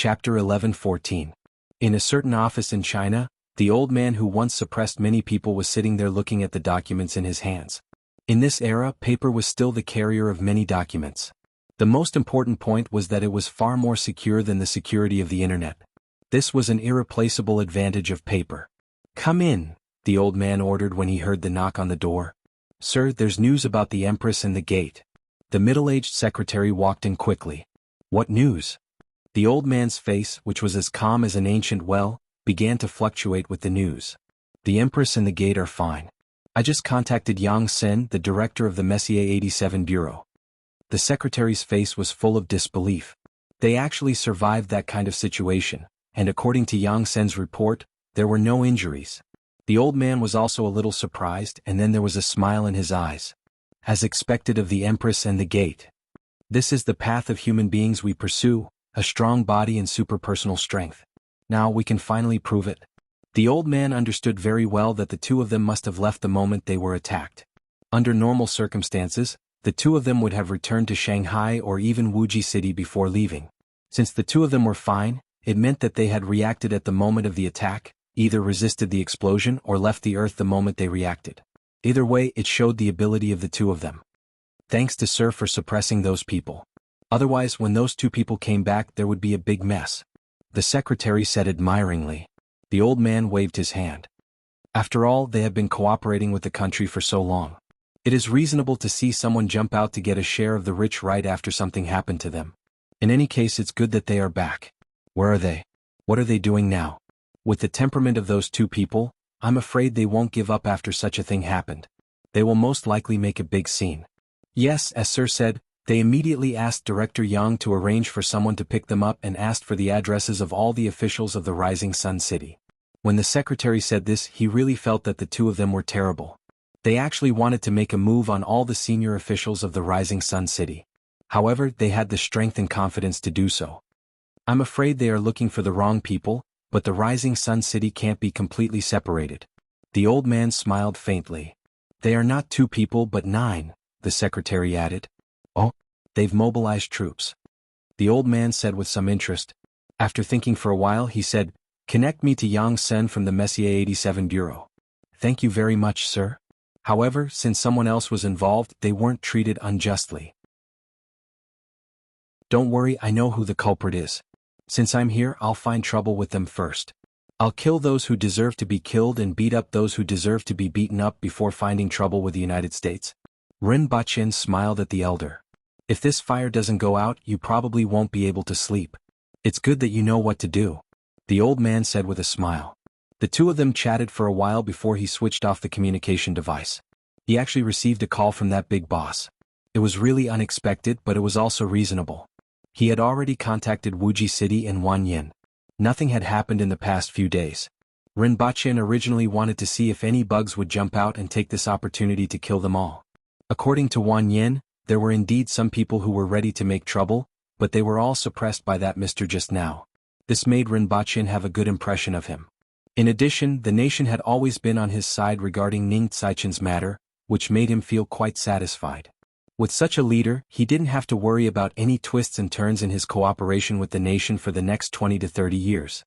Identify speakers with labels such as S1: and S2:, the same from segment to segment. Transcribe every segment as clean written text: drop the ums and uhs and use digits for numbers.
S1: Chapter 11:14. In a certain office in China, the old man who once suppressed many people was sitting there looking at the documents in his hands. In this era, paper was still the carrier of many documents. The most important point was that it was far more secure than the security of the internet. This was an irreplaceable advantage of paper. "Come in," the old man ordered when he heard the knock on the door. "Sir, there's news about the Empress and the gate." The middle-aged secretary walked in quickly. "What news?" The old man's face, which was as calm as an ancient well, began to fluctuate with the news. "The Empress and the gate are fine. I just contacted Yang Sen, the director of the Messier 87 Bureau." The secretary's face was full of disbelief. They actually survived that kind of situation, and according to Yang Sen's report, there were no injuries. The old man was also a little surprised, and then there was a smile in his eyes. "As expected of the Empress and the gate. This is the path of human beings we pursue, a strong body and superpersonal strength. Now we can finally prove it." The old man understood very well that the two of them must have left the moment they were attacked. Under normal circumstances, the two of them would have returned to Shanghai or even Wuxia City before leaving. Since the two of them were fine, it meant that they had reacted at the moment of the attack, either resisted the explosion or left the earth the moment they reacted. Either way, it showed the ability of the two of them. "Thanks to Sir for suppressing those people. Otherwise, when those two people came back, there would be a big mess," the secretary said admiringly. The old man waved his hand. "After all, they have been cooperating with the country for so long. It is reasonable to see someone jump out to get a share of the rich right after something happened to them. In any case, it's good that they are back. Where are they? What are they doing now? With the temperament of those two people, I'm afraid they won't give up after such a thing happened. They will most likely make a big scene." "Yes," as Sir said, they immediately asked Director Yang to arrange for someone to pick them up and asked for the addresses of all the officials of the Rising Sun City. When the secretary said this, he really felt that the two of them were terrible. They actually wanted to make a move on all the senior officials of the Rising Sun City. However, they had the strength and confidence to do so. "I'm afraid they are looking for the wrong people, but the Rising Sun City can't be completely separated." The old man smiled faintly. "They are not 2 people but 9, the secretary added. "Oh, they've mobilized troops," the old man said with some interest. After thinking for a while, he said, "Connect me to Yang Sen from the Messier 87 Bureau." "Thank you very much, sir." However, since someone else was involved, they weren't treated unjustly. "Don't worry, I know who the culprit is. Since I'm here, I'll find trouble with them first. I'll kill those who deserve to be killed and beat up those who deserve to be beaten up before finding trouble with the United States." Ren Baqin smiled at the elder. "If this fire doesn't go out, you probably won't be able to sleep. It's good that you know what to do," the old man said with a smile. The two of them chatted for a while before he switched off the communication device. He actually received a call from that big boss. It was really unexpected, but it was also reasonable. He had already contacted Wuxia City and Wanyin. Nothing had happened in the past few days. Ren Baqin originally wanted to see if any bugs would jump out and take this opportunity to kill them all. According to Wanyin, there were indeed some people who were ready to make trouble, but they were all suppressed by that Mr. just now. This made Ren Baqin have a good impression of him. In addition, the nation had always been on his side regarding Ning Caichen's matter, which made him feel quite satisfied. With such a leader, he didn't have to worry about any twists and turns in his cooperation with the nation for the next 20 to 30 years.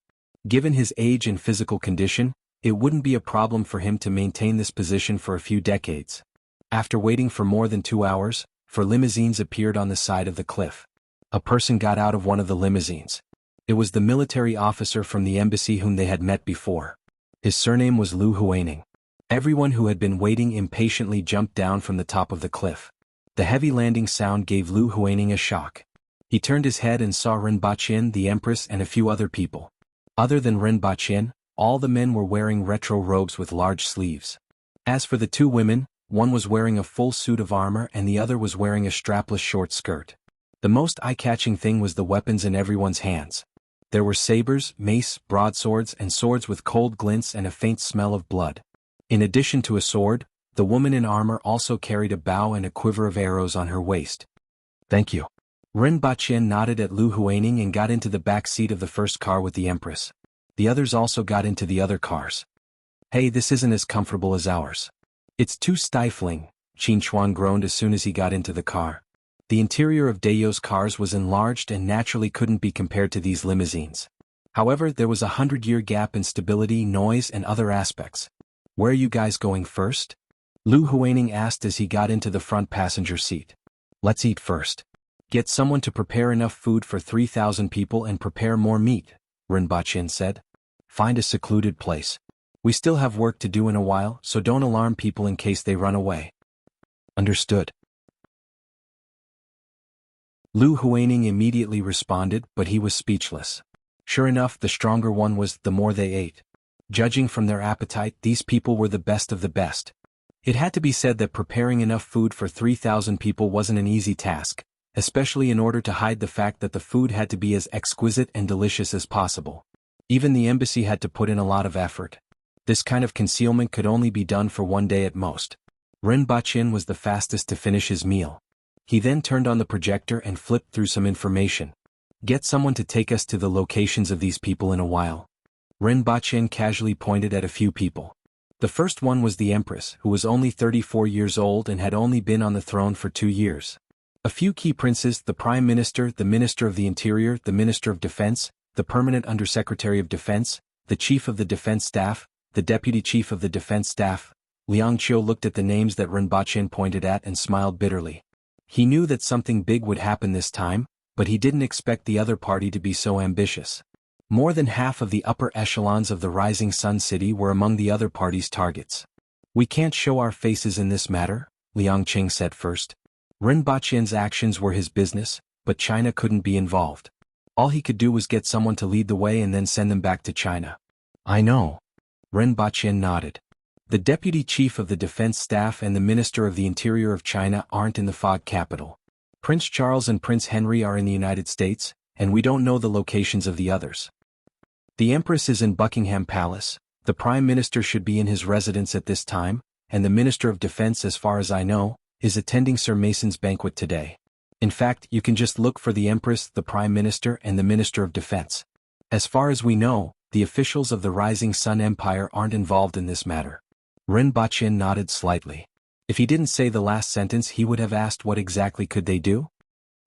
S1: Given his age and physical condition, it wouldn't be a problem for him to maintain this position for a few decades. After waiting for more than 2 hours, 4 limousines appeared on the side of the cliff. A person got out of one of the limousines. It was the military officer from the embassy whom they had met before. His surname was Lu Huaning. Everyone who had been waiting impatiently jumped down from the top of the cliff. The heavy landing sound gave Lu Huaning a shock. He turned his head and saw Ren Baqin, the Empress, and a few other people. Other than Ren Baqin, all the men were wearing retro robes with large sleeves. As for the 2 women, one was wearing a full suit of armor and the other was wearing a strapless short skirt. The most eye-catching thing was the weapons in everyone's hands. There were sabers, mace, broadswords, and swords with cold glints and a faint smell of blood. In addition to a sword, the woman in armor also carried a bow and a quiver of arrows on her waist. "Thank you." Ren Baqin nodded at Lu Huaning and got into the back seat of the first car with the Empress. The others also got into the other cars. "Hey, this isn't as comfortable as ours. It's too stifling," Qin Chuan groaned as soon as he got into the car. The interior of Dayo's cars was enlarged and naturally couldn't be compared to these limousines. However, there was a 100-year gap in stability, noise, and other aspects. Where are you guys going first? Lu Huining asked as he got into the front passenger seat. Let's eat first. Get someone to prepare enough food for 3,000 people and prepare more meat, Ren Baqin said. Find a secluded place. We still have work to do in a while, so don't alarm people in case they run away. Understood. Lu Huining immediately responded, but he was speechless. Sure enough, the stronger one was, the more they ate. Judging from their appetite, these people were the best of the best. It had to be said that preparing enough food for 3,000 people wasn't an easy task, especially in order to hide the fact that the food had to be as exquisite and delicious as possible. Even the embassy had to put in a lot of effort. This kind of concealment could only be done for one day at most. Ren Baqin was the fastest to finish his meal. He then turned on the projector and flipped through some information. Get someone to take us to the locations of these people in a while. Ren Baqin casually pointed at a few people. The first one was the Empress, who was only 34 years old and had only been on the throne for 2 years. A few key princes, the Prime Minister, the Minister of the Interior, the Minister of Defense, the Permanent Undersecretary of Defense, the Chief of the Defense Staff, the Deputy Chief of the Defense Staff. Liang Qiu looked at the names that Ren Baqin pointed at and smiled bitterly. He knew that something big would happen this time, but he didn't expect the other party to be so ambitious. More than half of the upper echelons of the Rising Sun City were among the other party's targets. We can't show our faces in this matter, Liang Qing said first. Ren Baqin's actions were his business, but China couldn't be involved. All he could do was get someone to lead the way and then send them back to China. I know. Ren Baqin nodded. The Deputy Chief of the Defense Staff and the Minister of the Interior of China aren't in the Fog capital. Prince Charles and Prince Henry are in the United States, and we don't know the locations of the others. The Empress is in Buckingham Palace, the Prime Minister should be in his residence at this time, and the Minister of Defense, as far as I know, is attending Sir Mason's banquet today. In fact, you can just look for the Empress, the Prime Minister, and the Minister of Defense. As far as we know, the officials of the Rising Sun Empire aren't involved in this matter. Ren Baqin nodded slightly. If he didn't say the last sentence, he would have asked what exactly could they do?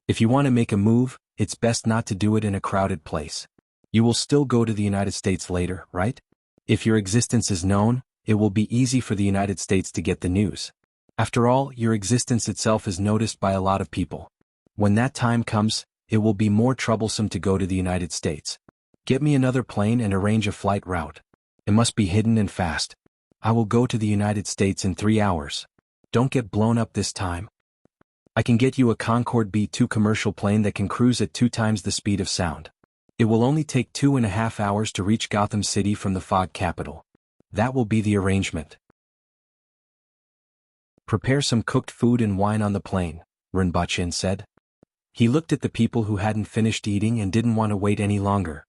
S1: If you want to make a move, it's best not to do it in a crowded place. You will still go to the United States later, right? If your existence is known, it will be easy for the United States to get the news. After all, your existence itself is noticed by a lot of people. When that time comes, it will be more troublesome to go to the United States. Get me another plane and arrange a flight route. It must be hidden and fast. I will go to the United States in 3 hours. Don't get blown up this time. I can get you a Concorde B-2 commercial plane that can cruise at 2 times the speed of sound. It will only take 2.5 hours to reach Gotham City from the Fog capital. That will be the arrangement. Prepare some cooked food and wine on the plane, Ren Baqin said. He looked at the people who hadn't finished eating and didn't want to wait any longer.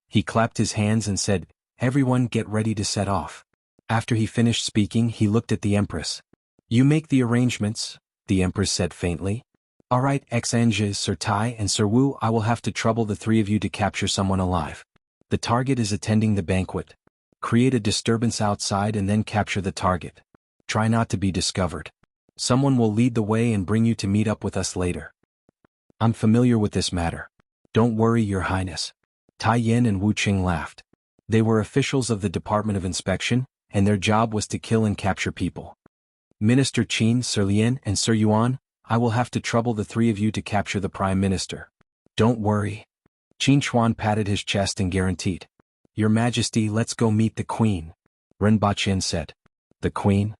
S1: He clapped his hands and said, "Everyone get ready to set off." After he finished speaking, he looked at the Empress. "You make the arrangements," the Empress said faintly. "All right, Xange, Sir Tai and Sir Wu, I will have to trouble the 3 of you to capture someone alive. The target is attending the banquet. Create a disturbance outside and then capture the target. Try not to be discovered. Someone will lead the way and bring you to meet up with us later." "I'm familiar with this matter. Don't worry, Your Highness." Tai Yin and Wu Qing laughed. They were officials of the Department of Inspection, and their job was to kill and capture people. "Minister Qin, Sir Lian, and Sir Yuan, I will have to trouble the 3 of you to capture the Prime Minister." "Don't worry." Qin Chuan patted his chest and guaranteed. "Your Majesty, let's go meet the Queen," Ren Baqin said. "The Queen?"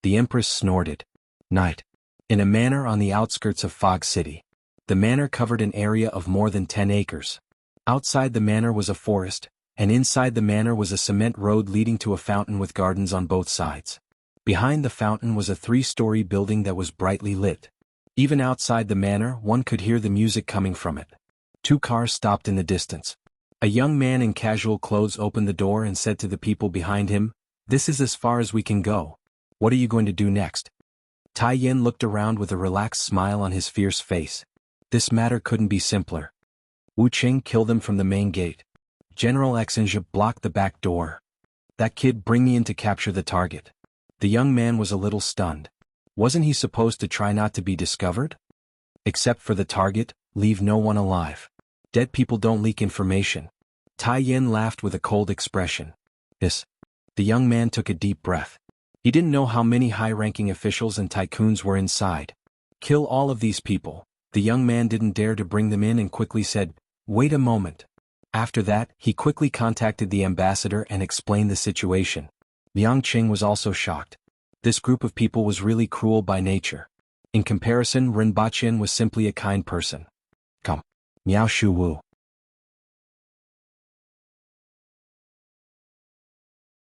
S1: The Empress snorted. "Night." In a manor on the outskirts of Fog City. The manor covered an area of more than 10 acres. Outside the manor was a forest, and inside the manor was a cement road leading to a fountain with gardens on both sides. Behind the fountain was a 3-story building that was brightly lit. Even outside the manor, one could hear the music coming from it. 2 cars stopped in the distance. A young man in casual clothes opened the door and said to the people behind him, "This is as far as we can go. What are you going to do next?" Tai Yin looked around with a relaxed smile on his fierce face. This matter couldn't be simpler. Wu Qing killed them from the main gate. General Xinjia blocked the back door. That kid bring me in to capture the target. The young man was a little stunned. Wasn't he supposed to try not to be discovered? Except for the target, leave no one alive. Dead people don't leak information. Tai Yin laughed with a cold expression. Yes. The young man took a deep breath. He didn't know how many high-ranking officials and tycoons were inside. Kill all of these people. The young man didn't dare to bring them in and quickly said, "Wait a moment." After that, he quickly contacted the ambassador and explained the situation. Liang Qing was also shocked. This group of people was really cruel by nature. In comparison, Rinpochen was simply a kind person. Come. Miao Shu Wu.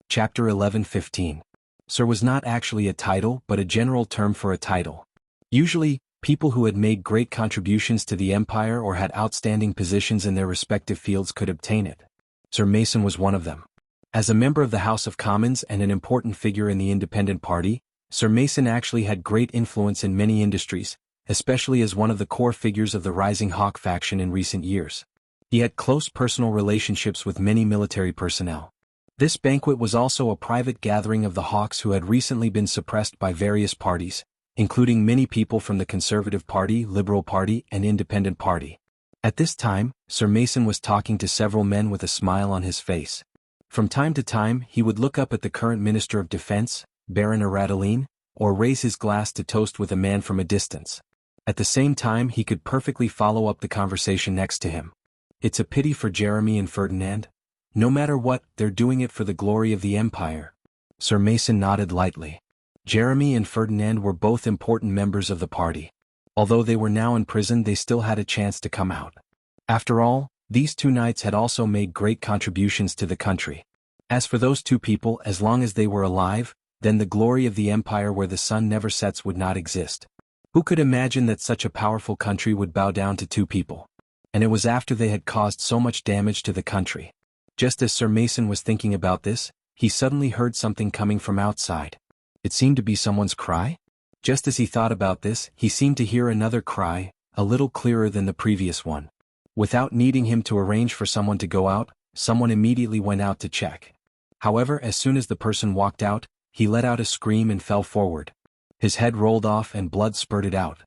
S1: Chapter 11:15. Sir was not actually a title but a general term for a title. Usually, people who had made great contributions to the empire or had outstanding positions in their respective fields could obtain it. Sir Mason was one of them. As a member of the House of Commons and an important figure in the Independent Party, Sir Mason actually had great influence in many industries, especially as one of the core figures of the Rising Hawk faction in recent years. He had close personal relationships with many military personnel. This banquet was also a private gathering of the Hawks who had recently been suppressed by various parties, including many people from the Conservative Party, Liberal Party, and Independent Party. At this time, Sir Mason was talking to several men with a smile on his face. From time to time, he would look up at the current Minister of Defense, Baron Aradaline, or raise his glass to toast with a man from a distance. At the same time, he could perfectly follow up the conversation next to him. It's a pity for Jeremy and Ferdinand. No matter what, they're doing it for the glory of the Empire. Sir Mason nodded lightly. Jeremy and Ferdinand were both important members of the party. Although they were now in prison, they still had a chance to come out. After all, these two knights had also made great contributions to the country. As for those two people, as long as they were alive, then the glory of the Empire where the sun never sets would not exist. Who could imagine that such a powerful country would bow down to two people? And it was after they had caused so much damage to the country. Just as Sir Mason was thinking about this, he suddenly heard something coming from outside. It seemed to be someone's cry. Just as he thought about this, he seemed to hear another cry, a little clearer than the previous one. Without needing him to arrange for someone to go out, someone immediately went out to check. However, as soon as the person walked out, he let out a scream and fell forward. His head rolled off and blood spurted out.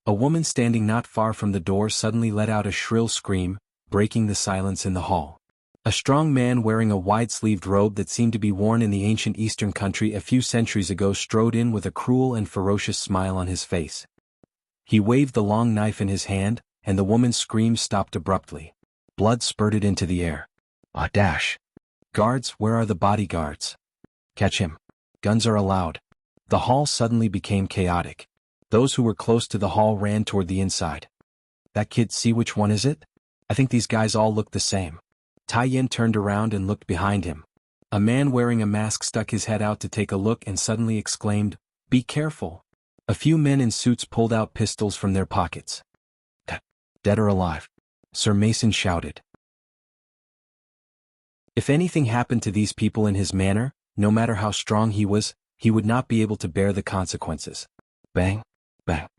S1: A woman standing not far from the door suddenly let out a shrill scream, breaking the silence in the hall. A strong man wearing a wide-sleeved robe that seemed to be worn in the ancient Eastern country a few centuries ago strode in with a cruel and ferocious smile on his face. He waved the long knife in his hand, and the woman's scream stopped abruptly. Blood spurted into the air. Ah, dash! Guards, where are the bodyguards? Catch him. Guns are allowed. The hall suddenly became chaotic. Those who were close to the hall ran toward the inside. That kid, see which one is it? I think these guys all look the same. Tai Yin turned around and looked behind him. A man wearing a mask stuck his head out to take a look and suddenly exclaimed, "Be careful." A few men in suits pulled out pistols from their pockets. Dead or alive? Sir Mason shouted. If anything happened to these people in his manor, no matter how strong he was, he would not be able to bear the consequences. Bang, bang.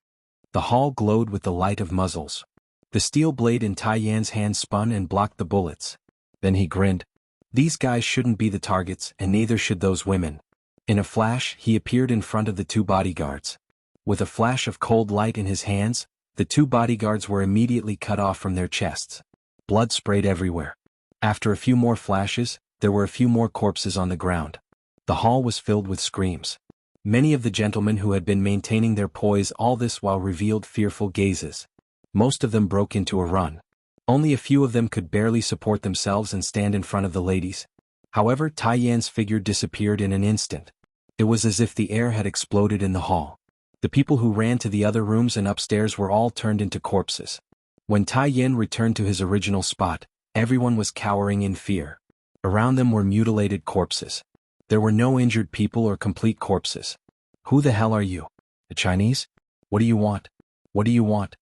S1: The hall glowed with the light of muzzles. The steel blade in Tai Yan's hand spun and blocked the bullets. Then he grinned. These guys shouldn't be the targets, and neither should those women. In a flash, he appeared in front of the two bodyguards. With a flash of cold light in his hands, the two bodyguards were immediately cut off from their chests. Blood sprayed everywhere. After a few more flashes, there were a few more corpses on the ground. The hall was filled with screams. Many of the gentlemen who had been maintaining their poise all this while revealed fearful gazes. Most of them broke into a run. Only a few of them could barely support themselves and stand in front of the ladies. However, Tai Yan's figure disappeared in an instant. It was as if the air had exploded in the hall. The people who ran to the other rooms and upstairs were all turned into corpses. When Tai Yan returned to his original spot, everyone was cowering in fear. Around them were mutilated corpses. There were no injured people or complete corpses. Who the hell are you? The Chinese? What do you want? What do you want?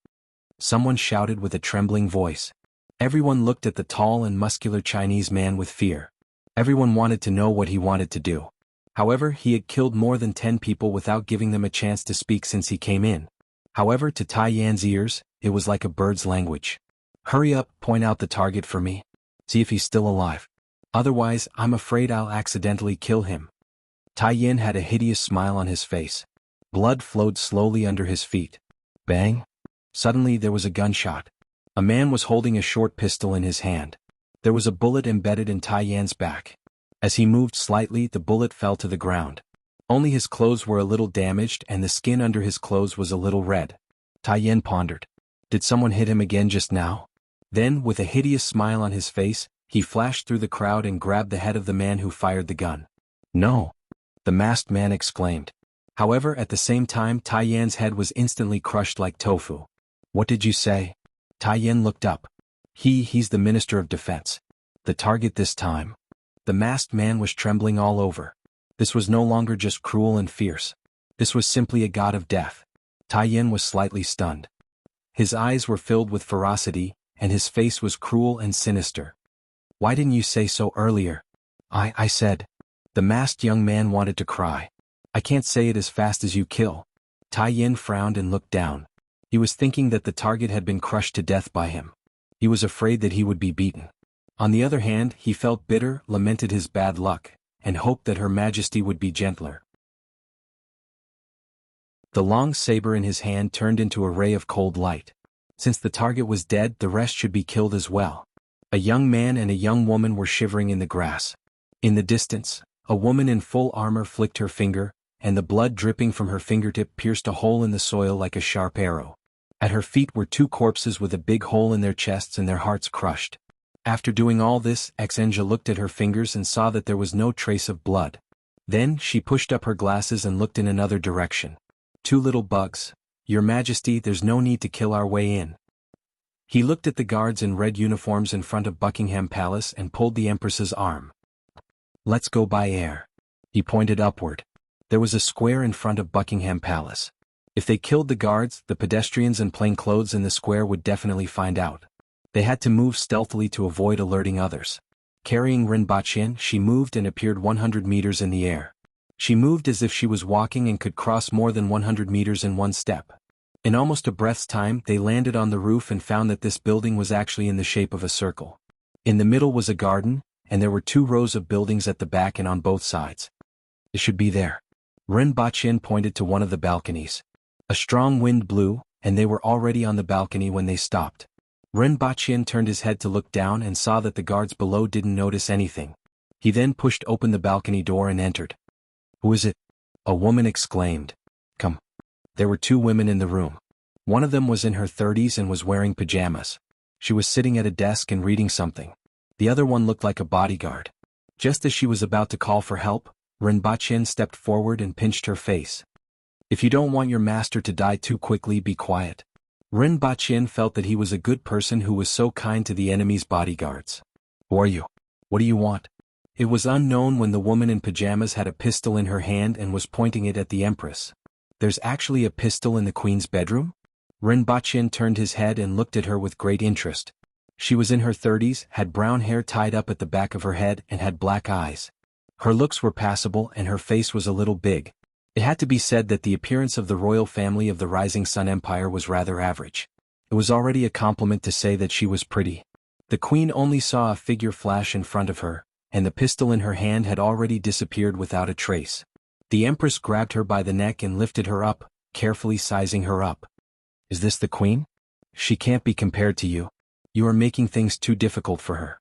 S1: Someone shouted with a trembling voice. Everyone looked at the tall and muscular Chinese man with fear. Everyone wanted to know what he wanted to do. However, he had killed more than 10 people without giving them a chance to speak since he came in. However, to Tai Yan's ears, it was like a bird's language. Hurry up, point out the target for me. See if he's still alive. Otherwise, I'm afraid I'll accidentally kill him. Tai Yan had a hideous smile on his face. Blood flowed slowly under his feet. Bang, Suddenly there was a gunshot. A man was holding a short pistol in his hand. There was a bullet embedded in Tai Yan's back. As he moved slightly, the bullet fell to the ground. Only his clothes were a little damaged and the skin under his clothes was a little red. Tai Yan pondered. Did someone hit him again just now? Then, with a hideous smile on his face, he flashed through the crowd and grabbed the head of the man who fired the gun. No! The masked man exclaimed. However, at the same time, Tai Yan's head was instantly crushed like tofu. What did you say? Tai Yan looked up. He's the Minister of Defense. The target this time. The masked man was trembling all over. This was no longer just cruel and fierce. This was simply a god of death. Tai Yan was slightly stunned. His eyes were filled with ferocity, and his face was cruel and sinister. Why didn't you say so earlier? I said. The masked young man wanted to cry. I can't say it as fast as you kill. Tai Yan frowned and looked down. He was thinking that the target had been crushed to death by him. He was afraid that he would be beaten. On the other hand, he felt bitter, lamented his bad luck, and hoped that Her Majesty would be gentler. The long saber in his hand turned into a ray of cold light. Since the target was dead, the rest should be killed as well. A young man and a young woman were shivering in the grass. In the distance, a woman in full armor flicked her finger, and the blood dripping from her fingertip pierced a hole in the soil like a sharp arrow. At her feet were two corpses with a big hole in their chests and their hearts crushed. After doing all this, Xenja looked at her fingers and saw that there was no trace of blood. Then, she pushed up her glasses and looked in another direction. Two little bugs. Your Majesty, there's no need to kill our way in. He looked at the guards in red uniforms in front of Buckingham Palace and pulled the Empress's arm. Let's go by air. He pointed upward. There was a square in front of Buckingham Palace. If they killed the guards, the pedestrians and plainclothes in the square would definitely find out. They had to move stealthily to avoid alerting others. Carrying Rinpoche, she moved and appeared 100 meters in the air. She moved as if she was walking and could cross more than 100 meters in one step. In almost a breath's time, they landed on the roof and found that this building was actually in the shape of a circle. In the middle was a garden, and there were 2 rows of buildings at the back and on both sides. It should be there. Rinpoche pointed to one of the balconies. A strong wind blew, and they were already on the balcony when they stopped. Rinpoche turned his head to look down and saw that the guards below didn't notice anything. He then pushed open the balcony door and entered. Who is it? A woman exclaimed. Come. There were 2 women in the room. One of them was in her 30s and was wearing pajamas. She was sitting at a desk and reading something. The other one looked like a bodyguard. Just as she was about to call for help, Rinpoche stepped forward and pinched her face. If you don't want your master to die too quickly, be quiet. Rinpoche felt that he was a good person who was so kind to the enemy's bodyguards. Who are you? What do you want? It was unknown when the woman in pajamas had a pistol in her hand and was pointing it at the Empress. There's actually a pistol in the Queen's bedroom? Rinpoche turned his head and looked at her with great interest. She was in her 30s, had brown hair tied up at the back of her head and had black eyes. Her looks were passable and her face was a little big. It had to be said that the appearance of the royal family of the Rising Sun Empire was rather average. It was already a compliment to say that she was pretty. The Queen only saw a figure flash in front of her, and the pistol in her hand had already disappeared without a trace. The Empress grabbed her by the neck and lifted her up, carefully sizing her up. Is this the Queen? She can't be compared to you. You are making things too difficult for her.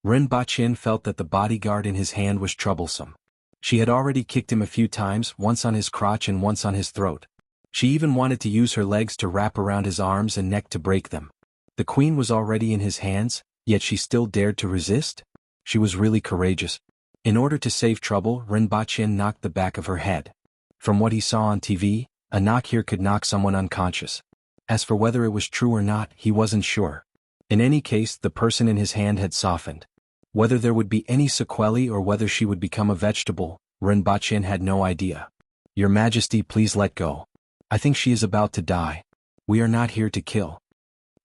S1: Rinpoche felt that the bodyguard in his hand was troublesome. She had already kicked him a few times, once on his crotch and once on his throat. She even wanted to use her legs to wrap around his arms and neck to break them. The Queen was already in his hands, yet she still dared to resist? She was really courageous. In order to save trouble, Rinpoche knocked the back of her head. From what he saw on TV, a knock here could knock someone unconscious. As for whether it was true or not, he wasn't sure. In any case, the person in his hand had softened. Whether there would be any sequelae or whether she would become a vegetable, Rinpoche had no idea. Your Majesty, please let go. I think she is about to die. We are not here to kill.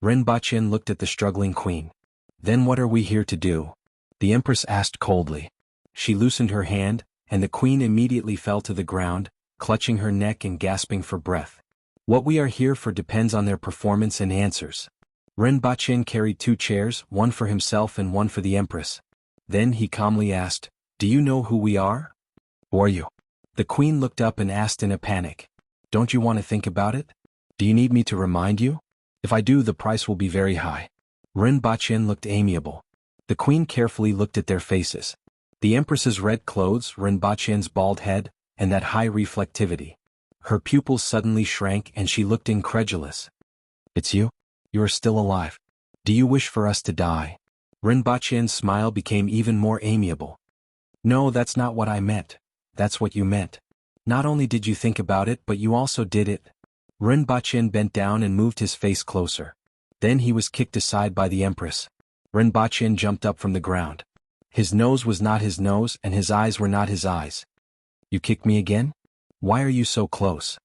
S1: Rinpoche looked at the struggling Queen. Then what are we here to do? The Empress asked coldly. She loosened her hand, and the Queen immediately fell to the ground, clutching her neck and gasping for breath. What we are here for depends on their performance and answers. Rinpoche carried 2 chairs, one for himself and one for the Empress. Then he calmly asked, Do you know who we are? Who are you? The Queen looked up and asked in a panic. Don't you want to think about it? Do you need me to remind you? If I do, the price will be very high. Ren Baqin looked amiable. The queen carefully looked at their faces. The empress's red clothes, Ren Baqin's bald head, and that high reflectivity. Her pupils suddenly shrank and she looked incredulous. It's you? You are still alive. Do you wish for us to die? Ren Baqin's smile became even more amiable. No, that's not what I meant. That's what you meant. Not only did you think about it, but you also did it. Ren Baqin bent down and moved his face closer. Then he was kicked aside by the empress. Ren Baqin jumped up from the ground. His nose was not his nose and his eyes were not his eyes. You kicked me again? Why are you so close?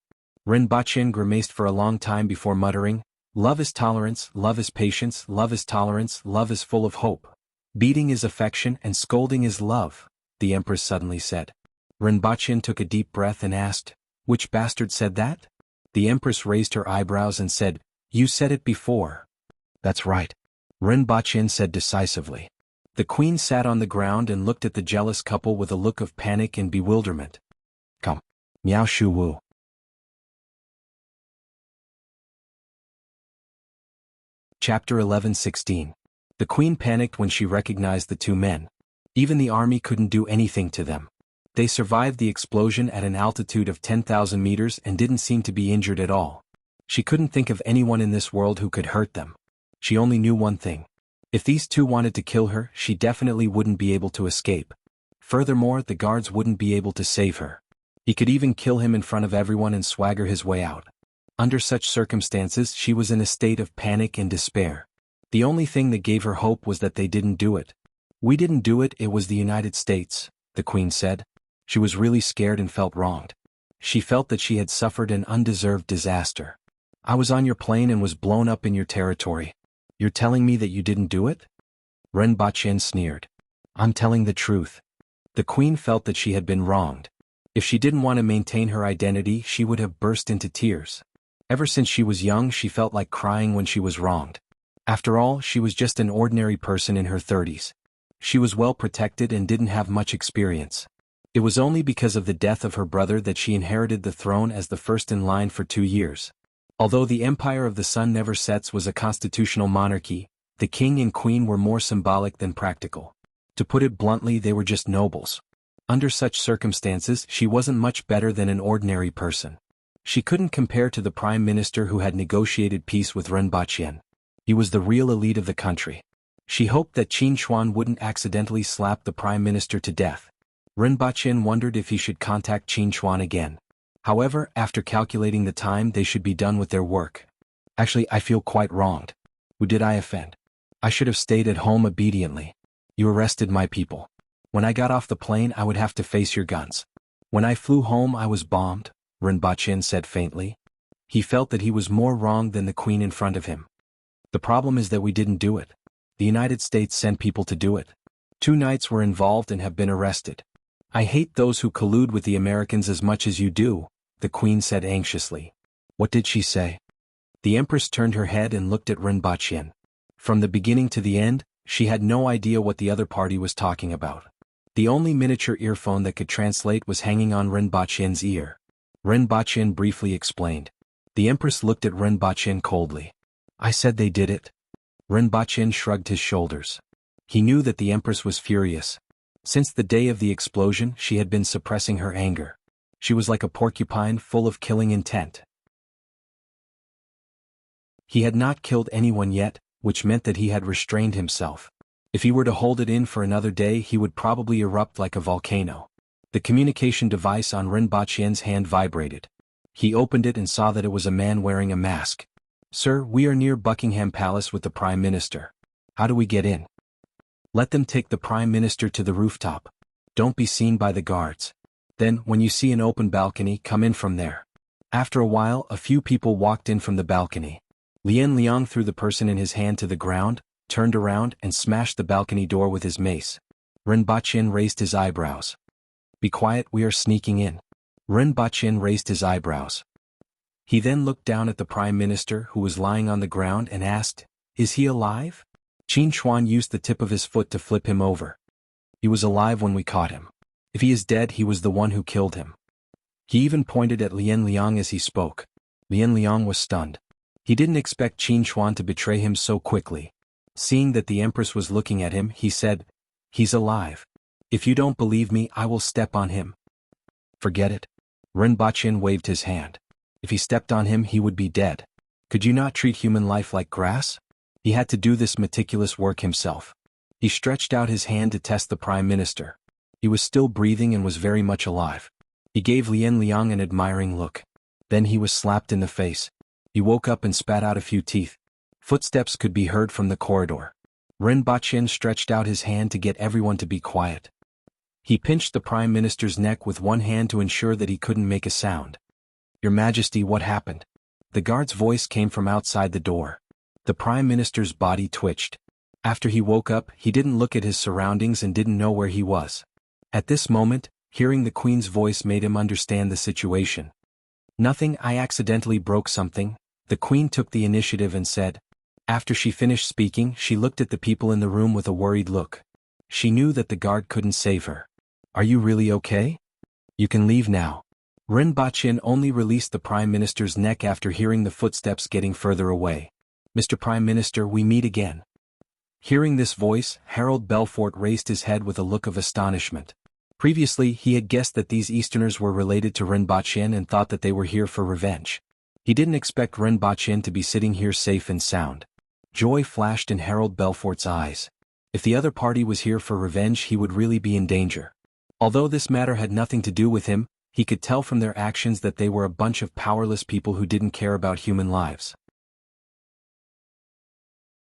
S1: Ren Baqin grimaced for a long time before muttering, love is tolerance, love is patience, love is tolerance, love is full of hope. Beating is affection and scolding is love, the empress suddenly said. Ren Baqin took a deep breath and asked, which bastard said that? The empress raised her eyebrows and said, you said it before. That's right. Ren Baqin said decisively. The queen sat on the ground and looked at the jealous couple with a look of panic and bewilderment. Come. Miao Shu Wu. Chapter 11:16. The queen panicked when she recognized the two men. Even the army couldn't do anything to them. They survived the explosion at an altitude of 10,000 meters and didn't seem to be injured at all. She couldn't think of anyone in this world who could hurt them. She only knew one thing. If these two wanted to kill her, she definitely wouldn't be able to escape. Furthermore, the guards wouldn't be able to save her. He could even kill him in front of everyone and swagger his way out. Under such circumstances, she was in a state of panic and despair. The only thing that gave her hope was that they didn't do it. We didn't do it, it was the United States, the queen said. She was really scared and felt wronged. She felt that she had suffered an undeserved disaster. I was on your plane and was blown up in your territory. You're telling me that you didn't do it? Ren Baqin sneered. I'm telling the truth. The queen felt that she had been wronged. If she didn't want to maintain her identity, she would have burst into tears. Ever since she was young, she felt like crying when she was wronged. After all, she was just an ordinary person in her 30s. She was well protected and didn't have much experience. It was only because of the death of her brother that she inherited the throne as the first in line for 2 years. Although the Empire of the Sun Never Sets was a constitutional monarchy, the king and queen were more symbolic than practical. To put it bluntly, they were just nobles. Under such circumstances, she wasn't much better than an ordinary person. She couldn't compare to the prime minister who had negotiated peace with Ren Baqin. He was the real elite of the country. She hoped that Qin Xuan wouldn't accidentally slap the prime minister to death. Ren Baqin wondered if he should contact Qin Xuan again. However, after calculating the time, they should be done with their work. Actually, I feel quite wronged. Who did I offend? I should have stayed at home obediently. You arrested my people. When I got off the plane, I would have to face your guns. When I flew home, I was bombed, Ren Baqin said faintly. He felt that he was more wrong than the queen in front of him. The problem is that we didn't do it. The United States sent people to do it. 2 knights were involved and have been arrested. I hate those who collude with the Americans as much as you do, the queen said anxiously. What did she say? The empress turned her head and looked at Ren Baqin. From the beginning to the end, she had no idea what the other party was talking about. The only miniature earphone that could translate was hanging on Ren Baqin's ear. Ren Baqin briefly explained. The empress looked at Ren Baqin coldly. I said they did it. Ren Baqin shrugged his shoulders. He knew that the empress was furious. Since the day of the explosion, she had been suppressing her anger. She was like a porcupine full of killing intent. He had not killed anyone yet, which meant that he had restrained himself. If he were to hold it in for another day, he would probably erupt like a volcano. The communication device on Ren Baqin's hand vibrated. He opened it and saw that it was a man wearing a mask. Sir, we are near Buckingham Palace with the Prime Minister. How do we get in? Let them take the Prime Minister to the rooftop. Don't be seen by the guards. Then, when you see an open balcony, come in from there. After a while, a few people walked in from the balcony. Lian Liang threw the person in his hand to the ground, turned around and smashed the balcony door with his mace. Ren Baqin raised his eyebrows. Be quiet, we are sneaking in. Ren Baqin raised his eyebrows. He then looked down at the Prime Minister who was lying on the ground and asked, Is he alive? Qin Xuan used the tip of his foot to flip him over. He was alive when we caught him. If he is dead, he was the one who killed him. He even pointed at Lian Liang as he spoke. Lian Liang was stunned. He didn't expect Qin Chuan to betray him so quickly. Seeing that the Empress was looking at him, he said, "He's alive. If you don't believe me, I will step on him." "Forget it." Ren Baqin waved his hand. If he stepped on him, he would be dead. Could you not treat human life like grass? He had to do this meticulous work himself. He stretched out his hand to test the Prime Minister. He was still breathing and was very much alive. He gave Lian Liang an admiring look. Then he was slapped in the face. He woke up and spat out a few teeth. Footsteps could be heard from the corridor. Ren Baqin stretched out his hand to get everyone to be quiet. He pinched the Prime Minister's neck with one hand to ensure that he couldn't make a sound. "Your Majesty, what happened?" The guard's voice came from outside the door. The Prime Minister's body twitched. After he woke up, he didn't look at his surroundings and didn't know where he was. At this moment, hearing the Queen's voice made him understand the situation. "Nothing, I accidentally broke something," the Queen took the initiative and said. After she finished speaking, she looked at the people in the room with a worried look. She knew that the guard couldn't save her. "Are you really okay? You can leave now." Ren Baqin only released the Prime Minister's neck after hearing the footsteps getting further away. "Mr. Prime Minister, we meet again." Hearing this voice, Harold Belfort raised his head with a look of astonishment. Previously, he had guessed that these Easterners were related to Ren Baqin and thought that they were here for revenge. He didn't expect Ren Baqin to be sitting here safe and sound. Joy flashed in Harold Belfort's eyes. If the other party was here for revenge, he would really be in danger. Although this matter had nothing to do with him, he could tell from their actions that they were a bunch of powerless people who didn't care about human lives.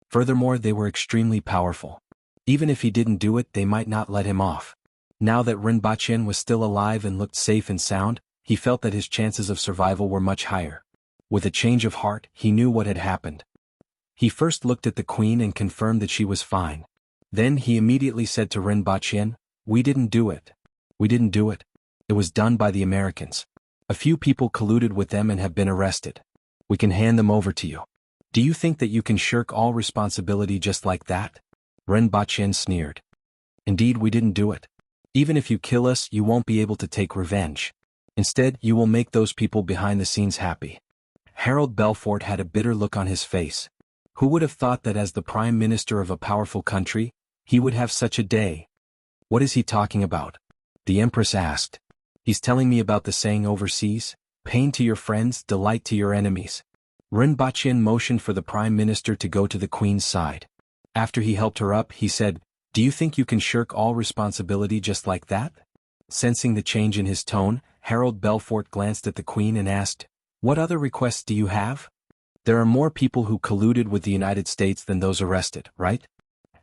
S1: Furthermore, they were extremely powerful. Even if he didn't do it, they might not let him off. Now that Ren Baqin was still alive and looked safe and sound, he felt that his chances of survival were much higher. With a change of heart, he knew what had happened. He first looked at the Queen and confirmed that she was fine. Then he immediately said to Ren Baqin, "We didn't do it. We didn't do it. It was done by the Americans. A few people colluded with them and have been arrested. We can hand them over to you. Do you think that you can shirk all responsibility just like that?" Ren Baqin sneered. "Indeed, we didn't do it. Even if you kill us, you won't be able to take revenge. Instead, you will make those people behind the scenes happy." Harold Belfort had a bitter look on his face. Who would have thought that as the Prime Minister of a powerful country, he would have such a day? "What is he talking about?" the Empress asked. "He's telling me about the saying overseas, pain to your friends, delight to your enemies." Ren Baqin motioned for the Prime Minister to go to the Queen's side. After he helped her up, he said, "Do you think you can shirk all responsibility just like that?" Sensing the change in his tone, Harold Belfort glanced at the Queen and asked, "What other requests do you have? There are more people who colluded with the United States than those arrested, right?"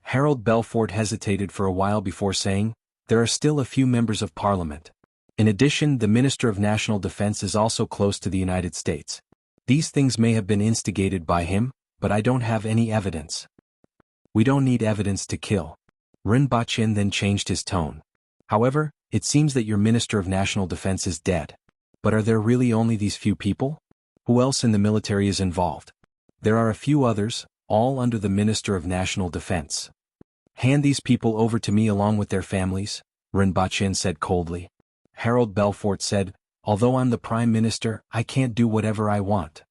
S1: Harold Belfort hesitated for a while before saying, "There are still a few members of Parliament. In addition, the Minister of National Defense is also close to the United States. These things may have been instigated by him, but I don't have any evidence." "We don't need evidence to kill." Ren Baqin then changed his tone. "However, it seems that your Minister of National Defense is dead. But are there really only these few people? Who else in the military is involved?" "There are a few others, all under the Minister of National Defense." "Hand these people over to me along with their families," Ren Baqin said coldly. Harold Belfort said, "Although I'm the Prime Minister, I can't do whatever I want.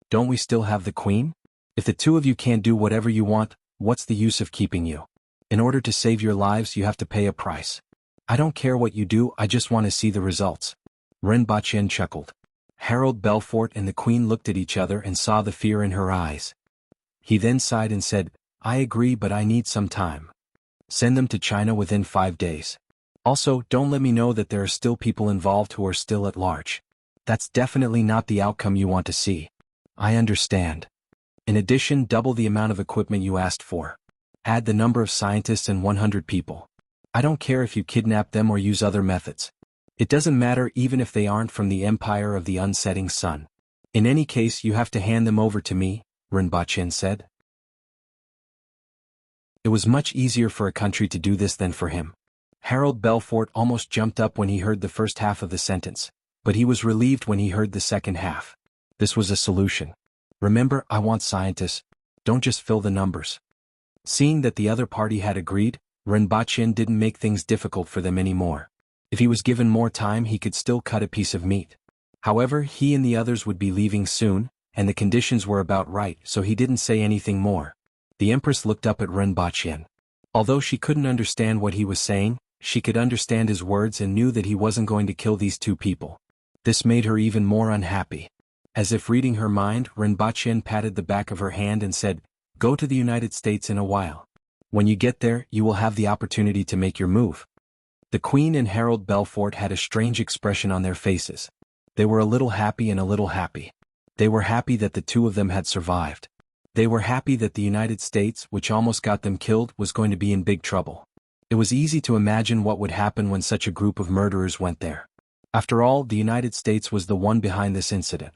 S1: Don't we still have the Queen? If the two of you can't do whatever you want, what's the use of keeping you? In order to save your lives, you have to pay a price. I don't care what you do, I just want to see the results." Ren Baqin chuckled. Harold Belfort and the Queen looked at each other and saw the fear in her eyes. He then sighed and said, "I agree, but I need some time. Send them to China within 5 days. Also, don't let me know that there are still people involved who are still at large. That's definitely not the outcome you want to see." "I understand. In addition, double the amount of equipment you asked for. Add the number of scientists and 100 people. I don't care if you kidnap them or use other methods. It doesn't matter even if they aren't from the Empire of the Unsetting Sun. In any case, you have to hand them over to me," Ren Baqin said. It was much easier for a country to do this than for him. Harold Belfort almost jumped up when he heard the first half of the sentence, but he was relieved when he heard the second half. This was a solution. "Remember, I want scientists. Don't just fill the numbers." Seeing that the other party had agreed, Ren Baqin didn't make things difficult for them anymore. If he was given more time, he could still cut a piece of meat. However, he and the others would be leaving soon, and the conditions were about right, so he didn't say anything more. The Empress looked up at Ren Baqin. Although she couldn't understand what he was saying, she could understand his words and knew that he wasn't going to kill these two people. This made her even more unhappy. As if reading her mind, Ren Baqin patted the back of her hand and said, "Go to the United States in a while. When you get there, you will have the opportunity to make your move." The Queen and Harold Belfort had a strange expression on their faces. They were a little happy and a little happy. They were happy that the two of them had survived. They were happy that the United States, which almost got them killed, was going to be in big trouble. It was easy to imagine what would happen when such a group of murderers went there. After all, the United States was the one behind this incident.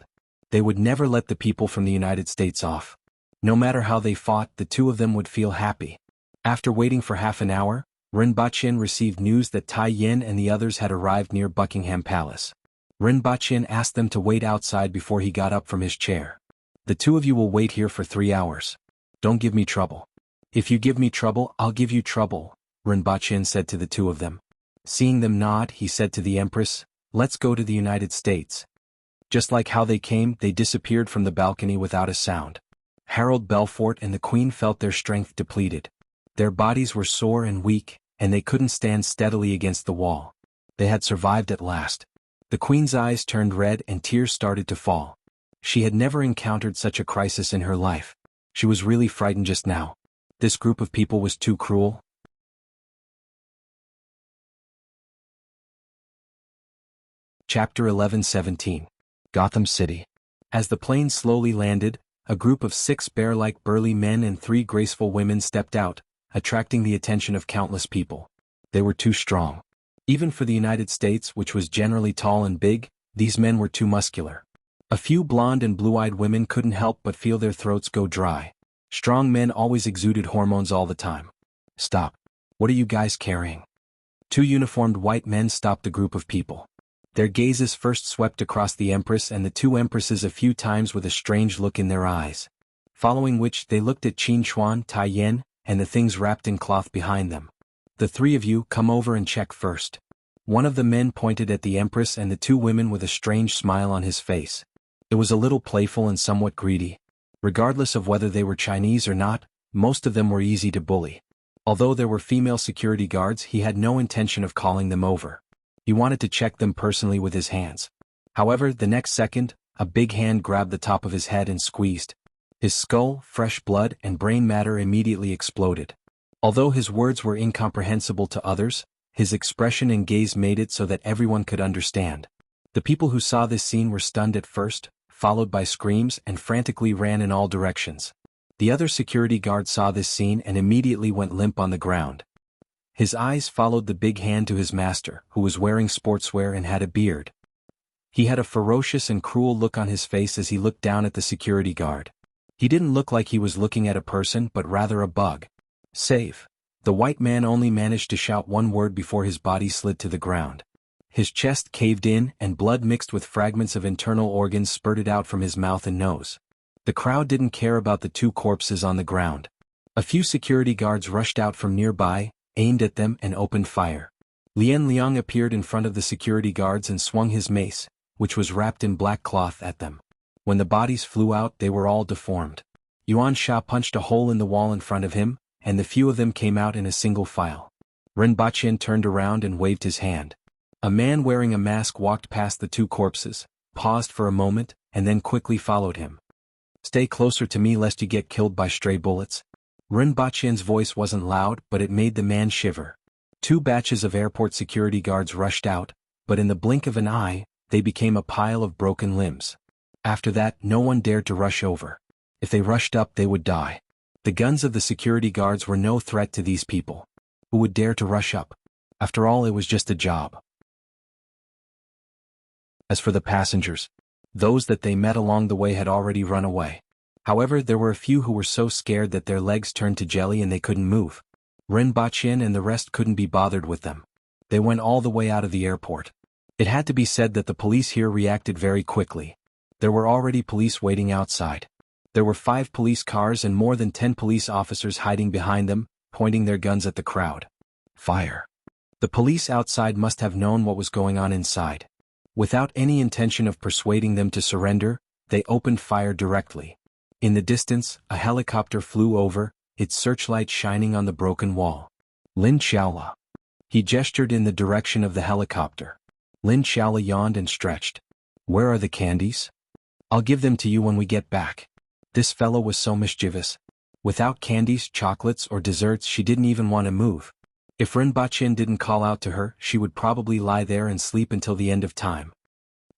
S1: They would never let the people from the United States off. No matter how they fought, the two of them would feel happy. After waiting for half an hour, Ren Baqin received news that Tai Yin and the others had arrived near Buckingham Palace. Ren Baqin asked them to wait outside before he got up from his chair. "The two of you will wait here for 3 hours. Don't give me trouble." "If you give me trouble, I'll give you trouble," Ren Baqin said to the two of them. Seeing them nod, he said to the Empress, "Let's go to the United States." Just like how they came, they disappeared from the balcony without a sound. Harold Belfort and the Queen felt their strength depleted. Their bodies were sore and weak, and they couldn't stand steadily against the wall. They had survived at last. The Queen's eyes turned red and tears started to fall. She had never encountered such a crisis in her life. She was really frightened just now. This group of people was too cruel. Chapter 11-17. Gotham City. As the plane slowly landed, a group of 6 bear-like burly men and 3 graceful women stepped out, attracting the attention of countless people. They were too strong. Even for the United States, which was generally tall and big, these men were too muscular. A few blonde and blue-eyed women couldn't help but feel their throats go dry. Strong men always exuded hormones all the time. "Stop. What are you guys carrying?" 2 uniformed white men stopped the group of people. Their gazes first swept across the Empress and the 2 Empresses a few times with a strange look in their eyes. Following which they looked at Qin Chuan, Tai Yin, and the things wrapped in cloth behind them. "The 3 of you come over and check first." One of the men pointed at the Empress and the 2 women with a strange smile on his face. It was a little playful and somewhat greedy. Regardless of whether they were Chinese or not, most of them were easy to bully. Although there were female security guards, he had no intention of calling them over. He wanted to check them personally with his hands. However, the next second, a big hand grabbed the top of his head and squeezed. His skull, fresh blood, and brain matter immediately exploded. Although his words were incomprehensible to others, his expression and gaze made it so that everyone could understand. The people who saw this scene were stunned at first, followed by screams, and frantically ran in all directions. The other security guard saw this scene and immediately went limp on the ground. His eyes followed the big hand to his master, who was wearing sportswear and had a beard. He had a ferocious and cruel look on his face as he looked down at the security guard. He didn't look like he was looking at a person but rather a bug. "Save." The white man only managed to shout one word before his body slid to the ground. His chest caved in and blood mixed with fragments of internal organs spurted out from his mouth and nose. The crowd didn't care about the 2 corpses on the ground. A few security guards rushed out from nearby, aimed at them and opened fire. Lian Liang appeared in front of the security guards and swung his mace, which was wrapped in black cloth, at them. When the bodies flew out, they were all deformed. Yuan Sha punched a hole in the wall in front of him, and the few of them came out in a single file. Ren Baqin turned around and waved his hand. A man wearing a mask walked past the 2 corpses, paused for a moment, and then quickly followed him. "Stay closer to me lest you get killed by stray bullets." Ren Baqin's voice wasn't loud, but it made the man shiver. 2 batches of airport security guards rushed out, but in the blink of an eye, they became a pile of broken limbs. After that, no one dared to rush over. If they rushed up, they would die. The guns of the security guards were no threat to these people. Who would dare to rush up? After all, it was just a job. As for the passengers, those that they met along the way had already run away. However, there were a few who were so scared that their legs turned to jelly and they couldn't move. Ren Baqin and the rest couldn't be bothered with them. They went all the way out of the airport. It had to be said that the police here reacted very quickly. There were already police waiting outside. There were 5 police cars and more than 10 police officers hiding behind them, pointing their guns at the crowd. "Fire! The police outside must have known what was going on inside. Without any intention of persuading them to surrender, they opened fire directly. In the distance, a helicopter flew over, its searchlight shining on the broken wall. Lin Xiaola. He gestured in the direction of the helicopter. Lin Xiaola yawned and stretched. Where are the candies? I'll give them to you when we get back. This fellow was so mischievous. Without candies, chocolates, or desserts, she didn't even want to move. If Rinpochen didn't call out to her, she would probably lie there and sleep until the end of time.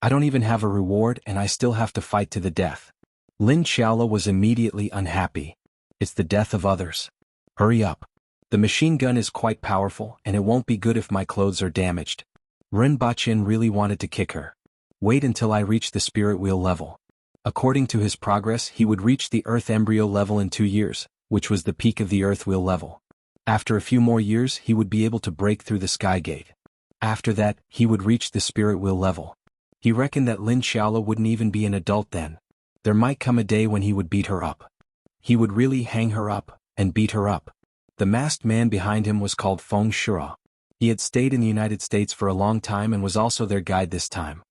S1: I don't even have a reward and I still have to fight to the death. Lin Xiaola was immediately unhappy. It's the death of others. Hurry up. The machine gun is quite powerful and it won't be good if my clothes are damaged. Rinpochen really wanted to kick her. Wait until I reach the spirit wheel level. According to his progress, he would reach the Earth embryo level in 2 years, which was the peak of the Earth wheel level. After a few more years, he would be able to break through the sky gate. After that, he would reach the spirit wheel level. He reckoned that Lin Xiaola wouldn't even be an adult then. There might come a day when he would beat her up. He would really hang her up, and beat her up. The masked man behind him was called Feng Shura. He had stayed in the United States for a long time and was also their guide this time.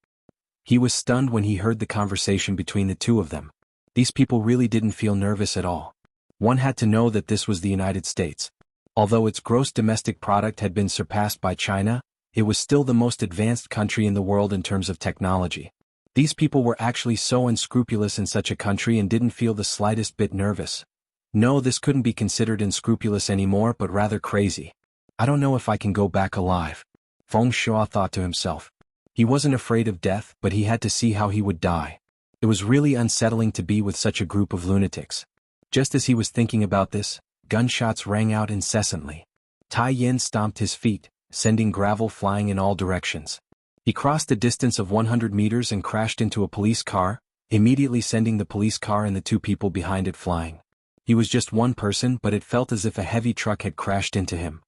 S1: He was stunned when he heard the conversation between the two of them. These people really didn't feel nervous at all. One had to know that this was the United States. Although its gross domestic product had been surpassed by China, it was still the most advanced country in the world in terms of technology. These people were actually so unscrupulous in such a country and didn't feel the slightest bit nervous. No, this couldn't be considered unscrupulous anymore, but rather crazy. I don't know if I can go back alive. Feng Shua thought to himself. He wasn't afraid of death, but he had to see how he would die. It was really unsettling to be with such a group of lunatics. Just as he was thinking about this, gunshots rang out incessantly. Tai Yin stomped his feet, sending gravel flying in all directions. He crossed a distance of 100 meters and crashed into a police car, immediately sending the police car and the 2 people behind it flying. He was just one person, but it felt as if a heavy truck had crashed into him.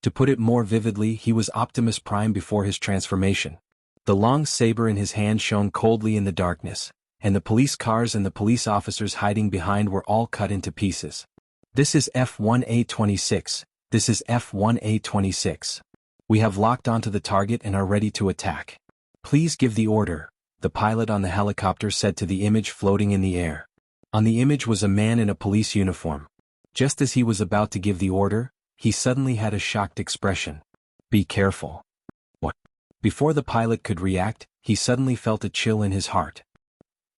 S1: To put it more vividly, he was Optimus Prime before his transformation. The long saber in his hand shone coldly in the darkness, and the police cars and the police officers hiding behind were all cut into pieces. This is F-1A-26. This is F-1A-26. We have locked onto the target and are ready to attack. Please give the order, the pilot on the helicopter said to the image floating in the air. On the image was a man in a police uniform. Just as he was about to give the order, he suddenly had a shocked expression. Be careful. What? Before the pilot could react, he suddenly felt a chill in his heart.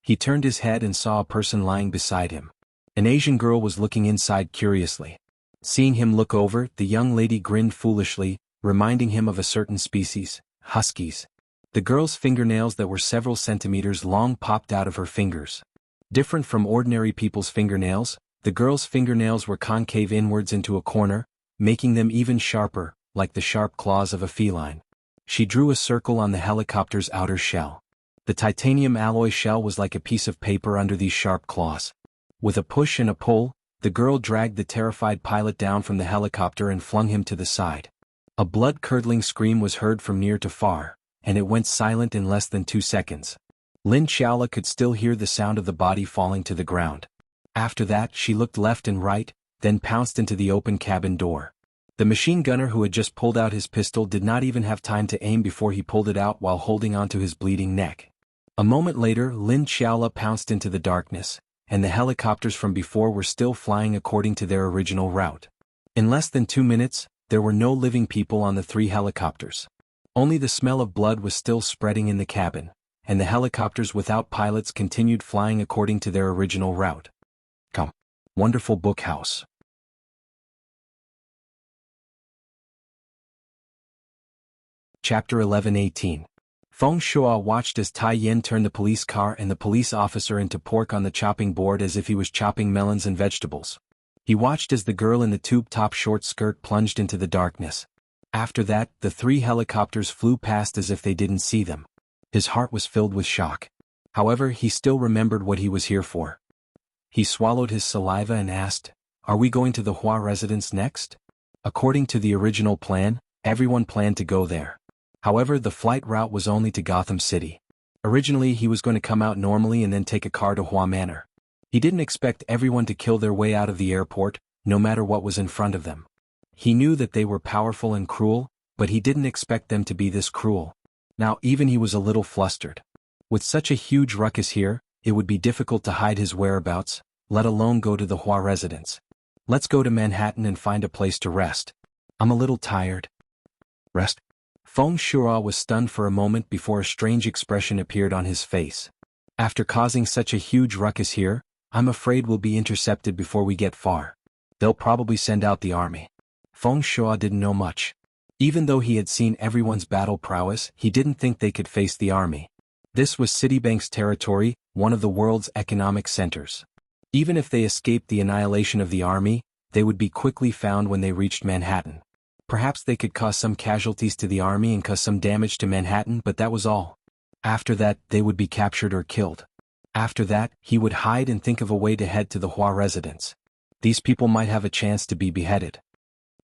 S1: He turned his head and saw a person lying beside him. An Asian girl was looking inside curiously. Seeing him look over, the young lady grinned foolishly, reminding him of a certain species, huskies. The girl's fingernails that were several centimeters long popped out of her fingers. Different from ordinary people's fingernails, the girl's fingernails were concave inwards into a corner, making them even sharper, like the sharp claws of a feline. She drew a circle on the helicopter's outer shell. The titanium alloy shell was like a piece of paper under these sharp claws. With a push and a pull, the girl dragged the terrified pilot down from the helicopter and flung him to the side. A blood-curdling scream was heard from near to far, and it went silent in less than 2 seconds. Lin Xiaola could still hear the sound of the body falling to the ground. After that, she looked left and right, then pounced into the open cabin door. The machine gunner who had just pulled out his pistol did not even have time to aim before he pulled it out while holding onto his bleeding neck. A moment later, Lin Xiaola pounced into the darkness, and the helicopters from before were still flying according to their original route. In less than 2 minutes, there were no living people on the 3 helicopters. Only the smell of blood was still spreading in the cabin, and the helicopters without pilots continued flying according to their original route. Come. Wonderful book house. Chapter 11-18. Feng Shua watched as Tai Yin turned the police car and the police officer into pork on the chopping board as if he was chopping melons and vegetables. He watched as the girl in the tube-top short skirt plunged into the darkness. After that, the 3 helicopters flew past as if they didn't see them. His heart was filled with shock. However, he still remembered what he was here for. He swallowed his saliva and asked, "Are we going to the Hua residence next?" According to the original plan, everyone planned to go there. However, the flight route was only to Gotham City. Originally, he was going to come out normally and then take a car to Hua Manor. He didn't expect everyone to kill their way out of the airport, no matter what was in front of them. He knew that they were powerful and cruel, but he didn't expect them to be this cruel. Now even he was a little flustered. With such a huge ruckus here, it would be difficult to hide his whereabouts, let alone go to the Hua residence. Let's go to Manhattan and find a place to rest. I'm a little tired. Rest? Feng Shuai was stunned for a moment before a strange expression appeared on his face. After causing such a huge ruckus here, I'm afraid we'll be intercepted before we get far. They'll probably send out the army. Feng Shuai didn't know much. Even though he had seen everyone's battle prowess, he didn't think they could face the army. This was Citibank's territory, one of the world's economic centers. Even if they escaped the annihilation of the army, they would be quickly found when they reached Manhattan. Perhaps they could cause some casualties to the army and cause some damage to Manhattan, but that was all. After that, they would be captured or killed. After that, he would hide and think of a way to head to the Hua residence. These people might have a chance to be beheaded.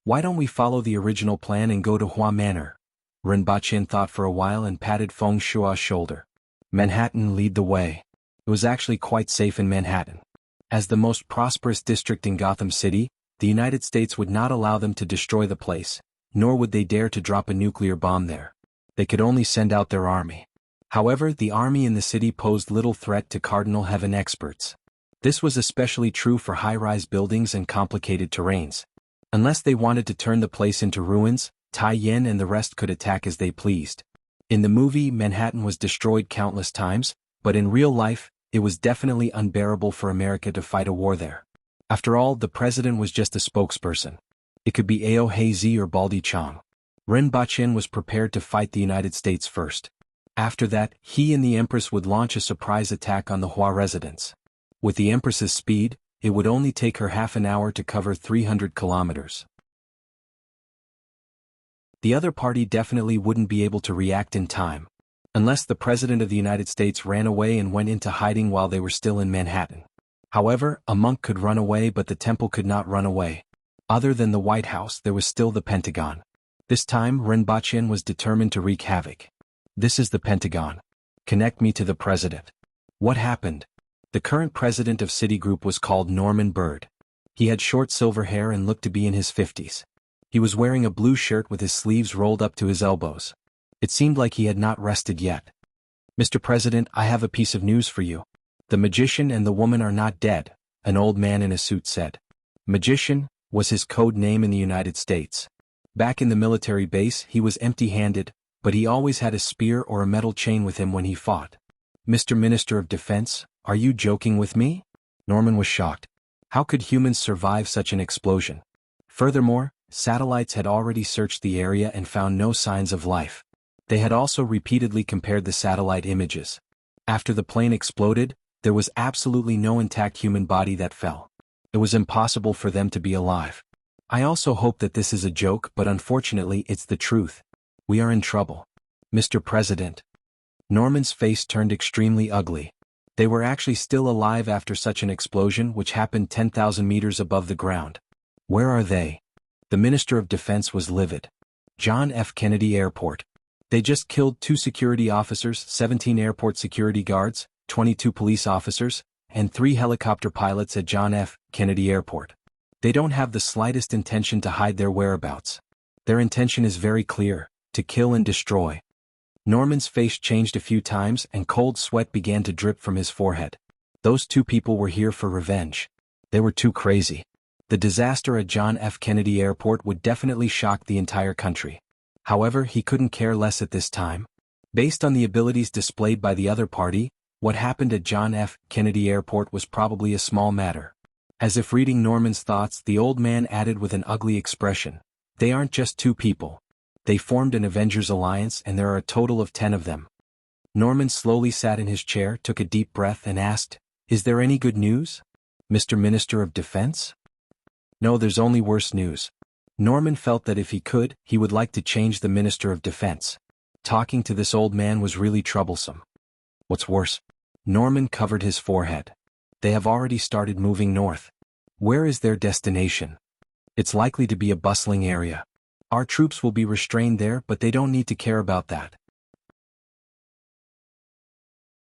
S1: Why don't we follow the original plan and go to Hua Manor? Rinpoche thought for a while and patted Feng Shuai's shoulder. Manhattan, lead the way. It was actually quite safe in Manhattan. As the most prosperous district in Gotham City, the United States would not allow them to destroy the place, nor would they dare to drop a nuclear bomb there. They could only send out their army. However, the army in the city posed little threat to Cardinal Heaven experts. This was especially true for high-rise buildings and complicated terrains. Unless they wanted to turn the place into ruins, Tai Yin and the rest could attack as they pleased. In the movie, Manhattan was destroyed countless times, but in real life, it was definitely unbearable for America to fight a war there. After all, the president was just a spokesperson. It could be Ao Hazy or Baldy Chong. Rinpoche was prepared to fight the United States first. After that, he and the Empress would launch a surprise attack on the Hua residence. With the Empress's speed, it would only take her half an hour to cover 300 kilometers. The other party definitely wouldn't be able to react in time. Unless the President of the United States ran away and went into hiding while they were still in Manhattan. However, a monk could run away but the temple could not run away. Other than the White House, there was still the Pentagon. This time, Rinpoche was determined to wreak havoc. This is the Pentagon. Connect me to the President. What happened? The current president of Citigroup was called Norman Bird. He had short silver hair and looked to be in his 50s. He was wearing a blue shirt with his sleeves rolled up to his elbows. It seemed like he had not rested yet. Mr. President, I have a piece of news for you. The magician and the woman are not dead, an old man in a suit said. Magician was his code name in the United States. Back in the military base, he was empty-handed, but he always had a spear or a metal chain with him when he fought. Mr. Minister of Defense, are you joking with me? Norman was shocked. How could humans survive such an explosion? Furthermore, satellites had already searched the area and found no signs of life. They had also repeatedly compared the satellite images. After the plane exploded, there was absolutely no intact human body that fell. It was impossible for them to be alive. I also hope that this is a joke, but unfortunately it's the truth. We are in trouble. Mr. President. Norman's face turned extremely ugly. They were actually still alive after such an explosion which happened 10,000 meters above the ground. Where are they? The Minister of Defense was livid. John F. Kennedy Airport. They just killed 2 security officers, 17 airport security guards, 22 police officers, and 3 helicopter pilots at John F. Kennedy Airport. They don't have the slightest intention to hide their whereabouts. Their intention is very clear, to kill and destroy. Norman's face changed a few times and cold sweat began to drip from his forehead. Those 2 people were here for revenge. They were too crazy. The disaster at John F. Kennedy Airport would definitely shock the entire country. However, he couldn't care less at this time. Based on the abilities displayed by the other party, what happened at John F. Kennedy Airport was probably a small matter. As if reading Norman's thoughts, the old man added with an ugly expression, "They aren't just 2 people. They formed an Avengers alliance and there are a total of 10 of them." Norman slowly sat in his chair, took a deep breath and asked, "Is there any good news? Mr. Minister of Defense?" "No, there's only worse news." Norman felt that if he could, he would like to change the Minister of Defense. Talking to this old man was really troublesome. What's worse? Norman covered his forehead. They have already started moving north. Where is their destination? It's likely to be a bustling area. Our troops will be restrained there, but they don't need to care about that.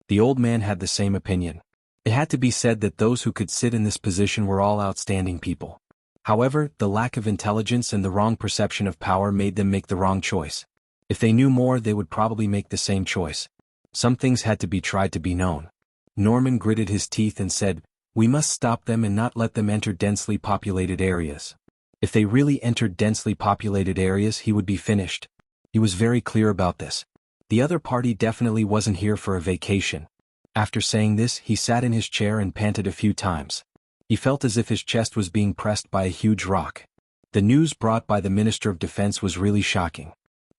S1: The old man had the same opinion. It had to be said that those who could sit in this position were all outstanding people. However, the lack of intelligence and the wrong perception of power made them make the wrong choice. If they knew more, they would probably make the same choice. Some things had to be tried to be known. Norman gritted his teeth and said, "We must stop them and not let them enter densely populated areas. If they really entered densely populated areas, he would be finished." He was very clear about this. The other party definitely wasn't here for a vacation. After saying this, he sat in his chair and panted a few times. He felt as if his chest was being pressed by a huge rock. The news brought by the Minister of Defense was really shocking.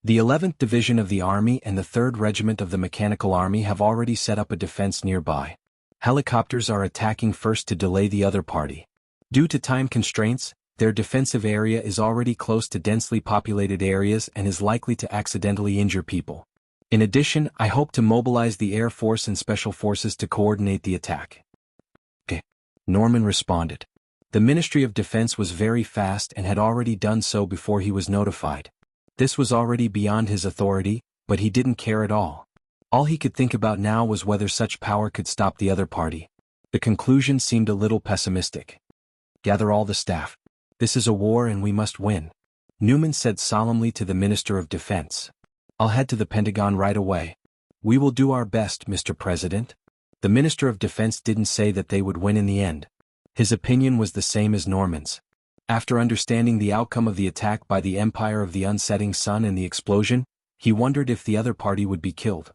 S1: The 11th Division of the Army and the 3rd Regiment of the Mechanical Army have already set up a defense nearby. Helicopters are attacking first to delay the other party. Due to time constraints, their defensive area is already close to densely populated areas and is likely to accidentally injure people. In addition, I hope to mobilize the Air Force and Special Forces to coordinate the attack. Okay. Norman responded. The Ministry of Defense was very fast and had already done so before he was notified. This was already beyond his authority, but he didn't care at all. All he could think about now was whether such power could stop the other party. The conclusion seemed a little pessimistic. "Gather all the staff. This is a war and we must win," Newman said solemnly to the Minister of Defense. "I'll head to the Pentagon right away." "We will do our best, Mr. President." The Minister of Defense didn't say that they would win in the end. His opinion was the same as Norman's. After understanding the outcome of the attack by the Empire of the Unsetting Sun and the explosion, he wondered if the other party would be killed.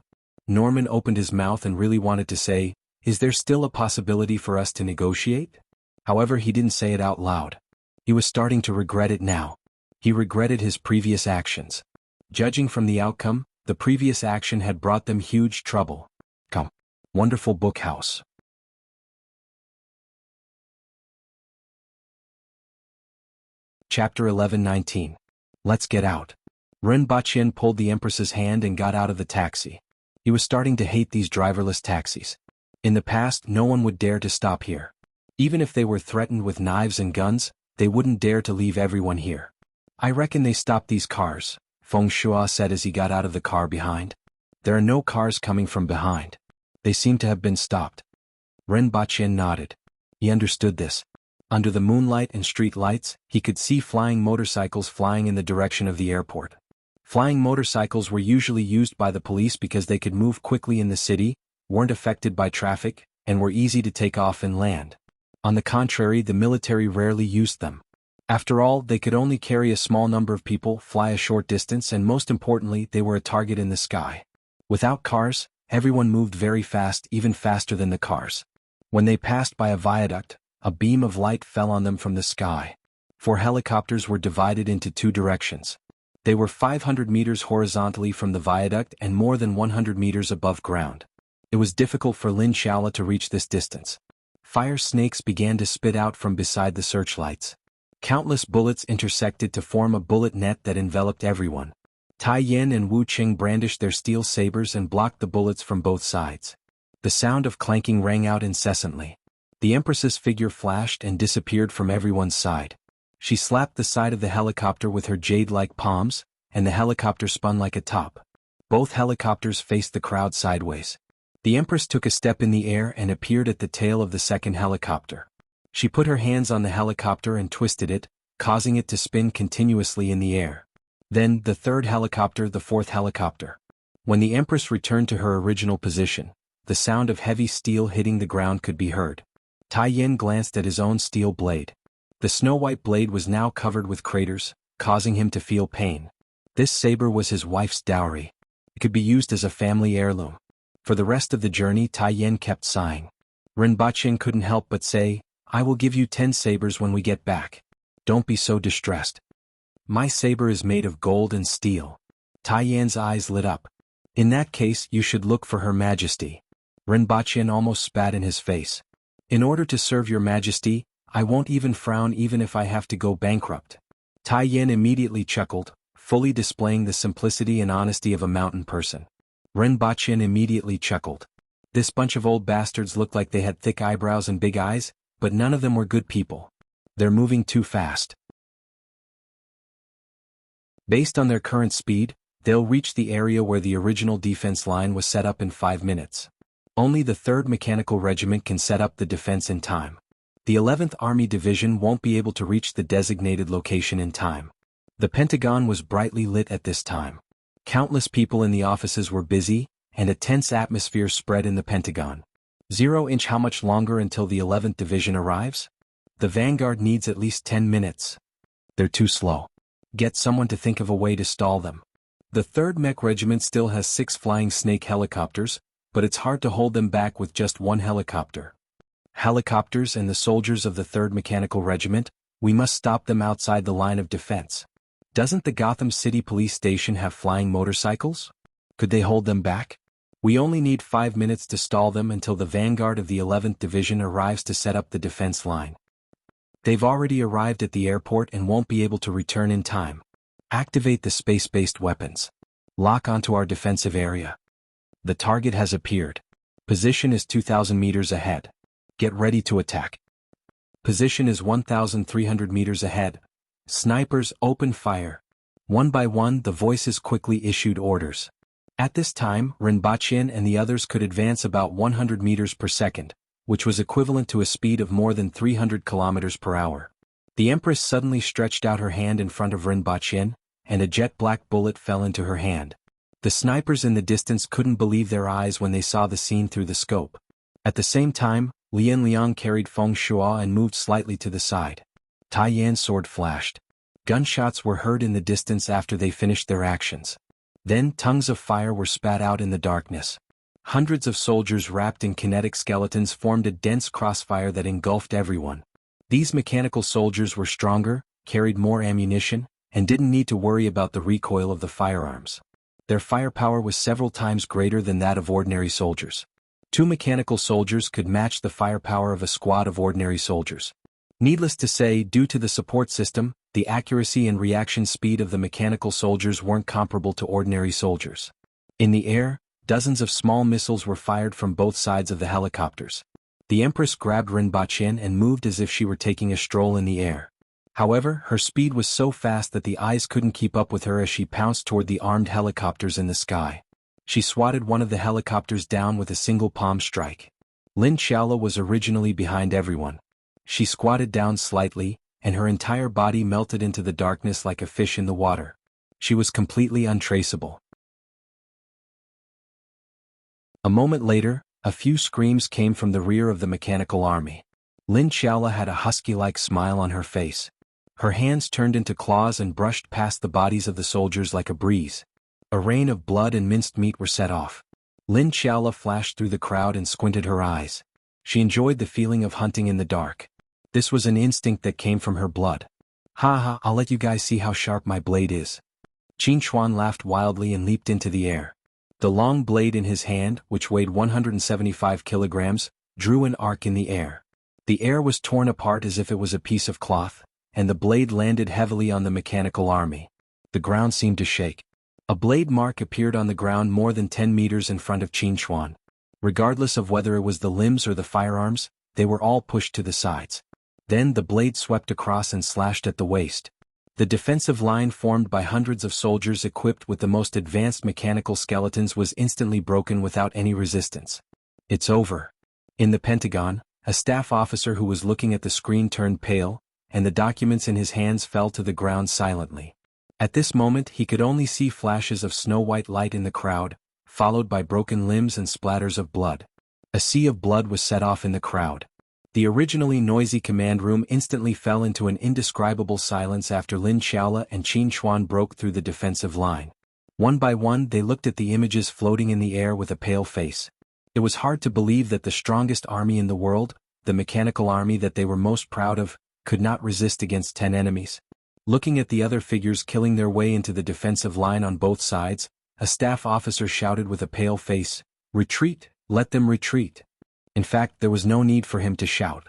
S1: Norman opened his mouth and really wanted to say, "Is there still a possibility for us to negotiate?" However, he didn't say it out loud. He was starting to regret it now. He regretted his previous actions. Judging from the outcome, the previous action had brought them huge trouble. Come. Wonderful book house. Chapter 11-19. Let's get out. Ren Baqin pulled the Empress's hand and got out of the taxi. He was starting to hate these driverless taxis. In the past, no one would dare to stop here. Even if they were threatened with knives and guns, they wouldn't dare to leave everyone here. "I reckon they stopped these cars," Feng Shuo said as he got out of the car behind. "There are no cars coming from behind. They seem to have been stopped." Ren Baqin nodded. He understood this. Under the moonlight and street lights, he could see flying motorcycles flying in the direction of the airport. Flying motorcycles were usually used by the police because they could move quickly in the city, weren't affected by traffic, and were easy to take off and land. On the contrary, the military rarely used them. After all, they could only carry a small number of people, fly a short distance, and most importantly, they were a target in the sky. Without cars, everyone moved very fast, even faster than the cars. When they passed by a viaduct, a beam of light fell on them from the sky. 4 helicopters were divided into 2 directions. They were 500 meters horizontally from the viaduct and more than 100 meters above ground. It was difficult for Lin Shaola to reach this distance. Fire snakes began to spit out from beside the searchlights. Countless bullets intersected to form a bullet net that enveloped everyone. Tai Yin and Wu Qing brandished their steel sabers and blocked the bullets from both sides. The sound of clanking rang out incessantly. The Empress's figure flashed and disappeared from everyone's side. She slapped the side of the helicopter with her jade-like palms, and the helicopter spun like a top. Both helicopters faced the crowd sideways. The Empress took a step in the air and appeared at the tail of the second helicopter. She put her hands on the helicopter and twisted it, causing it to spin continuously in the air. Then, the third helicopter, the fourth helicopter. When the Empress returned to her original position, the sound of heavy steel hitting the ground could be heard. Tai Yin glanced at his own steel blade. The snow-white blade was now covered with craters, causing him to feel pain. This saber was his wife's dowry. It could be used as a family heirloom. For the rest of the journey, Tai Yin kept sighing. Ren Baqin couldn't help but say, "I will give you 10 sabers when we get back. Don't be so distressed." "My saber is made of gold and steel." Tai Yin's eyes lit up. "In that case, you should look for Her Majesty." Ren Baqin almost spat in his face. "In order to serve your Majesty, I won't even frown even if I have to go bankrupt." Tai Yin immediately chuckled, fully displaying the simplicity and honesty of a mountain person. Ren Baqin immediately chuckled. This bunch of old bastards looked like they had thick eyebrows and big eyes, but none of them were good people. They're moving too fast. Based on their current speed, they'll reach the area where the original defense line was set up in 5 minutes. Only the 3rd Mechanical Regiment can set up the defense in time. The 11th Army Division won't be able to reach the designated location in time. The Pentagon was brightly lit at this time. Countless people in the offices were busy, and a tense atmosphere spread in the Pentagon. 0-inch. How much longer until the 11th Division arrives? The vanguard needs at least 10 minutes. They're too slow. Get someone to think of a way to stall them. The 3rd Mech Regiment still has 6 Flying Snake helicopters, but it's hard to hold them back with just 1 helicopter. Helicopters and the soldiers of the 3rd Mechanical Regiment, we must stop them outside the line of defense. Doesn't the Gotham City Police Station have flying motorcycles? Could they hold them back? We only need 5 minutes to stall them until the vanguard of the 11th Division arrives to set up the defense line. They've already arrived at the airport and won't be able to return in time. Activate the space-based weapons. Lock onto our defensive area. The target has appeared. Position is 2,000 meters ahead. Get ready to attack. Position is 1,300 meters ahead. Snipers, open fire. One by one, the voices quickly issued orders. At this time, Rinpochen and the others could advance about 100 meters per second, which was equivalent to a speed of more than 300 kilometers per hour. The Empress suddenly stretched out her hand in front of Rinpochen, and a jet-black bullet fell into her hand. The snipers in the distance couldn't believe their eyes when they saw the scene through the scope. At the same time, Lian Liang carried Feng Shuo and moved slightly to the side. Tai Yan's sword flashed. Gunshots were heard in the distance after they finished their actions. Then tongues of fire were spat out in the darkness. Hundreds of soldiers wrapped in kinetic skeletons formed a dense crossfire that engulfed everyone. These mechanical soldiers were stronger, carried more ammunition, and didn't need to worry about the recoil of the firearms. Their firepower was several times greater than that of ordinary soldiers. 2 mechanical soldiers could match the firepower of a squad of ordinary soldiers. Needless to say, due to the support system, the accuracy and reaction speed of the mechanical soldiers weren't comparable to ordinary soldiers. In the air, dozens of small missiles were fired from both sides of the helicopters. The Empress grabbed Rinpochen and moved as if she were taking a stroll in the air. However, her speed was so fast that the eyes couldn't keep up with her as she pounced toward the armed helicopters in the sky. She swatted one of the helicopters down with a single palm strike. Lin Xiaola was originally behind everyone. She squatted down slightly, and her entire body melted into the darkness like a fish in the water. She was completely untraceable. A moment later, a few screams came from the rear of the mechanical army. Lin Xiaola had a husky-like smile on her face. Her hands turned into claws and brushed past the bodies of the soldiers like a breeze. A rain of blood and minced meat were set off. Lin Xiaola flashed through the crowd and squinted her eyes. She enjoyed the feeling of hunting in the dark. This was an instinct that came from her blood. Ha ha, I'll let you guys see how sharp my blade is. Qin Chuan laughed wildly and leaped into the air. The long blade in his hand, which weighed 175 kilograms, drew an arc in the air. The air was torn apart as if it was a piece of cloth, and the blade landed heavily on the mechanical army. The ground seemed to shake. A blade mark appeared on the ground more than 10 meters in front of Qin Chuan. Regardless of whether it was the limbs or the firearms, they were all pushed to the sides. Then the blade swept across and slashed at the waist. The defensive line formed by hundreds of soldiers equipped with the most advanced mechanical skeletons was instantly broken without any resistance. It's over. In the Pentagon, a staff officer who was looking at the screen turned pale, and the documents in his hands fell to the ground silently. At this moment he could only see flashes of snow-white light in the crowd, followed by broken limbs and splatters of blood. A sea of blood was set off in the crowd. The originally noisy command room instantly fell into an indescribable silence after Lin Xiaola and Qin Chuan broke through the defensive line. One by one they looked at the images floating in the air with a pale face. It was hard to believe that the strongest army in the world, the mechanical army that they were most proud of, could not resist against 10 enemies. Looking at the other figures killing their way into the defensive line on both sides, a staff officer shouted with a pale face, "Retreat, let them retreat." In fact, there was no need for him to shout.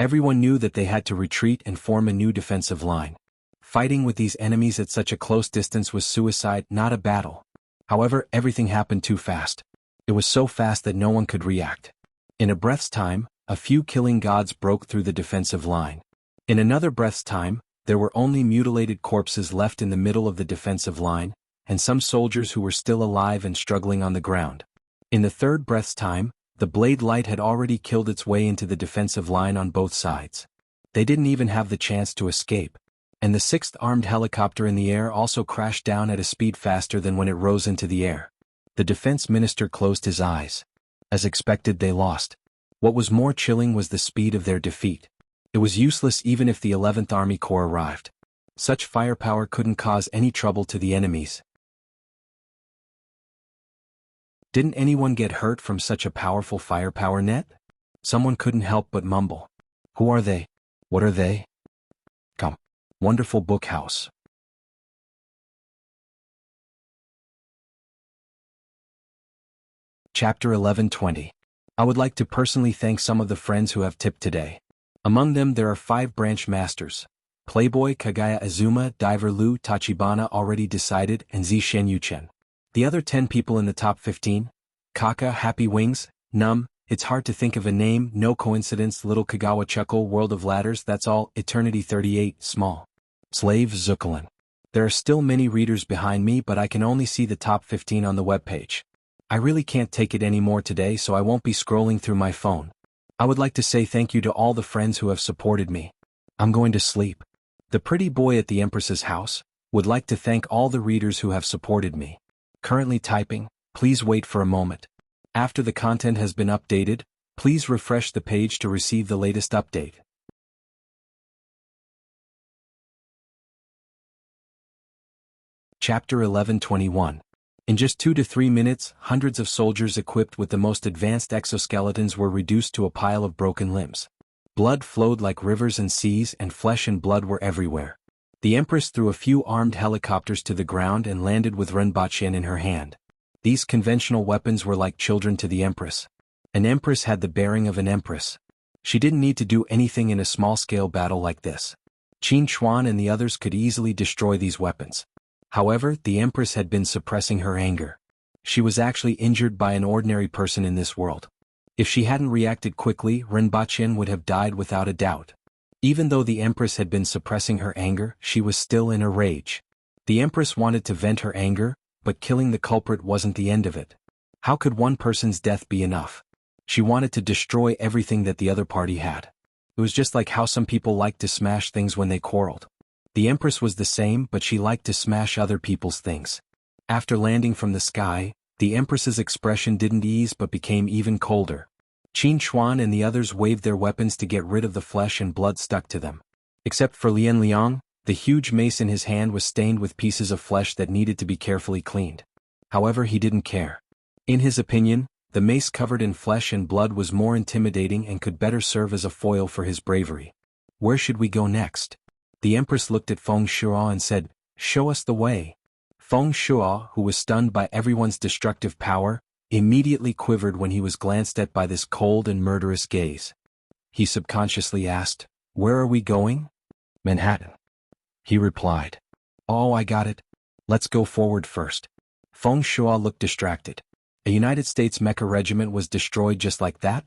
S1: Everyone knew that they had to retreat and form a new defensive line. Fighting with these enemies at such a close distance was suicide, not a battle. However, everything happened too fast. It was so fast that no one could react. In a breath's time, a few killing gods broke through the defensive line. In another breath's time, there were only mutilated corpses left in the middle of the defensive line, and some soldiers who were still alive and struggling on the ground. In the third breath's time, The blade light had already killed its way into the defensive line on both sides. They didn't even have the chance to escape. And the sixth armed helicopter in the air also crashed down at a speed faster than when it rose into the air. The defense minister closed his eyes. As expected, they lost. What was more chilling was the speed of their defeat. It was useless even if the 11th Army Corps arrived. Such firepower couldn't cause any trouble to the enemies. Didn't anyone get hurt from such a powerful firepower net? Someone couldn't help but mumble. Who are they? What are they? Come. Wonderful book house. Chapter 11:20. I would like to personally thank some of the friends who have tipped today. Among them there are 5 branch masters. Playboy Kagaya Azuma, Diver Lu Tachibana already decided, and Z Shen Yuchen. The other 10 people in the top 15? Kaka, Happy Wings, Num, it's hard to think of a name, no coincidence, Little Kagawa Chuckle, World of Ladders, that's all, Eternity 38, Small. Slave Zuckalin. There are still many readers behind me, but I can only see the top 15 on the webpage. I really can't take it anymore today, so I won't be scrolling through my phone. I would like to say thank you to all the friends who have supported me. I'm going to sleep. The pretty boy at the Empress's house would like to thank all the readers who have supported me. Currently typing, please wait for a moment. After the content has been updated, please refresh the page to receive the latest update. Chapter 11:21. In just 2 to 3 minutes, hundreds of soldiers equipped with the most advanced exoskeletons were reduced to a pile of broken limbs. Blood flowed like rivers and seas, and flesh and blood were everywhere. The Empress threw a few armed helicopters to the ground and landed with Renbachien in her hand. These conventional weapons were like children to the Empress. An Empress had the bearing of an Empress. She didn't need to do anything in a small-scale battle like this. Qin Chuan and the others could easily destroy these weapons. However, the Empress had been suppressing her anger. She was actually injured by an ordinary person in this world. If she hadn't reacted quickly, Renbachien would have died without a doubt. Even though the Empress had been suppressing her anger, she was still in a rage. The Empress wanted to vent her anger, but killing the culprit wasn't the end of it. How could one person's death be enough? She wanted to destroy everything that the other party had. It was just like how some people liked to smash things when they quarreled. The Empress was the same, but she liked to smash other people's things. After landing from the sky, the Empress's expression didn't ease but became even colder. Qin Chuan and the others waved their weapons to get rid of the flesh and blood stuck to them. Except for Lian Liang, the huge mace in his hand was stained with pieces of flesh that needed to be carefully cleaned. However, he didn't care. In his opinion, the mace covered in flesh and blood was more intimidating and could better serve as a foil for his bravery. Where should we go next? The Empress looked at Feng Shuo and said, "Show us the way." Feng Shuo, who was stunned by everyone's destructive power, immediately quivered when he was glanced at by this cold and murderous gaze. He subconsciously asked, "Where are we going?" "Manhattan." He replied. "Oh, I got it. Let's go forward first." Feng Shuo looked distracted. A United States mecha regiment was destroyed just like that?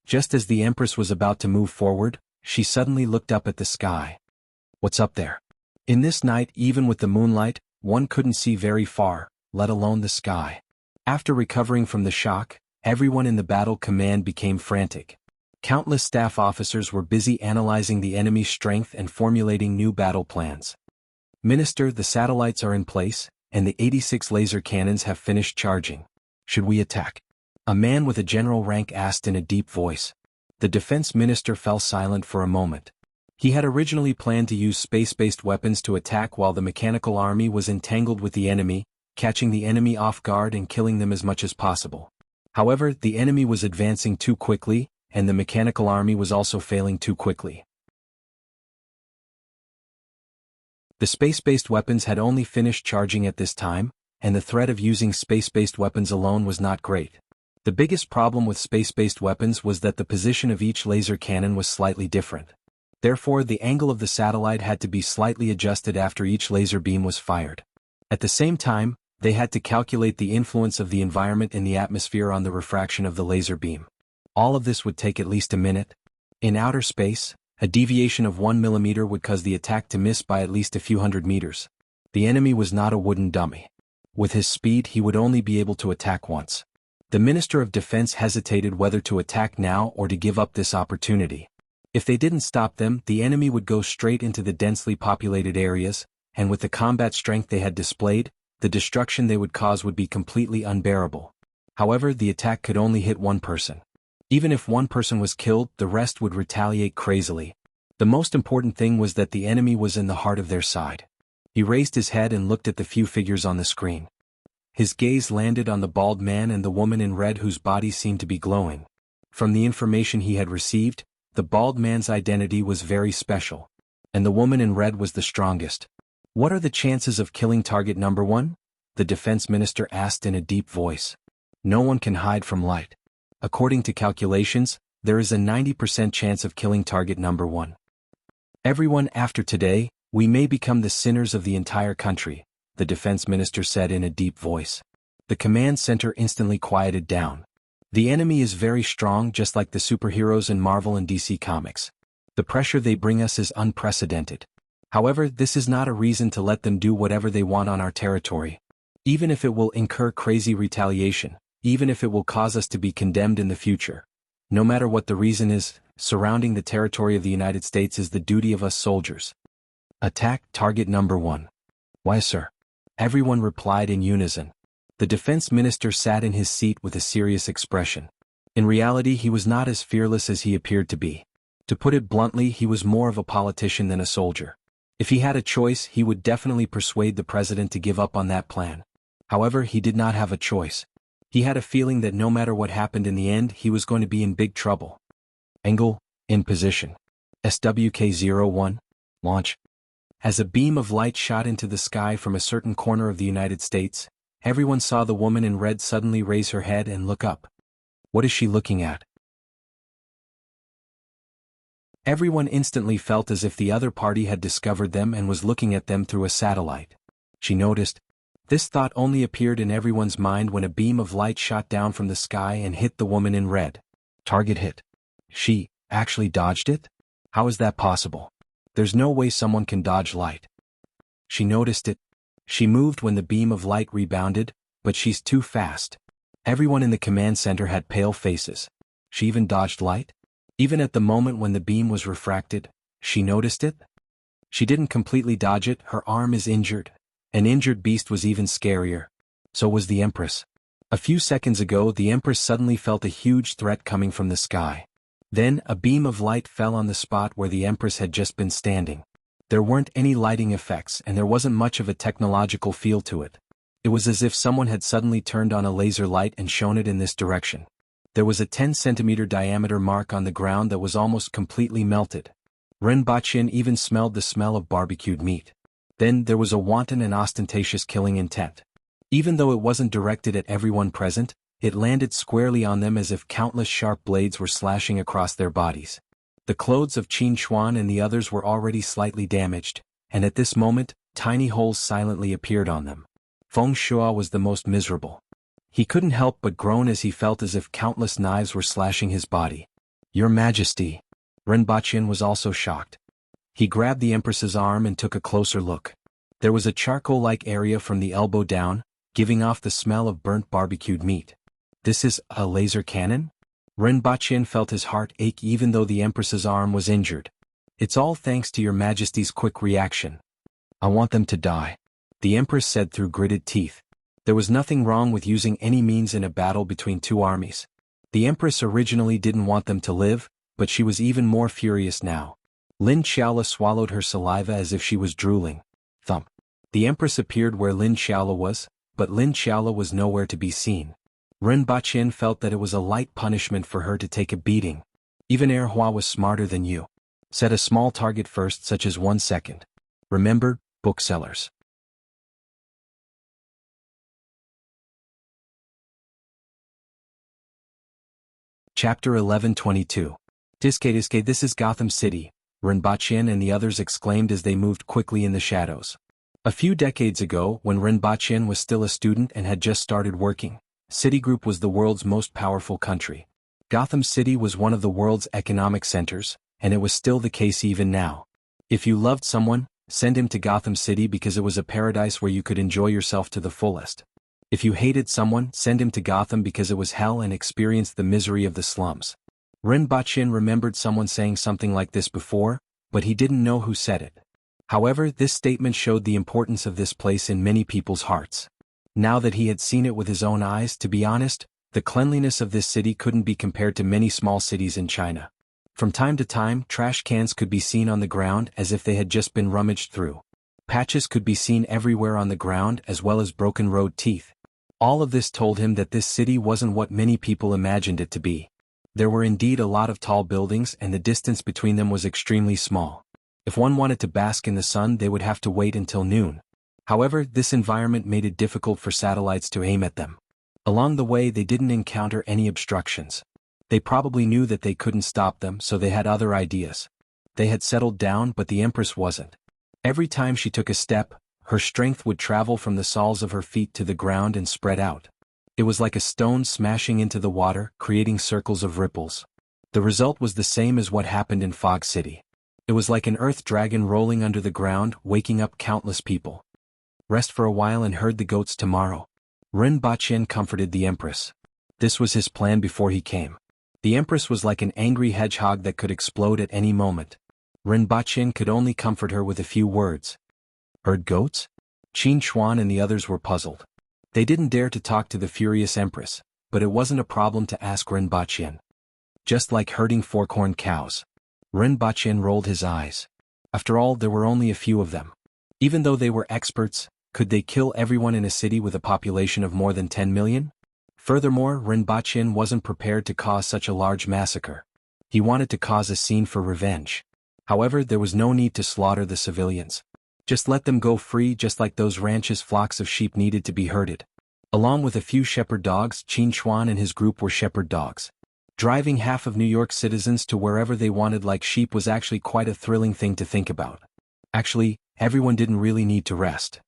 S1: Just as the Empress was about to move forward, she suddenly looked up at the sky. What's up there? In this night, even with the moonlight, one couldn't see very far, let alone the sky. After recovering from the shock, everyone in the battle command became frantic. Countless staff officers were busy analyzing the enemy's strength and formulating new battle plans. "Minister, the satellites are in place, and the 86 laser cannons have finished charging. Should we attack?" A man with a general rank asked in a deep voice. The defense minister fell silent for a moment. He had originally planned to use space-based weapons to attack while the mechanical army was entangled with the enemy, catching the enemy off guard and killing them as much as possible. However, the enemy was advancing too quickly, and the mechanical army was also failing too quickly. The space-based weapons had only finished charging at this time, and the threat of using space-based weapons alone was not great. The biggest problem with space-based weapons was that the position of each laser cannon was slightly different. Therefore, the angle of the satellite had to be slightly adjusted after each laser beam was fired. At the same time, they had to calculate the influence of the environment in the atmosphere on the refraction of the laser beam. All of this would take at least a minute. In outer space, a deviation of 1 millimeter would cause the attack to miss by at least a few hundred meters. The enemy was not a wooden dummy. With his speed, he would only be able to attack once. The Minister of Defense hesitated whether to attack now or to give up this opportunity. If they didn't stop them, the enemy would go straight into the densely populated areas, and with the combat strength they had displayed, the destruction they would cause would be completely unbearable. However, the attack could only hit one person. Even if one person was killed, the rest would retaliate crazily. The most important thing was that the enemy was in the heart of their side. He raised his head and looked at the few figures on the screen. His gaze landed on the bald man and the woman in red whose bodies seemed to be glowing. From the information he had received, the bald man's identity was very special, and the woman in red was the strongest. "What are the chances of killing target number 1? The defense minister asked in a deep voice. "No one can hide from light. According to calculations, there is a 90% chance of killing target number 1. Everyone after today, we may become the sinners of the entire country," the defense minister said in a deep voice. The command center instantly quieted down. The enemy is very strong, just like the superheroes in Marvel and DC Comics. The pressure they bring us is unprecedented. However, this is not a reason to let them do whatever they want on our territory. Even if it will incur crazy retaliation, even if it will cause us to be condemned in the future. No matter what the reason is, surrounding the territory of the United States is the duty of us soldiers. Attack target number 1. "Why, sir?" Everyone replied in unison. The defense minister sat in his seat with a serious expression. In reality, he was not as fearless as he appeared to be. To put it bluntly, he was more of a politician than a soldier. If he had a choice, he would definitely persuade the president to give up on that plan. However, he did not have a choice. He had a feeling that no matter what happened in the end, he was going to be in big trouble. Angle, in position. SWK-01, launch. As a beam of light shot into the sky from a certain corner of the United States, everyone saw the woman in red suddenly raise her head and look up. What is she looking at? Everyone instantly felt as if the other party had discovered them and was looking at them through a satellite. She noticed. This thought only appeared in everyone's mind when a beam of light shot down from the sky and hit the woman in red. Target hit. She actually dodged it? How is that possible? There's no way someone can dodge light. She noticed it. She moved when the beam of light rebounded, but she's too fast. Everyone in the command center had pale faces. She even dodged light? Even at the moment when the beam was refracted, she noticed it? She didn't completely dodge it, her arm is injured. An injured beast was even scarier. So was the Empress. A few seconds ago, the Empress suddenly felt a huge threat coming from the sky. Then, a beam of light fell on the spot where the Empress had just been standing. There weren't any lighting effects and there wasn't much of a technological feel to it. It was as if someone had suddenly turned on a laser light and shone it in this direction. There was a 10-centimeter diameter mark on the ground that was almost completely melted. Ren Baqin even smelled the smell of barbecued meat. Then there was a wanton and ostentatious killing intent. Even though it wasn't directed at everyone present, it landed squarely on them as if countless sharp blades were slashing across their bodies. The clothes of Qin Chuan and the others were already slightly damaged, and at this moment, tiny holes silently appeared on them. Feng Shuo was the most miserable. He couldn't help but groan as he felt as if countless knives were slashing his body. "Your Majesty." Ren Baqin was also shocked. He grabbed the Empress's arm and took a closer look. There was a charcoal-like area from the elbow down, giving off the smell of burnt barbecued meat. This is a laser cannon? Ren Baqin felt his heart ache even though the Empress's arm was injured. "It's all thanks to your Majesty's quick reaction. I want them to die," the Empress said through gritted teeth. There was nothing wrong with using any means in a battle between two armies. The Empress originally didn't want them to live, but she was even more furious now. Lin Xiaola swallowed her saliva as if she was drooling. Thump. The Empress appeared where Lin Xiaola was, but Lin Xiaola was nowhere to be seen. Ren Baqin felt that it was a light punishment for her to take a beating. Even Erhua was smarter than you. Set a small target first, such as 1 second. Remember, booksellers. Chapter 11:22. Diske, this is Gotham City, Ren Baqin and the others exclaimed as they moved quickly in the shadows. A few decades ago, when Ren Baqin was still a student and had just started working, Citigroup was the world's most powerful country. Gotham City was one of the world's economic centers, and it was still the case even now. If you loved someone, send him to Gotham City because it was a paradise where you could enjoy yourself to the fullest. If you hated someone, send him to Gotham because it was hell and experienced the misery of the slums. Rinpoche remembered someone saying something like this before, but he didn't know who said it. However, this statement showed the importance of this place in many people's hearts. Now that he had seen it with his own eyes, to be honest, the cleanliness of this city couldn't be compared to many small cities in China. From time to time, trash cans could be seen on the ground as if they had just been rummaged through. Patches could be seen everywhere on the ground as well as broken road teeth. All of this told him that this city wasn't what many people imagined it to be. There were indeed a lot of tall buildings and the distance between them was extremely small. If one wanted to bask in the sun, they would have to wait until noon. However, this environment made it difficult for satellites to aim at them. Along the way, they didn't encounter any obstructions. They probably knew that they couldn't stop them, so they had other ideas. They had settled down, but the Empress wasn't. Every time she took a step, her strength would travel from the soles of her feet to the ground and spread out. It was like a stone smashing into the water, creating circles of ripples. The result was the same as what happened in Fog City. It was like an earth dragon rolling under the ground, waking up countless people. Rest for a while and herd the goats tomorrow. Rinpoche comforted the Empress. This was his plan before he came. The Empress was like an angry hedgehog that could explode at any moment. Rinpoche could only comfort her with a few words. Herd goats? Qin Chuan and the others were puzzled. They didn't dare to talk to the furious Empress, but it wasn't a problem to ask Rinpoche. Just like herding forkhorn cows. Rinpoche rolled his eyes. After all, there were only a few of them. Even though they were experts, could they kill everyone in a city with a population of more than 10 million? Furthermore, Rinpoche wasn't prepared to cause such a large massacre. He wanted to cause a scene for revenge. However, there was no need to slaughter the civilians. Just let them go free, just like those ranches. Flocks of sheep needed to be herded. Along with a few shepherd dogs, Qin Chuan and his group were shepherd dogs. Driving half of New York's citizens to wherever they wanted like sheep was actually quite a thrilling thing to think about. Actually, everyone didn't really need to rest.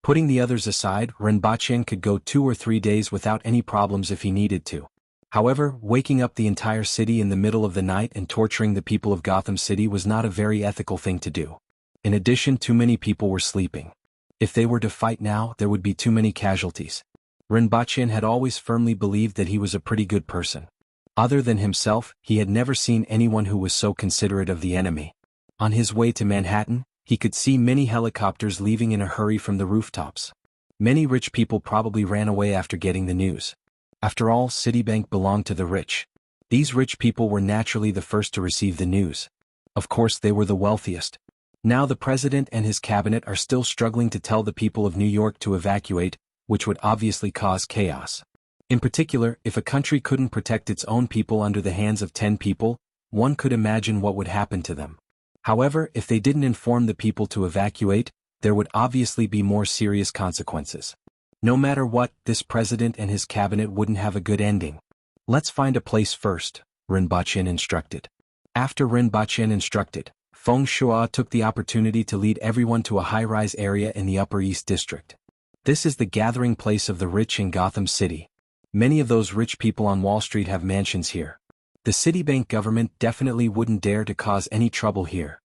S1: Putting the others aside, Rinpoche could go 2 or 3 days without any problems if he needed to. However, waking up the entire city in the middle of the night and torturing the people of Gotham City was not a very ethical thing to do. In addition, too many people were sleeping. If they were to fight now, there would be too many casualties. Rinpoche had always firmly believed that he was a pretty good person. Other than himself, he had never seen anyone who was so considerate of the enemy. On his way to Manhattan, he could see many helicopters leaving in a hurry from the rooftops. Many rich people probably ran away after getting the news. After all, Citibank belonged to the rich. These rich people were naturally the first to receive the news. Of course, they were the wealthiest. Now the president and his cabinet are still struggling to tell the people of New York to evacuate, which would obviously cause chaos. In particular, if a country couldn't protect its own people under the hands of 10 people, one could imagine what would happen to them. However, if they didn't inform the people to evacuate, there would obviously be more serious consequences. No matter what, this president and his cabinet wouldn't have a good ending. Let's find a place first, Rinpoche instructed. After Rinpoche instructed, Feng Shui took the opportunity to lead everyone to a high-rise area in the Upper East District. This is the gathering place of the rich in Gotham City. Many of those rich people on Wall Street have mansions here. The Citibank government definitely wouldn't dare to cause any trouble here.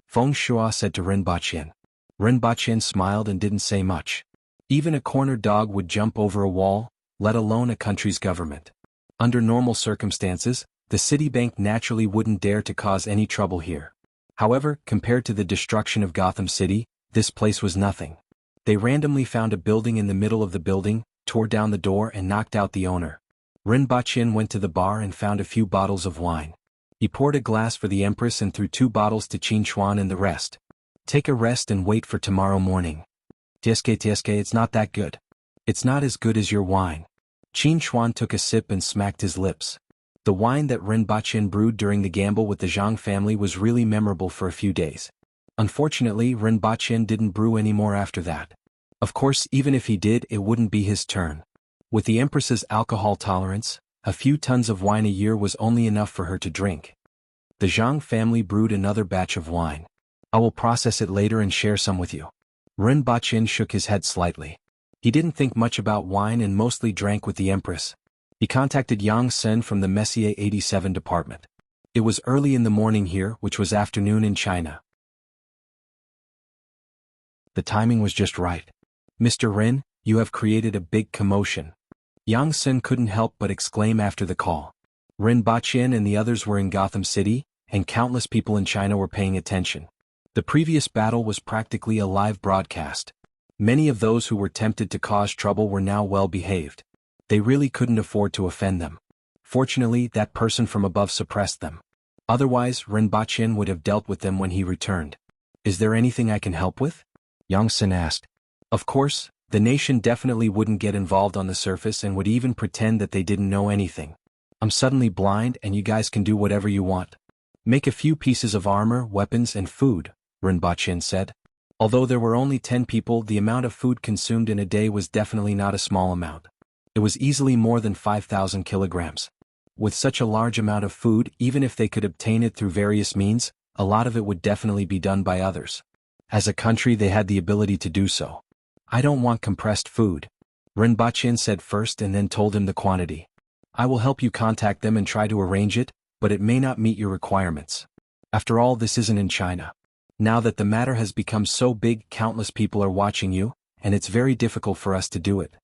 S1: Feng Shui said to Rinpoche. Rinpoche smiled and didn't say much. Even a cornered dog would jump over a wall, let alone a country's government. Under normal circumstances, the Citibank naturally wouldn't dare to cause any trouble here. However, compared to the destruction of Gotham City, this place was nothing. They randomly found a building in the middle of the building, tore down the door and knocked out the owner. Rinpoche went to the bar and found a few bottles of wine. He poured a glass for the Empress and threw 2 bottles to Qin Chuan and the rest. Take a rest and wait for tomorrow morning. Tsk, it's not that good. It's not as good as your wine. Qin Chuan took a sip and smacked his lips. The wine that Rinpoche brewed during the gamble with the Zhang family was really memorable for a few days. Unfortunately, Rinpoche didn't brew any more after that. Of course, even if he did, it wouldn't be his turn. With the Empress's alcohol tolerance, a few tons of wine a year was only enough for her to drink. The Zhang family brewed another batch of wine. I will process it later and share some with you. Rinpoche shook his head slightly. He didn't think much about wine and mostly drank with the Empress. He contacted Yang Sen from the Messier 87 department. It was early in the morning here, which was afternoon in China. The timing was just right. Mr. Rin, you have created a big commotion. Yang Sen couldn't help but exclaim after the call. Rin Baqian and the others were in Gotham City, and countless people in China were paying attention. The previous battle was practically a live broadcast. Many of those who were tempted to cause trouble were now well behaved. They really couldn't afford to offend them. Fortunately, that person from above suppressed them. Otherwise, Rin Baqian would have dealt with them when he returned. Is there anything I can help with? Yang Sen asked. Of course, the nation definitely wouldn't get involved on the surface and would even pretend that they didn't know anything. I'm suddenly blind and you guys can do whatever you want. Make a few pieces of armor, weapons and food, Rin Baqian said. Although there were only 10 people, the amount of food consumed in a day was definitely not a small amount. It was easily more than 5,000 kilograms. With such a large amount of food, even if they could obtain it through various means, a lot of it would definitely be done by others. As a country, they had the ability to do so. I don't want compressed food, Rin Baqian said first and then told him the quantity. I will help you contact them and try to arrange it, but it may not meet your requirements. After all, this isn't in China. Now that the matter has become so big, countless people are watching you, and it's very difficult for us to do it.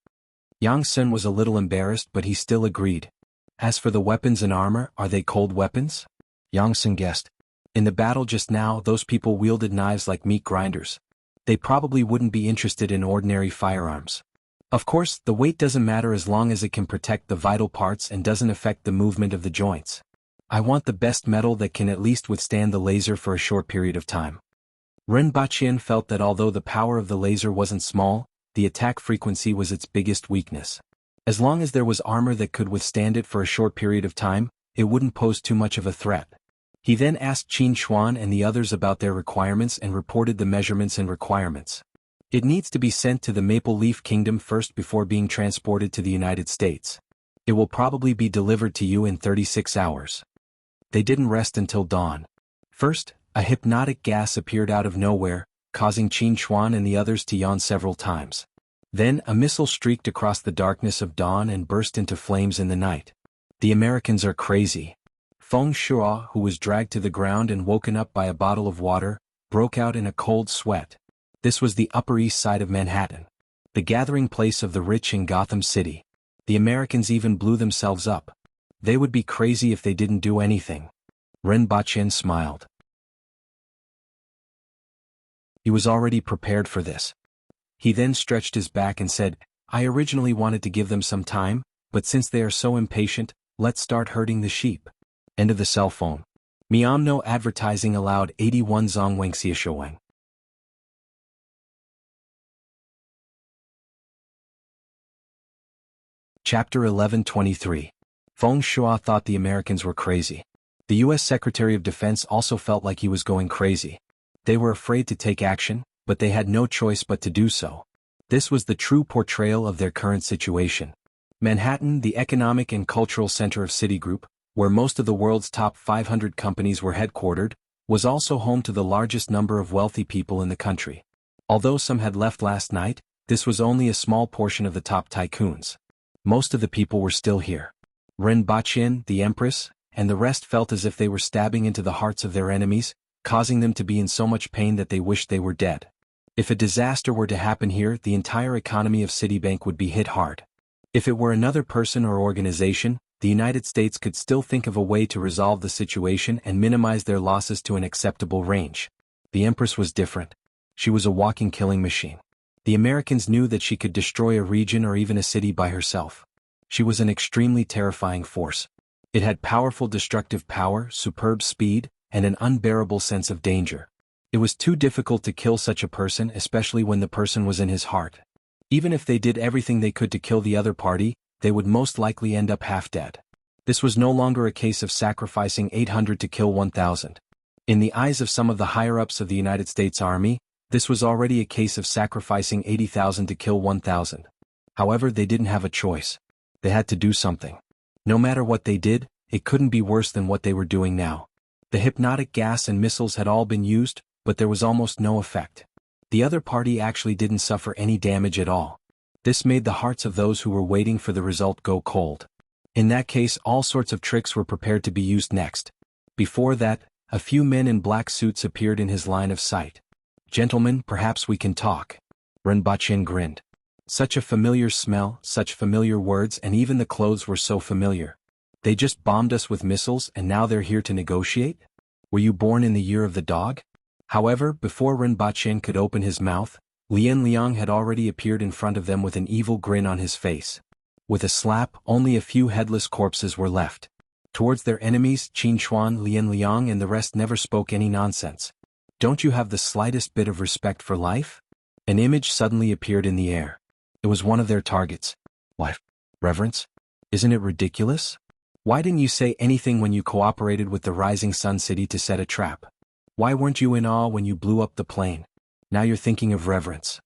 S1: Yang Sen was a little embarrassed, but he still agreed. As for the weapons and armor, are they cold weapons? Yang Sen guessed. In the battle just now, those people wielded knives like meat grinders. They probably wouldn't be interested in ordinary firearms. Of course, the weight doesn't matter as long as it can protect the vital parts and doesn't affect the movement of the joints. I want the best metal that can at least withstand the laser for a short period of time. Rin Baqian felt that although the power of the laser wasn't small, the attack frequency was its biggest weakness. As long as there was armor that could withstand it for a short period of time, it wouldn't pose too much of a threat. He then asked Qin Xuan and the others about their requirements and reported the measurements and requirements. It needs to be sent to the Maple Leaf Kingdom first before being transported to the United States. It will probably be delivered to you in 36 hours. They didn't rest until dawn. First, a hypnotic gas appeared out of nowhere, causing Qin Xuan and the others to yawn several times. Then, a missile streaked across the darkness of dawn and burst into flames in the night. The Americans are crazy. Feng Shuo, who was dragged to the ground and woken up by a bottle of water, broke out in a cold sweat. This was the Upper East Side of Manhattan, the gathering place of the rich in Gotham City. The Americans even blew themselves up. They would be crazy if they didn't do anything. Rin Baqian smiled. He was already prepared for this. He then stretched his back and said, I originally wanted to give them some time, but since they are so impatient, let's start herding the sheep. End of the cell phone. Miamno advertising allowed 81 Zongwangxia Showang. Chapter 1123. Feng Shuo thought the Americans were crazy. The U.S. Secretary of Defense also felt like he was going crazy. They were afraid to take action, but they had no choice but to do so. This was the true portrayal of their current situation. Manhattan, the economic and cultural center of Citigroup, where most of the world's top 500 companies were headquartered, was also home to the largest number of wealthy people in the country. Although some had left last night, this was only a small portion of the top tycoons. Most of the people were still here. Rin Baqian, the Empress, and the rest felt as if they were stabbing into the hearts of their enemies, causing them to be in so much pain that they wished they were dead. If a disaster were to happen here, the entire economy of Citibank would be hit hard. If it were another person or organization, the United States could still think of a way to resolve the situation and minimize their losses to an acceptable range. The Empress was different. She was a walking killing machine. The Americans knew that she could destroy a region or even a city by herself. She was an extremely terrifying force. It had powerful destructive power, superb speed, and an unbearable sense of danger. It was too difficult to kill such a person, especially when the person was in his heart. Even if they did everything they could to kill the other party, they would most likely end up half dead. This was no longer a case of sacrificing 800 to kill 1,000. In the eyes of some of the higher-ups of the United States Army, this was already a case of sacrificing 80,000 to kill 1,000. However, they didn't have a choice. They had to do something. No matter what they did, it couldn't be worse than what they were doing now. The hypnotic gas and missiles had all been used, but there was almost no effect. The other party actually didn't suffer any damage at all. This made the hearts of those who were waiting for the result go cold. In that case, all sorts of tricks were prepared to be used next. Before that, a few men in black suits appeared in his line of sight. Gentlemen, perhaps we can talk. Rinpoche grinned. Such a familiar smell, such familiar words, and even the clothes were so familiar. They just bombed us with missiles and now they're here to negotiate? Were you born in the year of the dog? However, before Rinpoche could open his mouth, Lien Liang had already appeared in front of them with an evil grin on his face. With a slap, only a few headless corpses were left. Towards their enemies, Qin Chuan, Lien Liang and the rest never spoke any nonsense. Don't you have the slightest bit of respect for life? An image suddenly appeared in the air. It was one of their targets. What? Reverence? Isn't it ridiculous? Why didn't you say anything when you cooperated with the Rising Sun City to set a trap? Why weren't you in awe when you blew up the plane? Now you're thinking of reverence.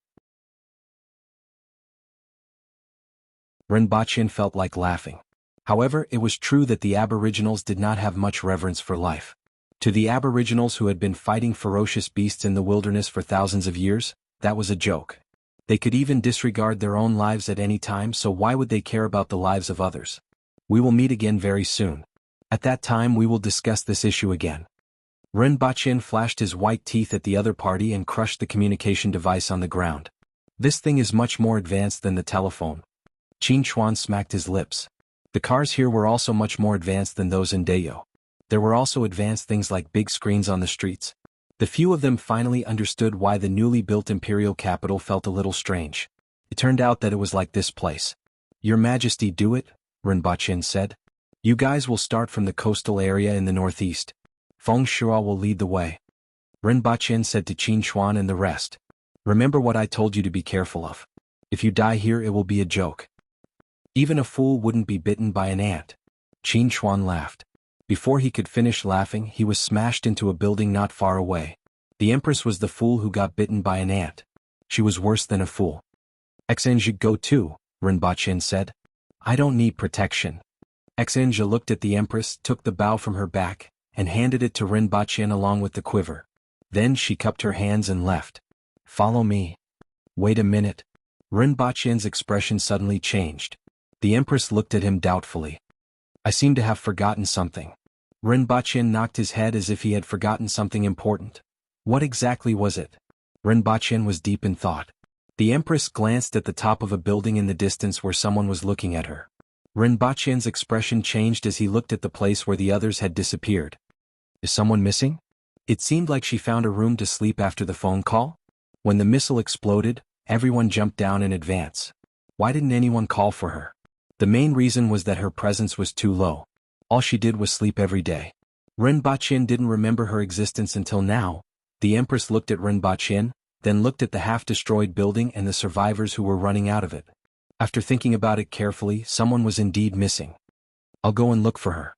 S1: Rinpoche felt like laughing. However, it was true that the Aboriginals did not have much reverence for life. To the Aboriginals who had been fighting ferocious beasts in the wilderness for thousands of years, that was a joke. They could even disregard their own lives at any time, so why would they care about the lives of others? We will meet again very soon. At that time we will discuss this issue again. Rinpoche flashed his white teeth at the other party and crushed the communication device on the ground. This thing is much more advanced than the telephone. Qin Chuan smacked his lips. The cars here were also much more advanced than those in Dayo. There were also advanced things like big screens on the streets. The few of them finally understood why the newly built imperial capital felt a little strange. It turned out that it was like this place. Your Majesty, do it, Rinpoche said. You guys will start from the coastal area in the northeast. Feng Shuo will lead the way. Rinpoche said to Qin Chuan and the rest. Remember what I told you to be careful of. If you die here it will be a joke. Even a fool wouldn't be bitten by an ant. Qin Chuan laughed. Before he could finish laughing, he was smashed into a building not far away. The Empress was the fool who got bitten by an ant. She was worse than a fool. Xinji, go too, Rinpoche said. I don't need protection. Xinji looked at the Empress, took the bow from her back, and handed it to Rinpoche along with the quiver. Then she cupped her hands and left. Follow me. Wait a minute. Rinpoche's expression suddenly changed. The Empress looked at him doubtfully. I seem to have forgotten something. Rinpoche knocked his head as if he had forgotten something important. What exactly was it? Rinpoche was deep in thought. The Empress glanced at the top of a building in the distance where someone was looking at her. Rinpoche's expression changed as he looked at the place where the others had disappeared. Is someone missing? It seemed like she found a room to sleep after the phone call. When the missile exploded, everyone jumped down in advance. Why didn't anyone call for her? The main reason was that her presence was too low. All she did was sleep every day. Rinpoche didn't remember her existence until now. The Empress looked at Rinpoche, then looked at the half-destroyed building and the survivors who were running out of it. After thinking about it carefully, someone was indeed missing. I'll go and look for her.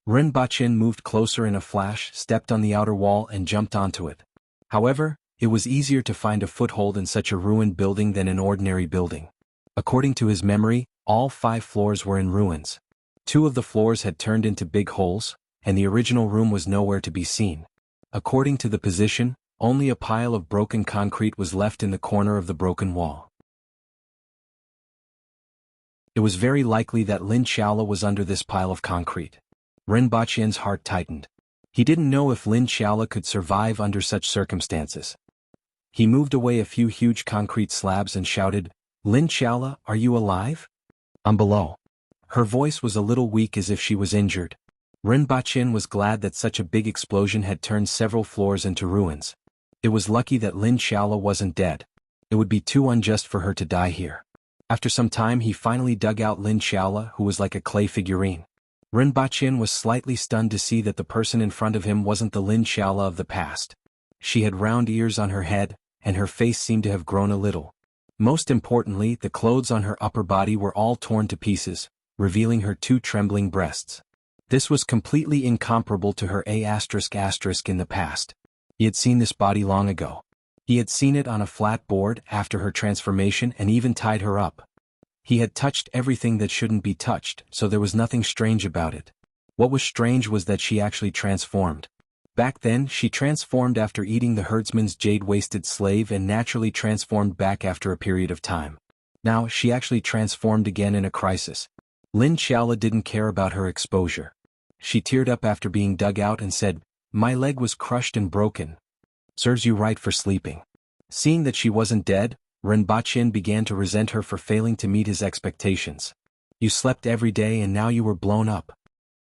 S1: Rinpoche moved closer in a flash, stepped on the outer wall and jumped onto it. However, it was easier to find a foothold in such a ruined building than an ordinary building. According to his memory, all 5 floors were in ruins. 2 of the floors had turned into big holes, and the original room was nowhere to be seen. According to the position, only a pile of broken concrete was left in the corner of the broken wall. It was very likely that Lin Xiaola was under this pile of concrete. Rinpoche's heart tightened. He didn't know if Lin Xiaola could survive under such circumstances. He moved away a few huge concrete slabs and shouted, Lin Xiaola, are you alive? I'm below. Her voice was a little weak as if she was injured. Rinpoche was glad that such a big explosion had turned several floors into ruins. It was lucky that Lin Xiaola wasn't dead. It would be too unjust for her to die here. After some time he finally dug out Lin Xiaola, who was like a clay figurine. Rinpoche was slightly stunned to see that the person in front of him wasn't the Lin Xiaola of the past. She had round ears on her head, and her face seemed to have grown a little. Most importantly, the clothes on her upper body were all torn to pieces, revealing her 2 trembling breasts. This was completely incomparable to her in the past. He had seen this body long ago. He had seen it on a flat board after her transformation and even tied her up. He had touched everything that shouldn't be touched, so there was nothing strange about it. What was strange was that she actually transformed. Back then, she transformed after eating the herdsman's jade-wasted slave and naturally transformed back after a period of time. Now, she actually transformed again in a crisis. Lin Xiaola didn't care about her exposure. She teared up after being dug out and said, My leg was crushed and broken. Serves you right for sleeping. Seeing that she wasn't dead, Rinpoche began to resent her for failing to meet his expectations. You slept every day and now you were blown up.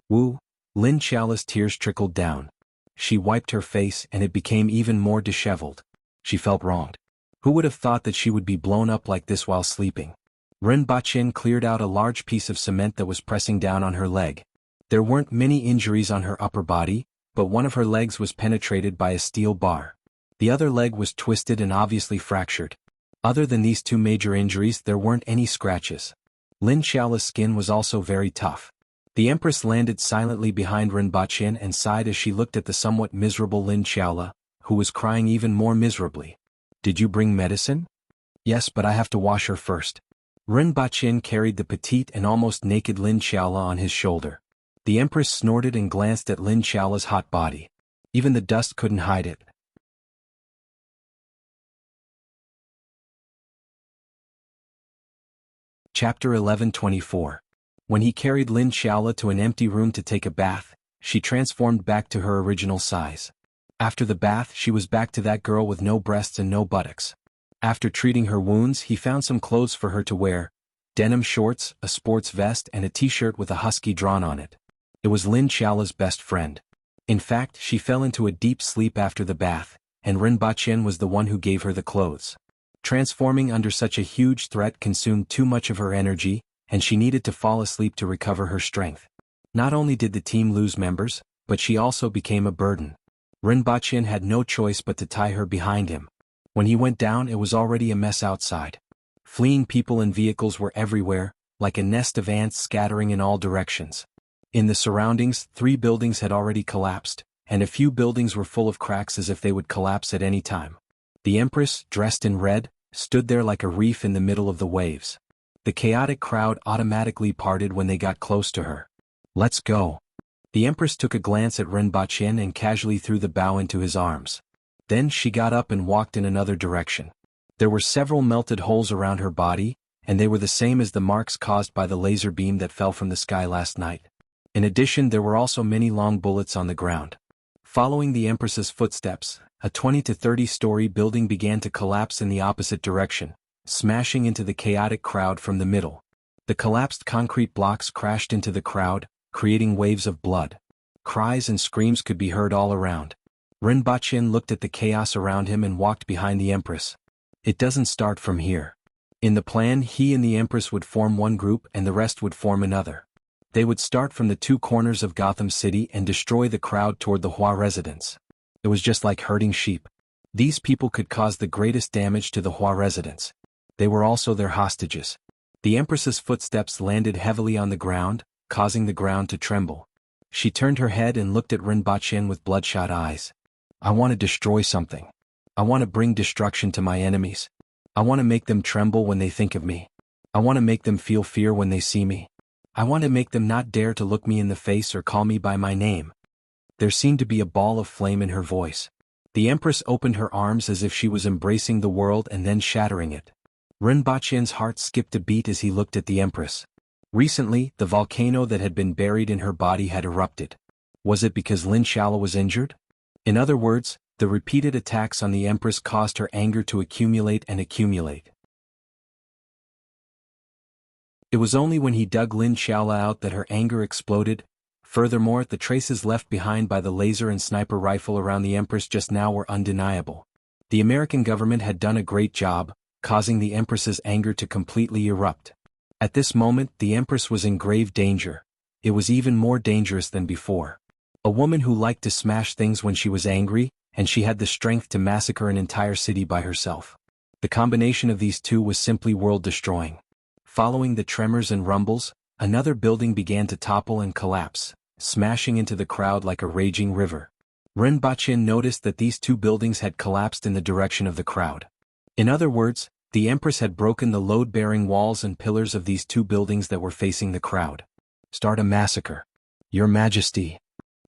S1: Wu, Lin Xiaola's tears trickled down. She wiped her face and it became even more disheveled. She felt wronged. Who would have thought that she would be blown up like this while sleeping? Rinpoche cleared out a large piece of cement that was pressing down on her leg. There weren't many injuries on her upper body, but one of her legs was penetrated by a steel bar. The other leg was twisted and obviously fractured. Other than these two major injuries, there weren't any scratches. Lin Xiaola's skin was also very tough. The Empress landed silently behind Rinpoche and sighed as she looked at the somewhat miserable Lin Xiaola, who was crying even more miserably. Did you bring medicine? Yes, but I have to wash her first. Rinpoche carried the petite and almost naked Lin Xiaola on his shoulder. The Empress snorted and glanced at Lin Xiaola's hot body. Even the dust couldn't hide it. Chapter 11:24. When he carried Lin Xiaola to an empty room to take a bath, she transformed back to her original size. After the bath, she was back to that girl with no breasts and no buttocks. After treating her wounds, he found some clothes for her to wear: denim shorts, a sports vest, and a t-shirt with a husky drawn on it. It was Lin Xiaola's best friend. In fact, she fell into a deep sleep after the bath, and Rinpoche was the one who gave her the clothes. Transforming under such a huge threat consumed too much of her energy, and she needed to fall asleep to recover her strength. Not only did the team lose members, but she also became a burden. Rinpoche had no choice but to tie her behind him. When he went down, it was already a mess outside. Fleeing people and vehicles were everywhere, like a nest of ants scattering in all directions. In the surroundings, 3 buildings had already collapsed, and a few buildings were full of cracks as if they would collapse at any time. The Empress, dressed in red, stood there like a reef in the middle of the waves. The chaotic crowd automatically parted when they got close to her. Let's go. The Empress took a glance at Rinpoche and casually threw the bow into his arms. Then she got up and walked in another direction. There were several melted holes around her body, and they were the same as the marks caused by the laser beam that fell from the sky last night. In addition, there were also many long bullets on the ground. Following the Empress's footsteps, a 20 to 30-story building began to collapse in the opposite direction, smashing into the chaotic crowd from the middle. The collapsed concrete blocks crashed into the crowd, creating waves of blood. Cries and screams could be heard all around. Rinpoche looked at the chaos around him and walked behind the Empress. It doesn't start from here. In the plan, he and the Empress would form one group and the rest would form another. They would start from the 2 corners of Gotham City and destroy the crowd toward the Hua residence. It was just like herding sheep. These people could cause the greatest damage to the Hua residents. They were also their hostages. The Empress's footsteps landed heavily on the ground, causing the ground to tremble. She turned her head and looked at Rinpoche with bloodshot eyes. I want to destroy something. I want to bring destruction to my enemies. I want to make them tremble when they think of me. I want to make them feel fear when they see me. I want to make them not dare to look me in the face or call me by my name. There seemed to be a ball of flame in her voice. The Empress opened her arms as if she was embracing the world and then shattering it. Rinpoche's heart skipped a beat as he looked at the Empress. Recently, the volcano that had been buried in her body had erupted. Was it because Lin Xiaola was injured? In other words, the repeated attacks on the Empress caused her anger to accumulate and accumulate. It was only when he dug Lin Xiaola out that her anger exploded. Furthermore, the traces left behind by the laser and sniper rifle around the Empress just now were undeniable. The American government had done a great job, causing the Empress's anger to completely erupt. At this moment, the Empress was in grave danger. It was even more dangerous than before. A woman who liked to smash things when she was angry, and she had the strength to massacre an entire city by herself. The combination of these two was simply world-destroying. Following the tremors and rumbles, another building began to topple and collapse, smashing into the crowd like a raging river. Rinpoche noticed that these 2 buildings had collapsed in the direction of the crowd. In other words, the Empress had broken the load-bearing walls and pillars of these 2 buildings that were facing the crowd. Start a massacre. Your Majesty.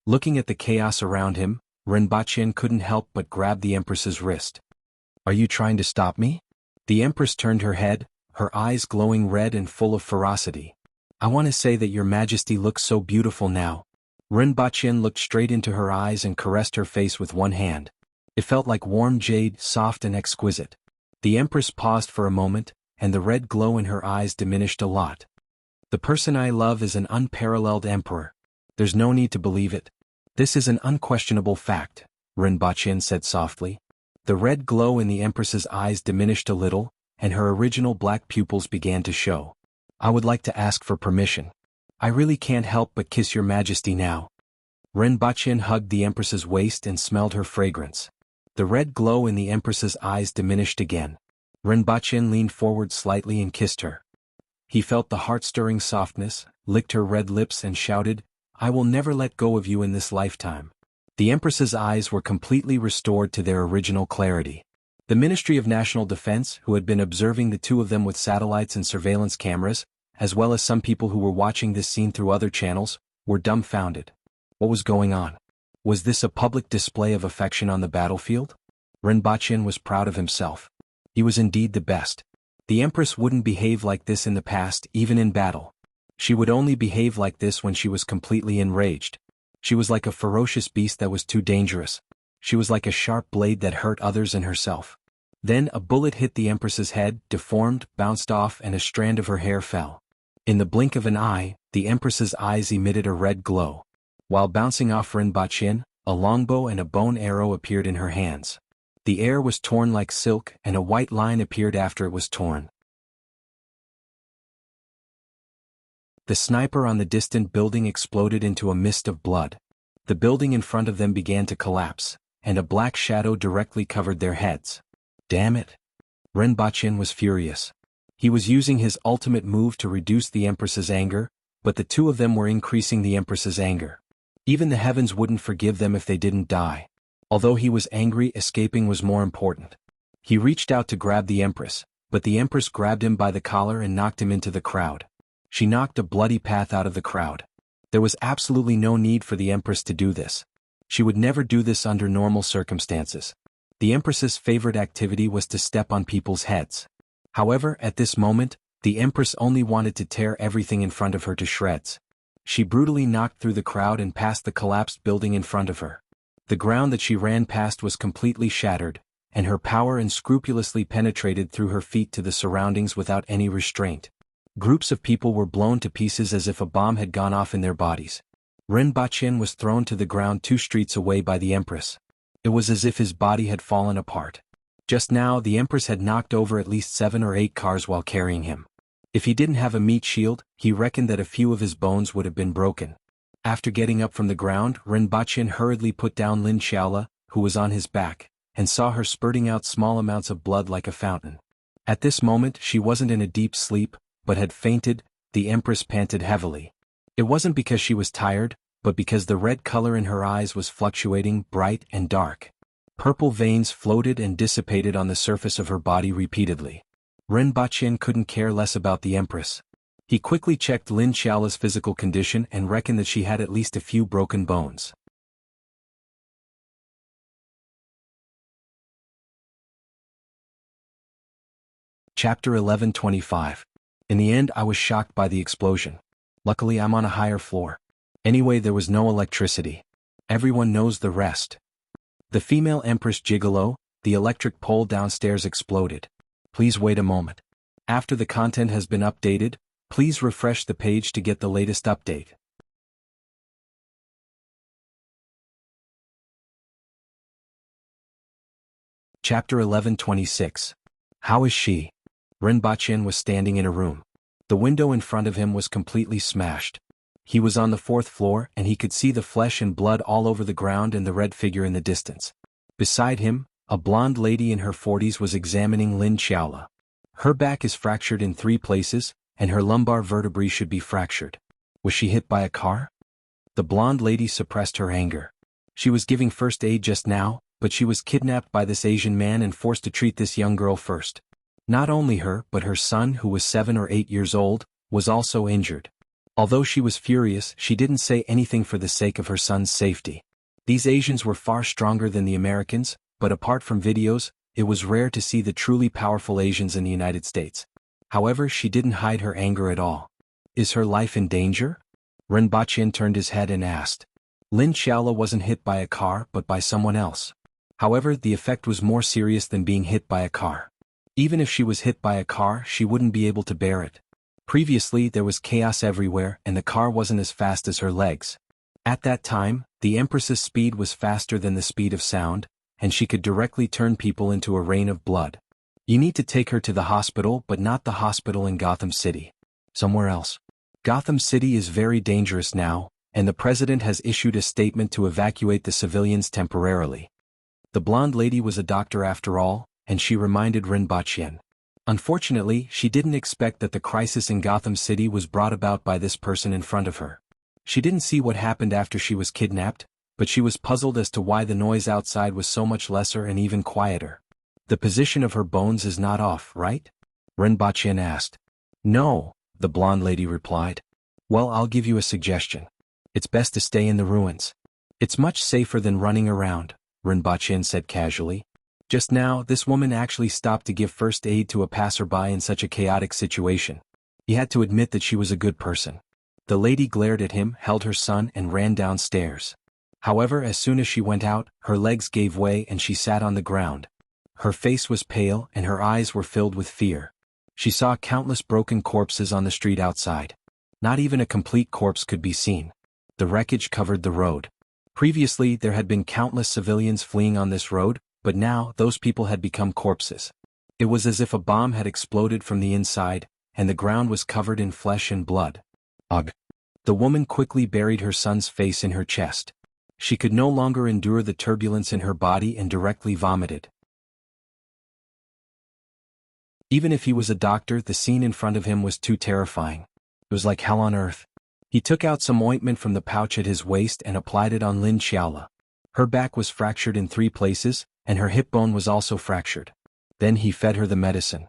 S1: Looking at the chaos around him, Rinpoche couldn't help but grab the Empress's wrist. Are you trying to stop me? The Empress turned her head, her eyes glowing red and full of ferocity. I want to say that your Majesty looks so beautiful now. Rinpoche looked straight into her eyes and caressed her face with one hand. It felt like warm jade, soft and exquisite. The Empress paused for a moment, and the red glow in her eyes diminished a lot. The person I love is an unparalleled emperor. There's no need to believe it. This is an unquestionable fact, Rinpoche said softly. The red glow in the Empress's eyes diminished a little, and her original black pupils began to show. I would like to ask for permission. I really can't help but kiss your majesty now. Rinpoche hugged the Empress's waist and smelled her fragrance. The red glow in the Empress's eyes diminished again. Rinpoche leaned forward slightly and kissed her. He felt the heart-stirring softness, licked her red lips and shouted, I will never let go of you in this lifetime. The Empress's eyes were completely restored to their original clarity. The Ministry of National Defense, who had been observing the two of them with satellites and surveillance cameras, as well as some people who were watching this scene through other channels, were dumbfounded. What was going on? Was this a public display of affection on the battlefield? Rinpoche was proud of himself. He was indeed the best. The Empress wouldn't behave like this in the past, even in battle. She would only behave like this when she was completely enraged. She was like a ferocious beast that was too dangerous. She was like a sharp blade that hurt others and herself. Then a bullet hit the Empress's head, deformed, bounced off, and a strand of her hair fell. In the blink of an eye, the Empress's eyes emitted a red glow. While bouncing off Rinpoche, a longbow and a bone arrow appeared in her hands. The air was torn like silk, and a white line appeared after it was torn. The sniper on the distant building exploded into a mist of blood. The building in front of them began to collapse, and a black shadow directly covered their heads. Damn it! Rinpoche was furious. He was using his ultimate move to reduce the Empress's anger, but the two of them were increasing the Empress's anger. Even the heavens wouldn't forgive them if they didn't die. Although he was angry, escaping was more important. He reached out to grab the Empress, but the Empress grabbed him by the collar and knocked him into the crowd. She knocked a bloody path out of the crowd. There was absolutely no need for the Empress to do this. She would never do this under normal circumstances. The Empress's favorite activity was to step on people's heads. However, at this moment, the Empress only wanted to tear everything in front of her to shreds. She brutally knocked through the crowd and past the collapsed building in front of her. The ground that she ran past was completely shattered, and her power unscrupulously penetrated through her feet to the surroundings without any restraint. Groups of people were blown to pieces as if a bomb had gone off in their bodies. Rinpoche was thrown to the ground 2 streets away by the Empress. It was as if his body had fallen apart. Just now, the Empress had knocked over at least 7 or 8 cars while carrying him. If he didn't have a meat shield, he reckoned that a few of his bones would have been broken. After getting up from the ground, Rinpoche hurriedly put down Lin Xiaola, who was on his back, and saw her spurting out small amounts of blood like a fountain. At this moment, she wasn't in a deep sleep, but had fainted. The Empress panted heavily. It wasn't because she was tired, but because the red color in her eyes was fluctuating, bright and dark. Purple veins floated and dissipated on the surface of her body repeatedly. Rinpoche couldn't care less about the Empress. He quickly checked Lin Xiaola's physical condition and reckoned that she had at least a few broken bones. Chapter 11:25. In the end, I was shocked by the explosion. Luckily, I'm on a higher floor. Anyway, there was no electricity. Everyone knows the rest. The female Empress Gigolo, the electric pole downstairs exploded. Please wait a moment. After the content has been updated, please refresh the page to get the latest update. Chapter 11:26. How is she? Rinpoche was standing in a room. The window in front of him was completely smashed. He was on the 4th floor and he could see the flesh and blood all over the ground and the red figure in the distance. Beside him, a blonde lady in her 40s was examining Lin Xiaola. Her back is fractured in 3 places, and her lumbar vertebrae should be fractured. Was she hit by a car? The blonde lady suppressed her anger. She was giving first aid just now, but she was kidnapped by this Asian man and forced to treat this young girl first. Not only her, but her son, who was 7 or 8 years old, was also injured. Although she was furious, she didn't say anything for the sake of her son's safety. These Asians were far stronger than the Americans, but apart from videos, it was rare to see the truly powerful Asians in the United States. However, she didn't hide her anger at all. Is her life in danger? Rinpoche turned his head and asked. Lin Xiaola wasn't hit by a car but by someone else. However, the effect was more serious than being hit by a car. Even if she was hit by a car, she wouldn't be able to bear it. Previously, there was chaos everywhere and the car wasn't as fast as her legs. At that time, the Empress's speed was faster than the speed of sound, and she could directly turn people into a rain of blood. You need to take her to the hospital, but not the hospital in Gotham City. Somewhere else. Gotham City is very dangerous now, and the president has issued a statement to evacuate the civilians temporarily. The blonde lady was a doctor after all, and she reminded Ren Bachien. Unfortunately, she didn't expect that the crisis in Gotham City was brought about by this person in front of her. She didn't see what happened after she was kidnapped, but she was puzzled as to why the noise outside was so much lesser and even quieter. The position of her bones is not off, right? Ren Bachien asked. No, the blonde lady replied. Well, I'll give you a suggestion. It's best to stay in the ruins. It's much safer than running around, Ren Bachien said casually. Just now, this woman actually stopped to give first aid to a passerby in such a chaotic situation. He had to admit that she was a good person. The lady glared at him, held her son, and ran downstairs. However, as soon as she went out, her legs gave way and she sat on the ground. Her face was pale and her eyes were filled with fear. She saw countless broken corpses on the street outside. Not even a complete corpse could be seen. The wreckage covered the road. Previously, there had been countless civilians fleeing on this road, but now those people had become corpses. It was as if a bomb had exploded from the inside, and the ground was covered in flesh and blood. Ugh. The woman quickly buried her son's face in her chest. She could no longer endure the turbulence in her body and directly vomited. Even if he was a doctor, the scene in front of him was too terrifying. It was like hell on earth. He took out some ointment from the pouch at his waist and applied it on Lin Xiaola. Her back was fractured in 3 places, and her hip bone was also fractured. Then he fed her the medicine.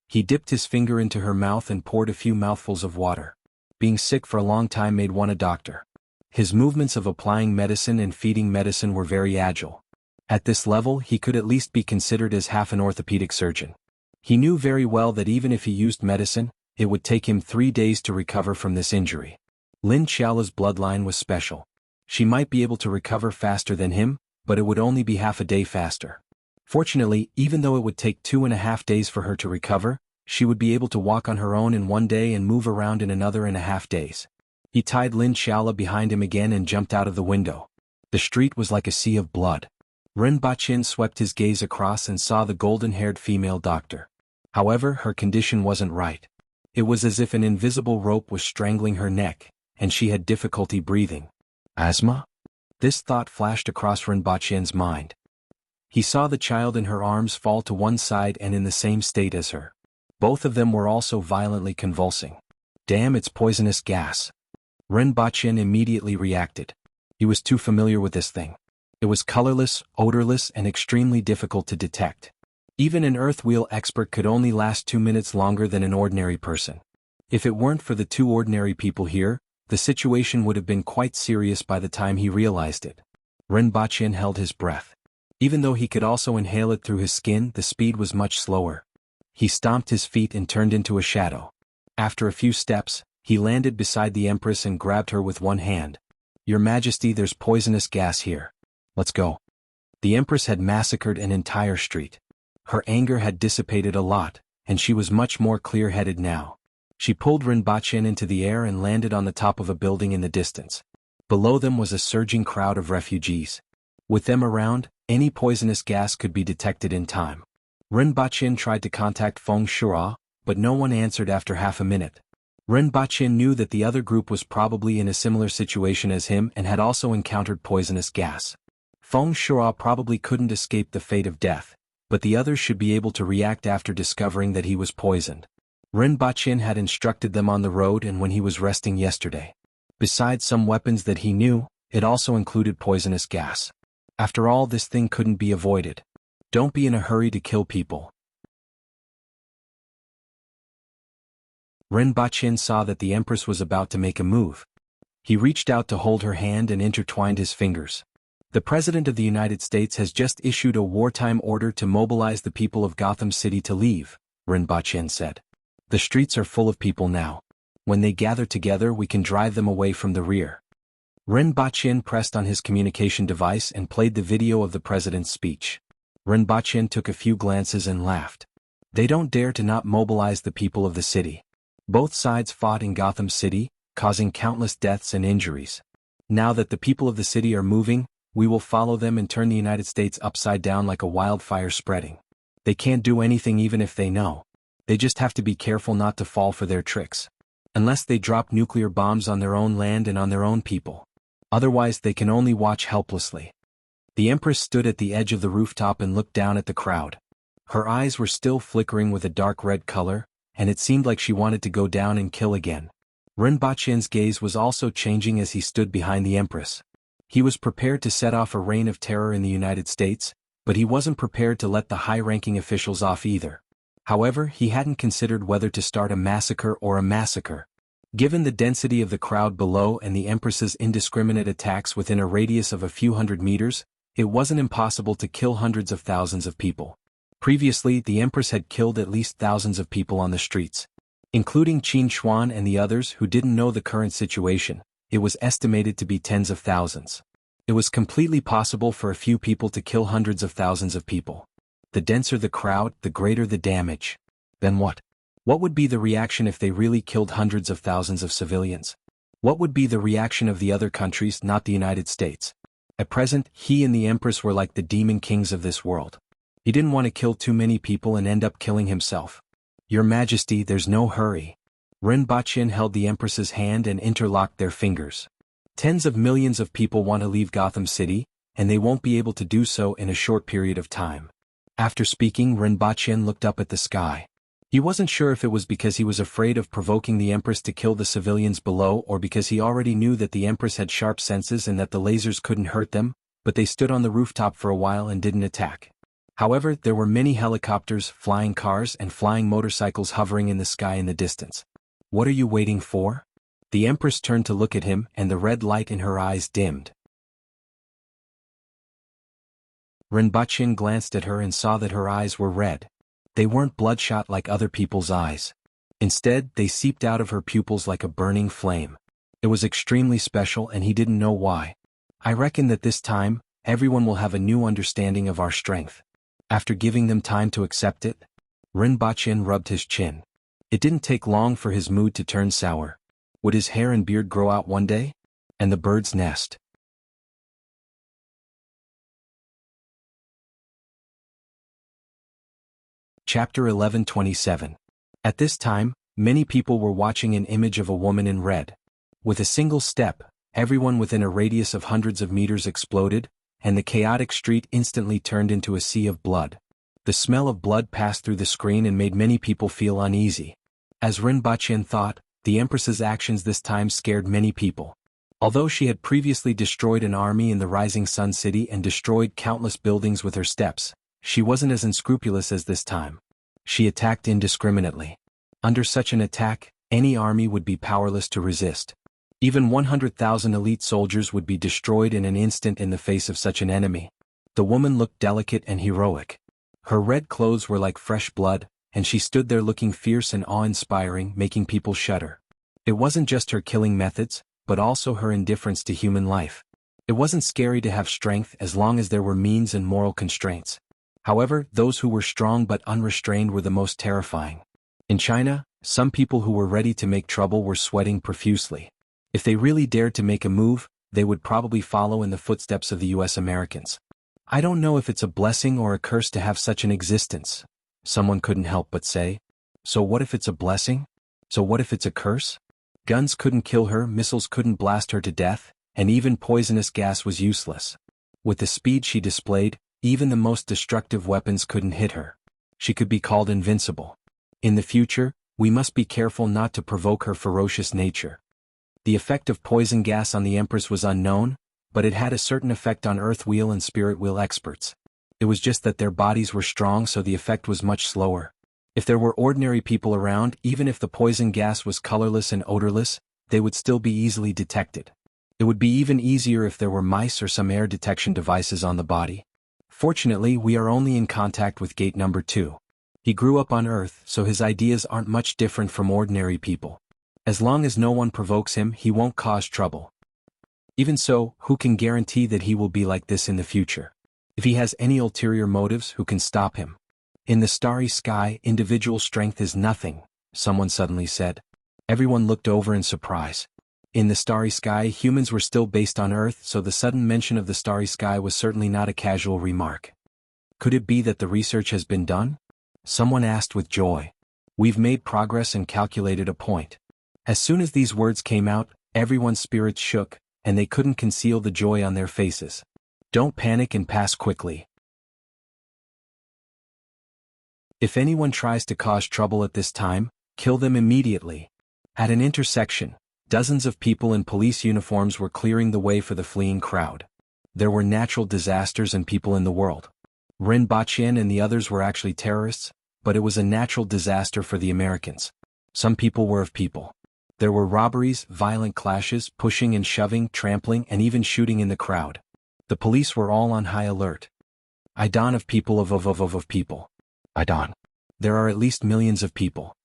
S1: He dipped his finger into her mouth and poured a few mouthfuls of water. Being sick for a long time made one a doctor. His movements of applying medicine and feeding medicine were very agile. At this level, he could at least be considered as half an orthopedic surgeon. He knew very well that even if he used medicine, it would take him 3 days to recover from this injury. Lin Xiaola's bloodline was special. She might be able to recover faster than him, but it would only be half a day faster. Fortunately, even though it would take 2.5 days for her to recover, she would be able to walk on her own in 1 day and move around in another 1.5 days. He tied Lin Xiaola behind him again and jumped out of the window. The street was like a sea of blood. Ren Bachien swept his gaze across and saw the golden-haired female doctor. However, her condition wasn't right. It was as if an invisible rope was strangling her neck, and she had difficulty breathing. Asthma? This thought flashed across Ren Bachien's mind. He saw the child in her arms fall to one side and in the same state as her. Both of them were also violently convulsing. Damn, it's poisonous gas. Ren Bachien immediately reacted. He was too familiar with this thing. It was colorless, odorless, and extremely difficult to detect. Even an earthwheel expert could only last 2 minutes longer than an ordinary person. If it weren't for the 2 ordinary people here, the situation would have been quite serious by the time he realized it. Ren Bachien held his breath. Even though he could also inhale it through his skin, the speed was much slower. He stomped his feet and turned into a shadow. After a few steps, he landed beside the Empress and grabbed her with one hand. Your Majesty, there's poisonous gas here. Let's go. The Empress had massacred an entire street. Her anger had dissipated a lot, and she was much more clear-headed now. She pulled Ren Bachien into the air and landed on the top of a building in the distance. Below them was a surging crowd of refugees. With them around, any poisonous gas could be detected in time. Ren Bachien tried to contact Feng Shuo, but no one answered after half a minute. Ren Bachien knew that the other group was probably in a similar situation as him and had also encountered poisonous gas. Feng Shuo probably couldn't escape the fate of death, but the others should be able to react after discovering that he was poisoned. Ren Bachien had instructed them on the road and when he was resting yesterday. Besides some weapons that he knew, it also included poisonous gas. After all, this thing couldn't be avoided. Don't be in a hurry to kill people. Ren Bachien saw that the Empress was about to make a move. He reached out to hold her hand and intertwined his fingers. The President of the United States has just issued a wartime order to mobilize the people of Gotham City to leave, Ren Bachien said. The streets are full of people now. When they gather together, we can drive them away from the rear. Ren Baqin pressed on his communication device and played the video of the president's speech. Ren Baqin took a few glances and laughed. They don't dare to not mobilize the people of the city. Both sides fought in Gotham City, causing countless deaths and injuries. Now that the people of the city are moving, we will follow them and turn the United States upside down like a wildfire spreading. They can't do anything even if they know. They just have to be careful not to fall for their tricks. Unless they drop nuclear bombs on their own land and on their own people. Otherwise they can only watch helplessly. The Empress stood at the edge of the rooftop and looked down at the crowd. Her eyes were still flickering with a dark red color, and it seemed like she wanted to go down and kill again. Ren Baqin's gaze was also changing as he stood behind the Empress. He was prepared to set off a reign of terror in the United States, but he wasn't prepared to let the high-ranking officials off either. However, he hadn't considered whether to start a massacre or a massacre. Given the density of the crowd below and the Empress's indiscriminate attacks within a radius of a few hundred meters, it wasn't impossible to kill hundreds of thousands of people. Previously, the Empress had killed at least thousands of people on the streets. Including Qin Xuan and the others who didn't know the current situation, it was estimated to be tens of thousands. It was completely possible for a few people to kill hundreds of thousands of people. The denser the crowd, the greater the damage. Then what? What would be the reaction if they really killed hundreds of thousands of civilians? What would be the reaction of the other countries, not the United States? At present, he and the Empress were like the demon kings of this world. He didn't want to kill too many people and end up killing himself. Your Majesty, there's no hurry. Ren Baqin held the Empress's hand and interlocked their fingers. Tens of millions of people want to leave Gotham City, and they won't be able to do so in a short period of time. After speaking, Ren Baqin looked up at the sky. He wasn't sure if it was because he was afraid of provoking the Empress to kill the civilians below or because he already knew that the Empress had sharp senses and that the lasers couldn't hurt them, but they stood on the rooftop for a while and didn't attack. However, there were many helicopters, flying cars, and flying motorcycles hovering in the sky in the distance. What are you waiting for? The Empress turned to look at him, and the red light in her eyes dimmed. Ren Baqin glanced at her and saw that her eyes were red. They weren't bloodshot like other people's eyes. Instead, they seeped out of her pupils like a burning flame. It was extremely special and he didn't know why. I reckon that this time, everyone will have a new understanding of our strength. After giving them time to accept it, Ren Baqin rubbed his chin. It didn't take long for his mood to turn sour. Would his hair and beard grow out one day? And the bird's nest? Chapter 11:27. At this time, many people were watching an image of a woman in red. With a single step, everyone within a radius of hundreds of meters exploded, and the chaotic street instantly turned into a sea of blood. The smell of blood passed through the screen and made many people feel uneasy. As Ren Baqin thought, the Empress's actions this time scared many people. Although she had previously destroyed an army in the Rising Sun City and destroyed countless buildings with her steps, she wasn't as unscrupulous as this time. She attacked indiscriminately. Under such an attack, any army would be powerless to resist. Even 100,000 elite soldiers would be destroyed in an instant in the face of such an enemy. The woman looked delicate and heroic. Her red clothes were like fresh blood, and she stood there looking fierce and awe-inspiring, making people shudder. It wasn't just her killing methods, but also her indifference to human life. It wasn't scary to have strength as long as there were means and moral constraints. However, those who were strong but unrestrained were the most terrifying. In China, some people who were ready to make trouble were sweating profusely. If they really dared to make a move, they would probably follow in the footsteps of the US Americans. I don't know if it's a blessing or a curse to have such an existence, someone couldn't help but say. So what if it's a blessing? So what if it's a curse? Guns couldn't kill her, missiles couldn't blast her to death, and even poisonous gas was useless. With the speed she displayed, even the most destructive weapons couldn't hit her. She could be called invincible. In the future, we must be careful not to provoke her ferocious nature. The effect of poison gas on the Empress was unknown, but it had a certain effect on Earth Wheel and Spirit Wheel experts. It was just that their bodies were strong, so the effect was much slower. If there were ordinary people around, even if the poison gas was colorless and odorless, they would still be easily detected. It would be even easier if there were mice or some air detection devices on the body. Fortunately, we are only in contact with gate number 2. He grew up on Earth, so his ideas aren't much different from ordinary people. As long as no one provokes him, he won't cause trouble. Even so, who can guarantee that he will be like this in the future? If he has any ulterior motives, who can stop him? In the starry sky, individual strength is nothing, someone suddenly said. Everyone looked over in surprise. In the starry sky, humans were still based on Earth, so the sudden mention of the starry sky was certainly not a casual remark. Could it be that the research has been done? Someone asked with joy. We've made progress and calculated a point. As soon as these words came out, everyone's spirits shook, and they couldn't conceal the joy on their faces. Don't panic and pass quickly. If anyone tries to cause trouble at this time, kill them immediately. At an intersection, dozens of people in police uniforms were clearing the way for the fleeing crowd. There were natural disasters and people in the world. Ren Baqian and the others were actually terrorists, but it was a natural disaster for the Americans. Some people were of people. There were robberies, violent clashes, pushing and shoving, trampling, and even shooting in the crowd. The police were all on high alert. Idon of people of people. Idon. There are at least millions of people.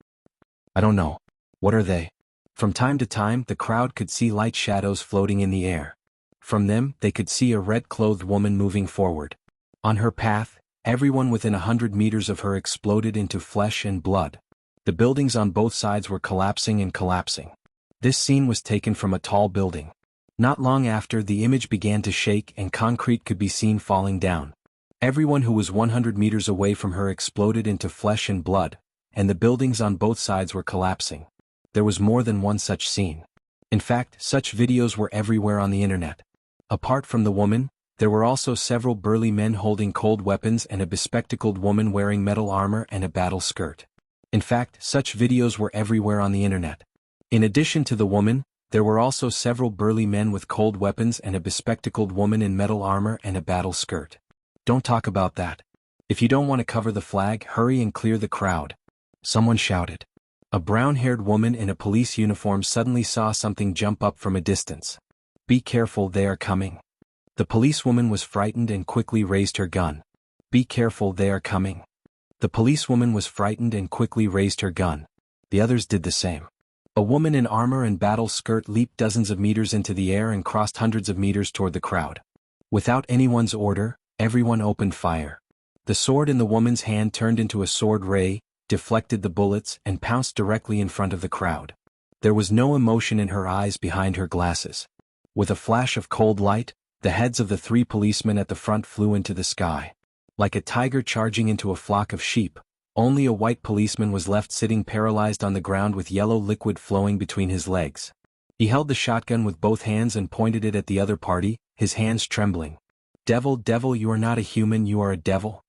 S1: I don't know. What are they? From time to time, the crowd could see light shadows floating in the air. From them, they could see a red-clothed woman moving forward. On her path, everyone within 100 meters of her exploded into flesh and blood. The buildings on both sides were collapsing and collapsing. This scene was taken from a tall building. Not long after, the image began to shake and concrete could be seen falling down. Everyone who was 100 meters away from her exploded into flesh and blood, and the buildings on both sides were collapsing. There was more than one such scene. In fact, such videos were everywhere on the internet. Apart from the woman, there were also several burly men holding cold weapons and a bespectacled woman wearing metal armor and a battle skirt. In fact, such videos were everywhere on the internet. In addition to the woman, there were also several burly men with cold weapons and a bespectacled woman in metal armor and a battle skirt. Don't talk about that. If you don't want to cover the flag, hurry and clear the crowd. Someone shouted. A brown-haired woman in a police uniform suddenly saw something jump up from a distance. Be careful, they are coming. The policewoman was frightened and quickly raised her gun. Be careful, they are coming. The policewoman was frightened and quickly raised her gun. The others did the same. A woman in armor and battle skirt leaped dozens of meters into the air and crossed hundreds of meters toward the crowd. Without anyone's order, everyone opened fire. The sword in the woman's hand turned into a sword ray, deflected the bullets, and pounced directly in front of the crowd. There was no emotion in her eyes behind her glasses. With a flash of cold light, the heads of the 3 policemen at the front flew into the sky. Like a tiger charging into a flock of sheep, only a white policeman was left sitting paralyzed on the ground with yellow liquid flowing between his legs. He held the shotgun with both hands and pointed it at the other party, his hands trembling. Devil, devil, you are not a human, you are a devil.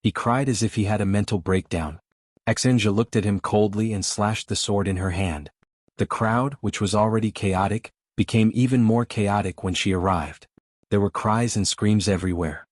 S1: He cried as if he had a mental breakdown. Exenja looked at him coldly and slashed the sword in her hand. The crowd, which was already chaotic, became even more chaotic when she arrived. There were cries and screams everywhere.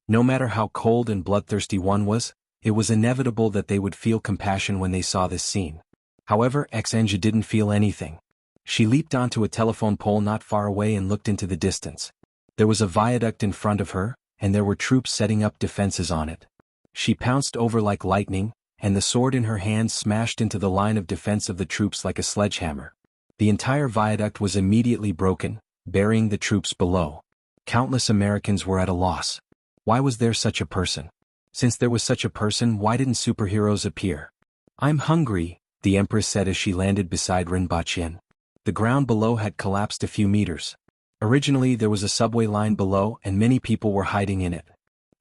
S1: No matter how cold and bloodthirsty one was, it was inevitable that they would feel compassion when they saw this scene. However, Exenja didn't feel anything. She leaped onto a telephone pole not far away and looked into the distance. There was a viaduct in front of her, and there were troops setting up defenses on it. She pounced over like lightning, and the sword in her hand smashed into the line of defense of the troops like a sledgehammer. The entire viaduct was immediately broken, burying the troops below. Countless Americans were at a loss. Why was there such a person? Since there was such a person, why didn't superheroes appear? I'm hungry, the Empress said as she landed beside Rinpoche. The ground below had collapsed a few meters. Originally there was a subway line below and many people were hiding in it.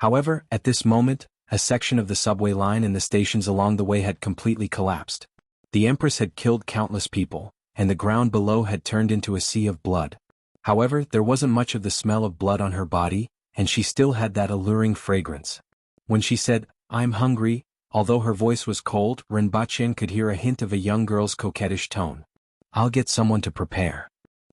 S1: However, at this moment, a section of the subway line and the stations along the way had completely collapsed. The Empress had killed countless people, and the ground below had turned into a sea of blood. However, there wasn't much of the smell of blood on her body, and she still had that alluring fragrance. When she said, I'm hungry, although her voice was cold, Rinpoche could hear a hint of a young girl's coquettish tone. I'll get someone to prepare.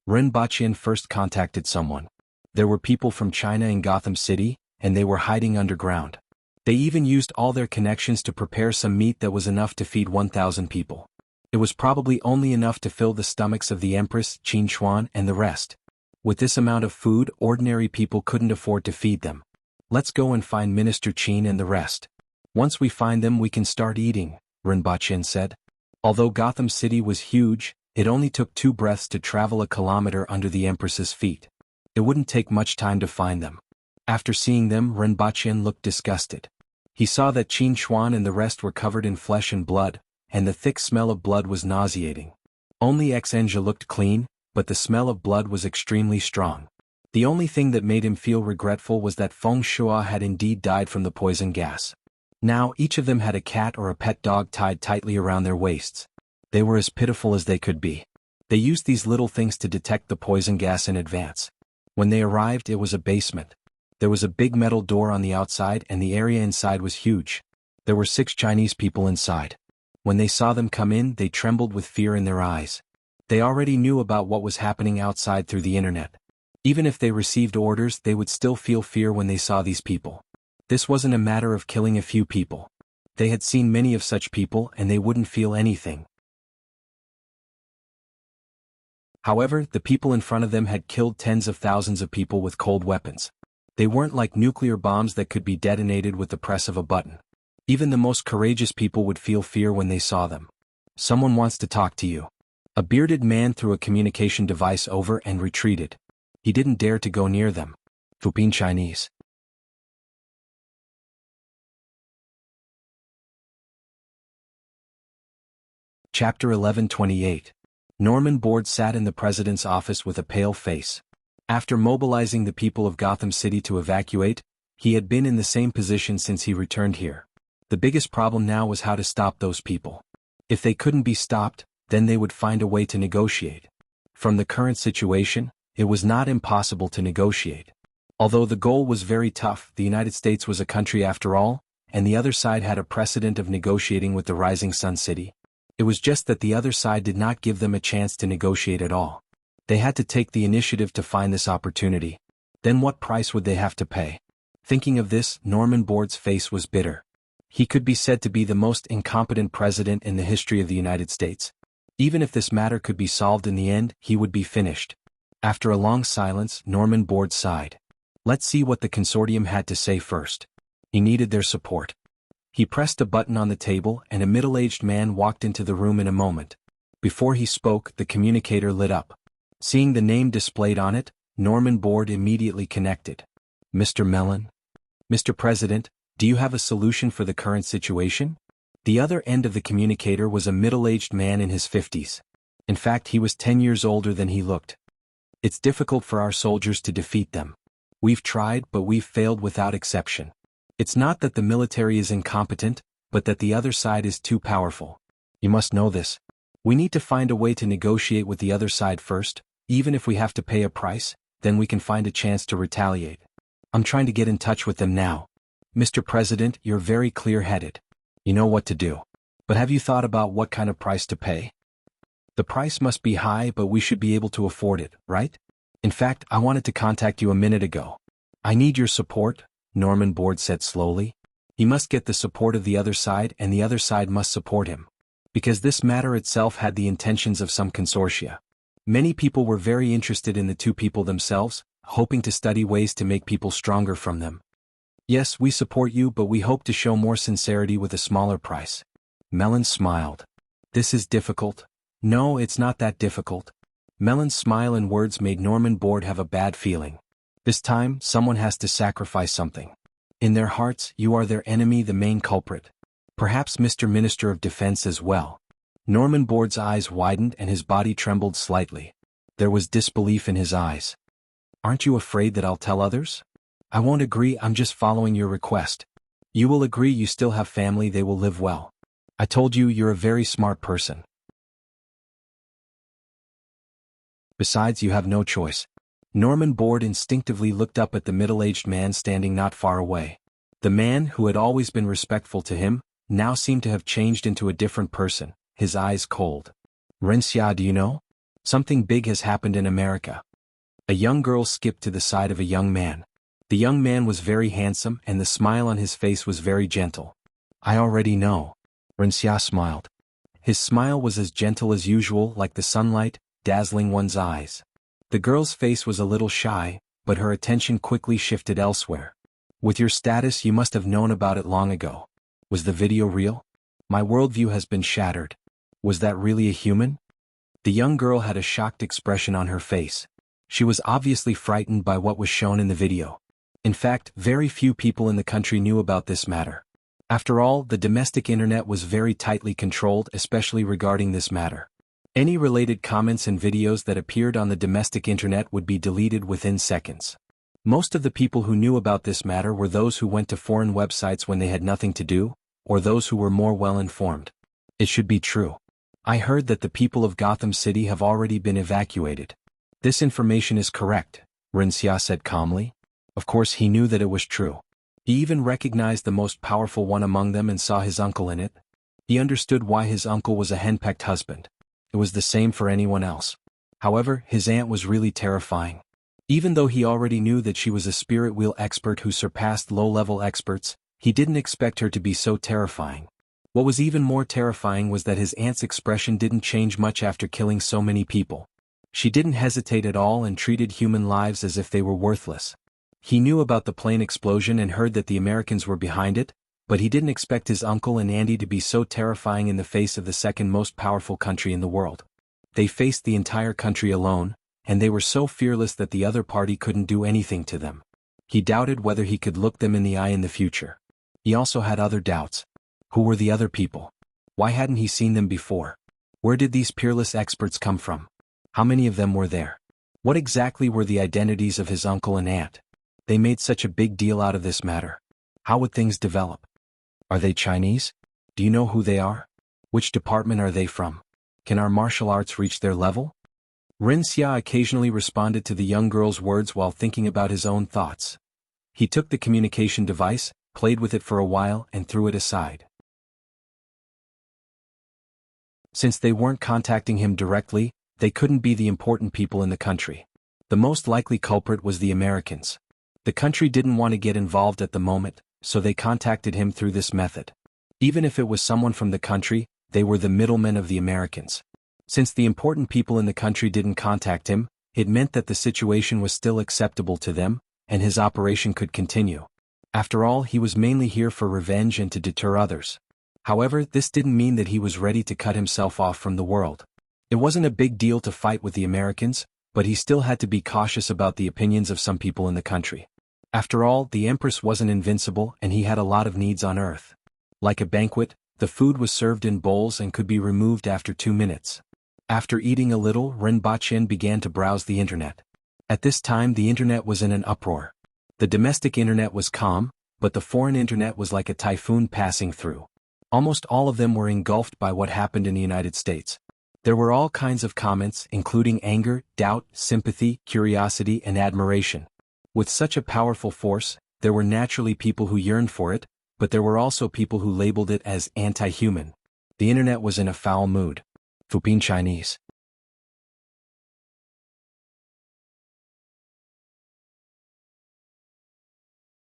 S1: Rinpoche first contacted someone. There were people from China in Gotham City, and they were hiding underground. They even used all their connections to prepare some meat that was enough to feed 1,000 people. It was probably only enough to fill the stomachs of the Empress, Qin Xuan, and the rest. With this amount of food, ordinary people couldn't afford to feed them. Let's go and find Minister Qin and the rest. Once we find them we can start eating, Rinpoche said. Although Gotham City was huge, It only took 2 breaths to travel a kilometer under the Empress's feet. It wouldn't take much time to find them. After seeing them, Renbaqian looked disgusted. He saw that Qin Xuan and the rest were covered in flesh and blood, and the thick smell of blood was nauseating. Only Xenja looked clean, but the smell of blood was extremely strong. The only thing that made him feel regretful was that Feng Shua had indeed died from the poison gas. Now each of them had a cat or a pet dog tied tightly around their waists. They were as pitiful as they could be. They used these little things to detect the poison gas in advance. When they arrived, it was a basement. There was a big metal door on the outside and the area inside was huge. There were 6 Chinese people inside. When they saw them come in, they trembled with fear in their eyes. They already knew about what was happening outside through the internet. Even if they received orders, they would still feel fear when they saw these people. This wasn't a matter of killing a few people. They had seen many of such people and they wouldn't feel anything. However, the people in front of them had killed tens of thousands of people with cold weapons. They weren't like nuclear bombs that could be detonated with the press of a button. Even the most courageous people would feel fear when they saw them. Someone wants to talk to you. A bearded man threw a communication device over and retreated. He didn't dare to go near them. Fupin Chinese. Chapter 11:28. Norman Board sat in the president's office with a pale face. After mobilizing the people of Gotham City to evacuate, he had been in the same position since he returned here. The biggest problem now was how to stop those people. If they couldn't be stopped, then they would find a way to negotiate. From the current situation, it was not impossible to negotiate. Although the goal was very tough, the United States was a country after all, and the other side had a precedent of negotiating with the Rising Sun City. It was just that the other side did not give them a chance to negotiate at all. They had to take the initiative to find this opportunity. Then what price would they have to pay? Thinking of this, Norman Board's face was bitter. He could be said to be the most incompetent president in the history of the United States. Even if this matter could be solved in the end, he would be finished. After a long silence, Norman Board sighed. Let's see what the consortium had to say first. He needed their support. He pressed a button on the table and a middle-aged man walked into the room in a moment. Before he spoke, the communicator lit up. Seeing the name displayed on it, Norman Board immediately connected. Mr. Mellon? Mr. President, do you have a solution for the current situation? The other end of the communicator was a middle-aged man in his 50s. In fact, he was 10 years older than he looked. It's difficult for our soldiers to defeat them. We've tried, but we've failed without exception. It's not that the military is incompetent, but that the other side is too powerful. You must know this. We need to find a way to negotiate with the other side first. Even if we have to pay a price, then we can find a chance to retaliate. I'm trying to get in touch with them now. Mr. President, you're very clear-headed. You know what to do. But have you thought about what kind of price to pay? The price must be high, but we should be able to afford it, right? In fact, I wanted to contact you a minute ago. I need your support, Norman Board said slowly. He must get the support of the other side and the other side must support him. Because this matter itself had the intentions of some consortia. Many people were very interested in the two people themselves, hoping to study ways to make people stronger from them. Yes, we support you, but we hope to show more sincerity with a smaller price. Mellon smiled. This is difficult. No, it's not that difficult. Mellon's smile and words made Norman Board have a bad feeling. This time, someone has to sacrifice something. In their hearts, you are their enemy, the main culprit. Perhaps Mr. Minister of Defense as well. Norman Board's eyes widened and his body trembled slightly. There was disbelief in his eyes. Aren't you afraid that I'll tell others? I won't agree, I'm just following your request. You will agree, you still have family, they will live well. I told you, you're a very smart person. Besides, you have no choice. Norman Board instinctively looked up at the middle-aged man standing not far away. The man, who had always been respectful to him, now seemed to have changed into a different person, his eyes cold. Renxia, do you know? Something big has happened in America. A young girl skipped to the side of a young man. The young man was very handsome and the smile on his face was very gentle. I already know. Renxia smiled. His smile was as gentle as usual, like the sunlight, dazzling one's eyes. The girl's face was a little shy, but her attention quickly shifted elsewhere. With your status, you must have known about it long ago. Was the video real? My worldview has been shattered. Was that really a human? The young girl had a shocked expression on her face. She was obviously frightened by what was shown in the video. In fact, very few people in the country knew about this matter. After all, the domestic internet was very tightly controlled, especially regarding this matter. Any related comments and videos that appeared on the domestic internet would be deleted within seconds. Most of the people who knew about this matter were those who went to foreign websites when they had nothing to do, or those who were more well-informed. It should be true. I heard that the people of Gotham City have already been evacuated. This information is correct, Wuxia said calmly. Of course he knew that it was true. He even recognized the most powerful one among them and saw his uncle in it. He understood why his uncle was a henpecked husband. It was the same for anyone else. However, his aunt was really terrifying. Even though he already knew that she was a spirit wheel expert who surpassed low-level experts, he didn't expect her to be so terrifying. What was even more terrifying was that his aunt's expression didn't change much after killing so many people. She didn't hesitate at all and treated human lives as if they were worthless. He knew about the plane explosion and heard that the Americans were behind it, but he didn't expect his uncle and auntie to be so terrifying in the face of the second most powerful country in the world. They faced the entire country alone, and they were so fearless that the other party couldn't do anything to them. He doubted whether he could look them in the eye in the future. He also had other doubts. Who were the other people? Why hadn't he seen them before? Where did these peerless experts come from? How many of them were there? What exactly were the identities of his uncle and aunt? They made such a big deal out of this matter. How would things develop? Are they Chinese? Do you know who they are? Which department are they from? Can our martial arts reach their level? Wuxia occasionally responded to the young girl's words while thinking about his own thoughts. He took the communication device, played with it for a while, and threw it aside. Since they weren't contacting him directly, they couldn't be the important people in the country. The most likely culprit was the Americans. The country didn't want to get involved at the moment, so they contacted him through this method. Even if it was someone from the country, they were the middlemen of the Americans. Since the important people in the country didn't contact him, it meant that the situation was still acceptable to them, and his operation could continue. After all, he was mainly here for revenge and to deter others. However, this didn't mean that he was ready to cut himself off from the world. It wasn't a big deal to fight with the Americans, but he still had to be cautious about the opinions of some people in the country. After all, the Empress wasn't invincible and he had a lot of needs on Earth. Like a banquet, the food was served in bowls and could be removed after 2 minutes. After eating a little, Rinpoche began to browse the internet. At this time the internet was in an uproar. The domestic internet was calm, but the foreign internet was like a typhoon passing through. Almost all of them were engulfed by what happened in the United States. There were all kinds of comments, including anger, doubt, sympathy, curiosity, and admiration. With such a powerful force, there were naturally people who yearned for it, but there were also people who labeled it as anti-human. The internet was in a foul mood. Fupin Chinese.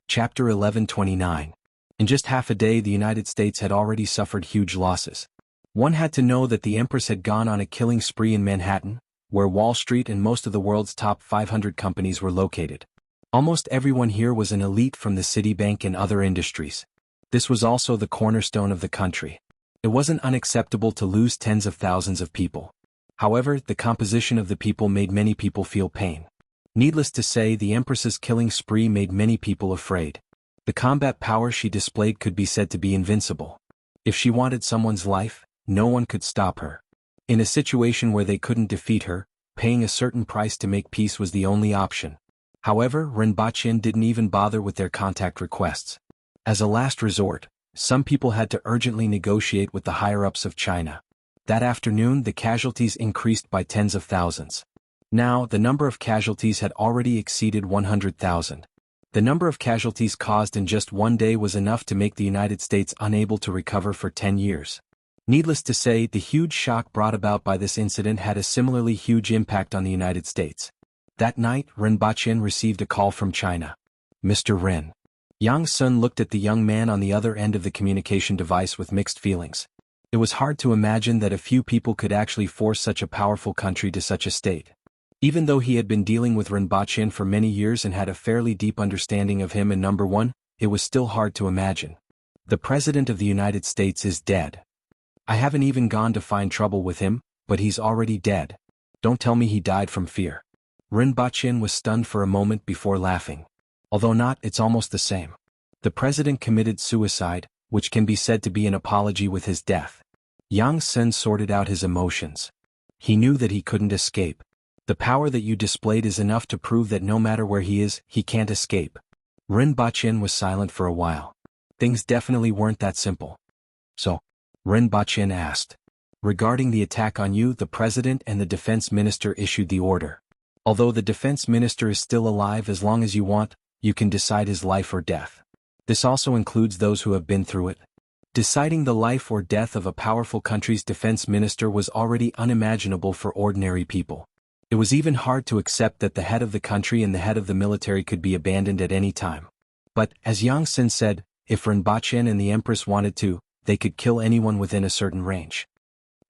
S1: Chapter 1129. In just half a day the United States had already suffered huge losses. One had to know that the Empress had gone on a killing spree in Manhattan, where Wall Street and most of the world's top 500 companies were located. Almost everyone here was an elite from the Citibank and other industries. This was also the cornerstone of the country. It wasn't unacceptable to lose tens of thousands of people. However, the composition of the people made many people feel pain. Needless to say, the Empress's killing spree made many people afraid. The combat power she displayed could be said to be invincible. If she wanted someone's life, no one could stop her. In a situation where they couldn't defeat her, paying a certain price to make peace was the only option. However, Rinpoche didn't even bother with their contact requests. As a last resort, some people had to urgently negotiate with the higher-ups of China. That afternoon the casualties increased by tens of thousands. Now, the number of casualties had already exceeded 100,000. The number of casualties caused in just one day was enough to make the United States unable to recover for 10 years. Needless to say, the huge shock brought about by this incident had a similarly huge impact on the United States. That night, Rinpoche received a call from China. Mr. Rin. Yang Sun looked at the young man on the other end of the communication device with mixed feelings. It was hard to imagine that a few people could actually force such a powerful country to such a state. Even though he had been dealing with Rinpoche for many years and had a fairly deep understanding of him and number one, it was still hard to imagine. The President of the United States is dead. I haven't even gone to find trouble with him, but he's already dead. Don't tell me he died from fear. Rinpoche was stunned for a moment before laughing. Although not, it's almost the same. The president committed suicide, which can be said to be an apology with his death. Yang Sen sorted out his emotions. He knew that he couldn't escape. The power that you displayed is enough to prove that no matter where he is, he can't escape. Rinpoche was silent for a while. Things definitely weren't that simple. So, Rinpoche asked. Regarding the attack on you, the president and the defense minister issued the order. Although the defense minister is still alive, as long as you want, you can decide his life or death. This also includes those who have been through it. Deciding the life or death of a powerful country's defense minister was already unimaginable for ordinary people. It was even hard to accept that the head of the country and the head of the military could be abandoned at any time. But, as Yang Sen said, if Rinpoche and the Empress wanted to, they could kill anyone within a certain range.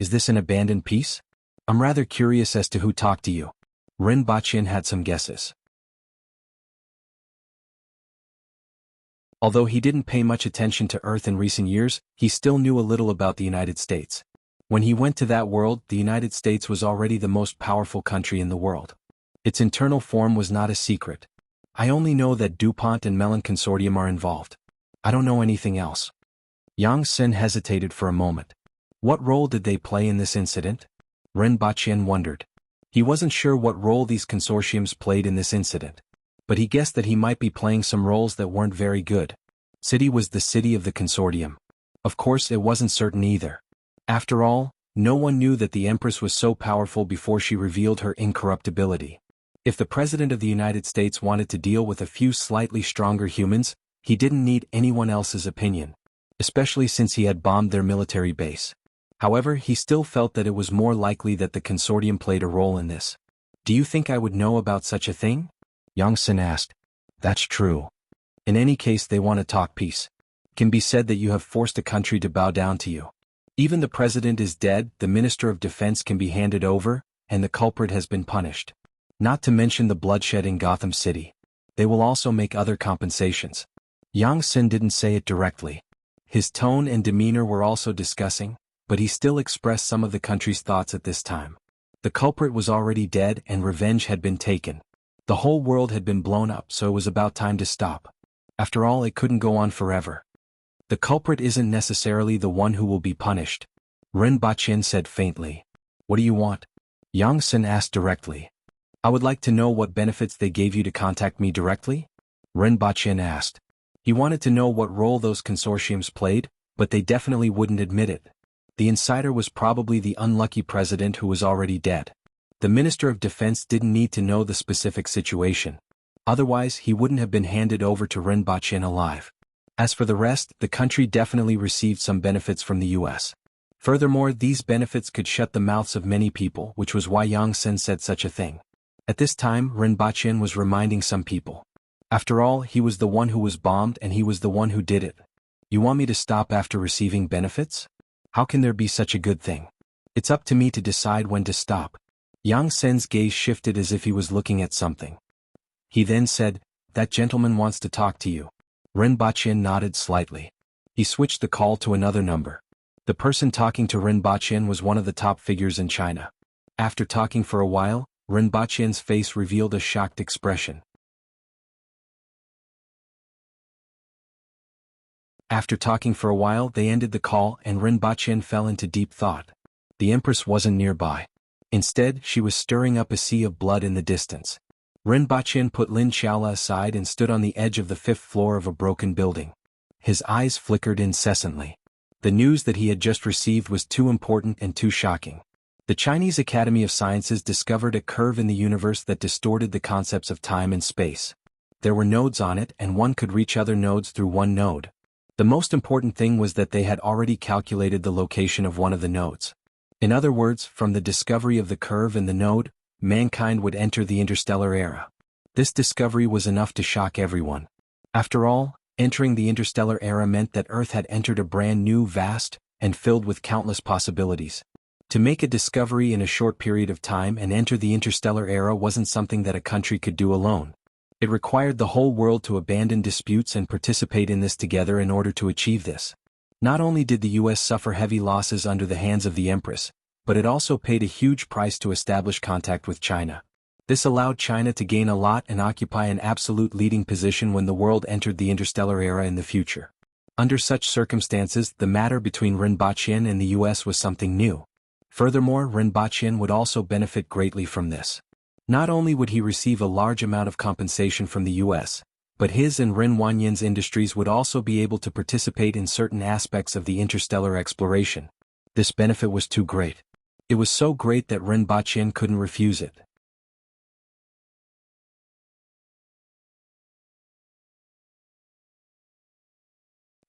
S1: Is this an abandoned piece? I'm rather curious as to who talked to you. Rinpoche had some guesses. Although he didn't pay much attention to Earth in recent years, he still knew a little about the United States. When he went to that world, the United States was already the most powerful country in the world. Its internal form was not a secret. I only know that DuPont and Mellon Consortium are involved. I don't know anything else. Yang Sen hesitated for a moment. What role did they play in this incident? Rinpoche wondered. He wasn't sure what role these consortiums played in this incident. But he guessed that he might be playing some roles that weren't very good. City was the city of the consortium. Of course, it wasn't certain either. After all, no one knew that the Empress was so powerful before she revealed her incorruptibility. If the President of the United States wanted to deal with a few slightly stronger humans, he didn't need anyone else's opinion, especially since he had bombed their military base. However, he still felt that it was more likely that the consortium played a role in this. Do you think I would know about such a thing? Yang Sen asked. That's true. In any case, they want to talk peace. It can be said that you have forced a country to bow down to you. Even the president is dead, the minister of defense can be handed over, and the culprit has been punished. Not to mention the bloodshed in Gotham City. They will also make other compensations. Yang Sen didn't say it directly. His tone and demeanor were also discussing, but he still expressed some of the country's thoughts at this time. The culprit was already dead and revenge had been taken. The whole world had been blown up, so it was about time to stop. After all, it couldn't go on forever. The culprit isn't necessarily the one who will be punished. Rinpoche said faintly. What do you want? Yang Sen asked directly. I would like to know what benefits they gave you to contact me directly? Rinpoche asked. He wanted to know what role those consortiums played, but they definitely wouldn't admit it. The insider was probably the unlucky president who was already dead. The Minister of Defense didn't need to know the specific situation. Otherwise, he wouldn't have been handed over to Rinpoche alive. As for the rest, the country definitely received some benefits from the U.S. Furthermore, these benefits could shut the mouths of many people, which was why Yang Sen said such a thing. At this time, Rinpoche was reminding some people. After all, he was the one who was bombed and he was the one who did it. You want me to stop after receiving benefits? How can there be such a good thing? It's up to me to decide when to stop. Yang Sen's gaze shifted as if he was looking at something. He then said, that gentleman wants to talk to you. Rinpoche nodded slightly. He switched the call to another number. The person talking to Rinpoche was one of the top figures in China. After talking for a while, Rinpoche's face revealed a shocked expression. After talking for a while, they ended the call and Rinpoche fell into deep thought. The Empress wasn't nearby. Instead, she was stirring up a sea of blood in the distance. Rinpoche put Lin Xiaola aside and stood on the edge of the 5th floor of a broken building. His eyes flickered incessantly. The news that he had just received was too important and too shocking. The Chinese Academy of Sciences discovered a curve in the universe that distorted the concepts of time and space. There were nodes on it and one could reach other nodes through one node. The most important thing was that they had already calculated the location of one of the nodes. In other words, from the discovery of the curve and the node, mankind would enter the interstellar era. This discovery was enough to shock everyone. After all, entering the interstellar era meant that Earth had entered a brand new, vast, and filled with countless possibilities. To make a discovery in a short period of time and enter the interstellar era wasn't something that a country could do alone. It required the whole world to abandon disputes and participate in this together in order to achieve this. Not only did the US suffer heavy losses under the hands of the Empress, but it also paid a huge price to establish contact with China. This allowed China to gain a lot and occupy an absolute leading position when the world entered the interstellar era in the future. Under such circumstances, the matter between Rinpoche and the US was something new. Furthermore, Rinpoche would also benefit greatly from this. Not only would he receive a large amount of compensation from the US, but his and Rin Wanyan's industries would also be able to participate in certain aspects of the interstellar exploration. This benefit was too great. It was so great that Rinpoche couldn't refuse it.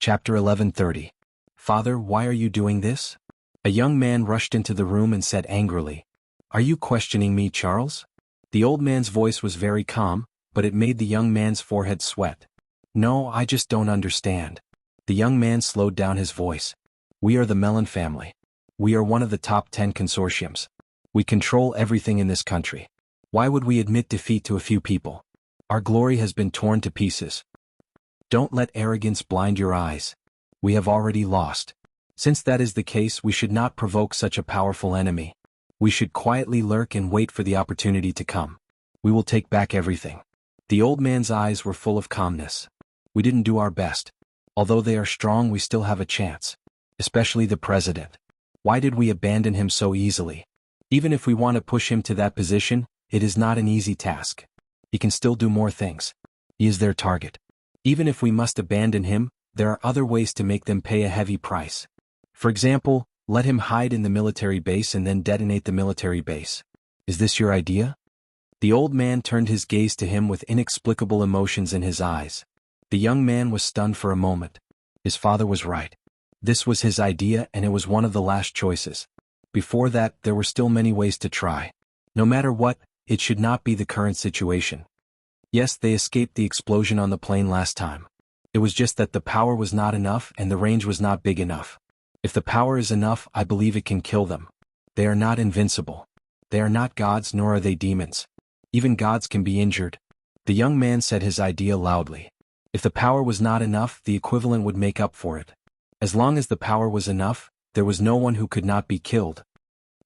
S1: Chapter 1130. Father, why are you doing this? A young man rushed into the room and said angrily, "Are you questioning me, Charles?" The old man's voice was very calm, but it made the young man's forehead sweat. "No, I just don't understand." The young man slowed down his voice. "We are the Mellon family. We are one of the top 10 consortiums. We control everything in this country. Why would we admit defeat to a few people? Our glory has been torn to pieces. Don't let arrogance blind your eyes. We have already lost. Since that is the case, we should not provoke such a powerful enemy. We should quietly lurk and wait for the opportunity to come. We will take back everything." The old man's eyes were full of calmness. "We didn't do our best. Although they are strong, we still have a chance. Especially the president. Why did we abandon him so easily? Even if we want to push him to that position, it is not an easy task. He can still do more things. He is their target. Even if we must abandon him, there are other ways to make them pay a heavy price. For example, let him hide in the military base and then detonate the military base. Is this your idea?" The old man turned his gaze to him with inexplicable emotions in his eyes. The young man was stunned for a moment. His father was right. This was his idea and it was one of the last choices. Before that, there were still many ways to try. No matter what, it should not be the current situation. Yes, they escaped the explosion on the plane last time. It was just that the power was not enough and the range was not big enough. If the power is enough, I believe it can kill them. They are not invincible. They are not gods nor are they demons. Even gods can be injured. The young man said his idea loudly. If the power was not enough, the equivalent would make up for it. As long as the power was enough, there was no one who could not be killed.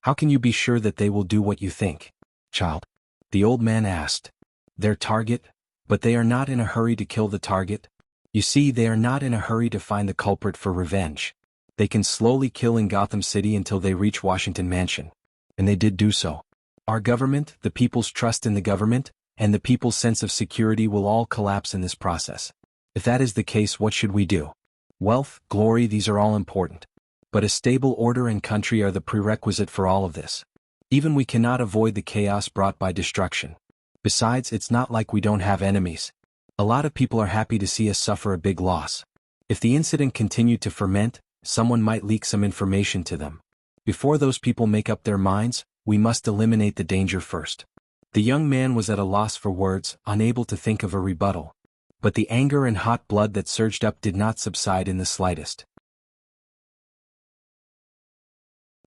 S1: How can you be sure that they will do what you think, child? The old man asked. Their target? But they are not in a hurry to kill the target. You see, they are not in a hurry to find the culprit for revenge. They can slowly kill in Gotham City until they reach Washington Mansion. And they did do so. Our government, the people's trust in the government, and the people's sense of security will all collapse in this process. If that is the case, what should we do? Wealth, glory, these are all important. But a stable order and country are the prerequisite for all of this. Even we cannot avoid the chaos brought by destruction. Besides, it's not like we don't have enemies. A lot of people are happy to see us suffer a big loss. If the incident continued to ferment, someone might leak some information to them. Before those people make up their minds, we must eliminate the danger first. The young man was at a loss for words, unable to think of a rebuttal. But the anger and hot blood that surged up did not subside in the slightest.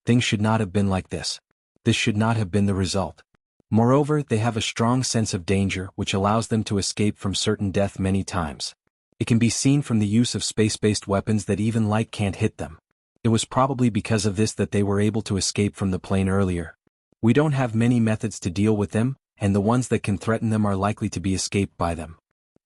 S1: Things should not have been like this. This should not have been the result. Moreover, they have a strong sense of danger which allows them to escape from certain death many times. It can be seen from the use of space-based weapons that even light can't hit them. It was probably because of this that they were able to escape from the plane earlier. We don't have many methods to deal with them, and the ones that can threaten them are likely to be escaped by them.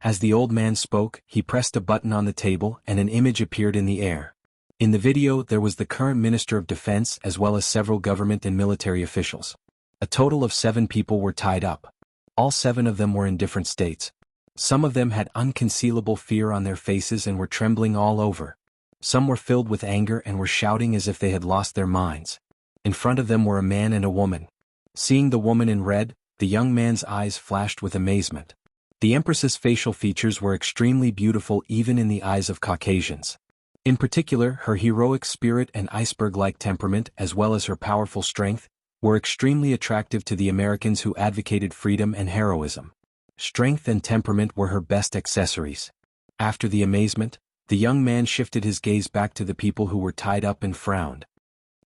S1: As the old man spoke, he pressed a button on the table and an image appeared in the air. In the video, there was the current Minister of Defense as well as several government and military officials. A total of 7 people were tied up. All 7 of them were in different states. Some of them had unconcealable fear on their faces and were trembling all over. Some were filled with anger and were shouting as if they had lost their minds. In front of them were a man and a woman. Seeing the woman in red, the young man's eyes flashed with amazement. The Empress's facial features were extremely beautiful even in the eyes of Caucasians. In particular, her heroic spirit and iceberg-like temperament as well as her powerful strength, were extremely attractive to the Americans who advocated freedom and heroism. Strength and temperament were her best accessories. After the amazement, the young man shifted his gaze back to the people who were tied up and frowned.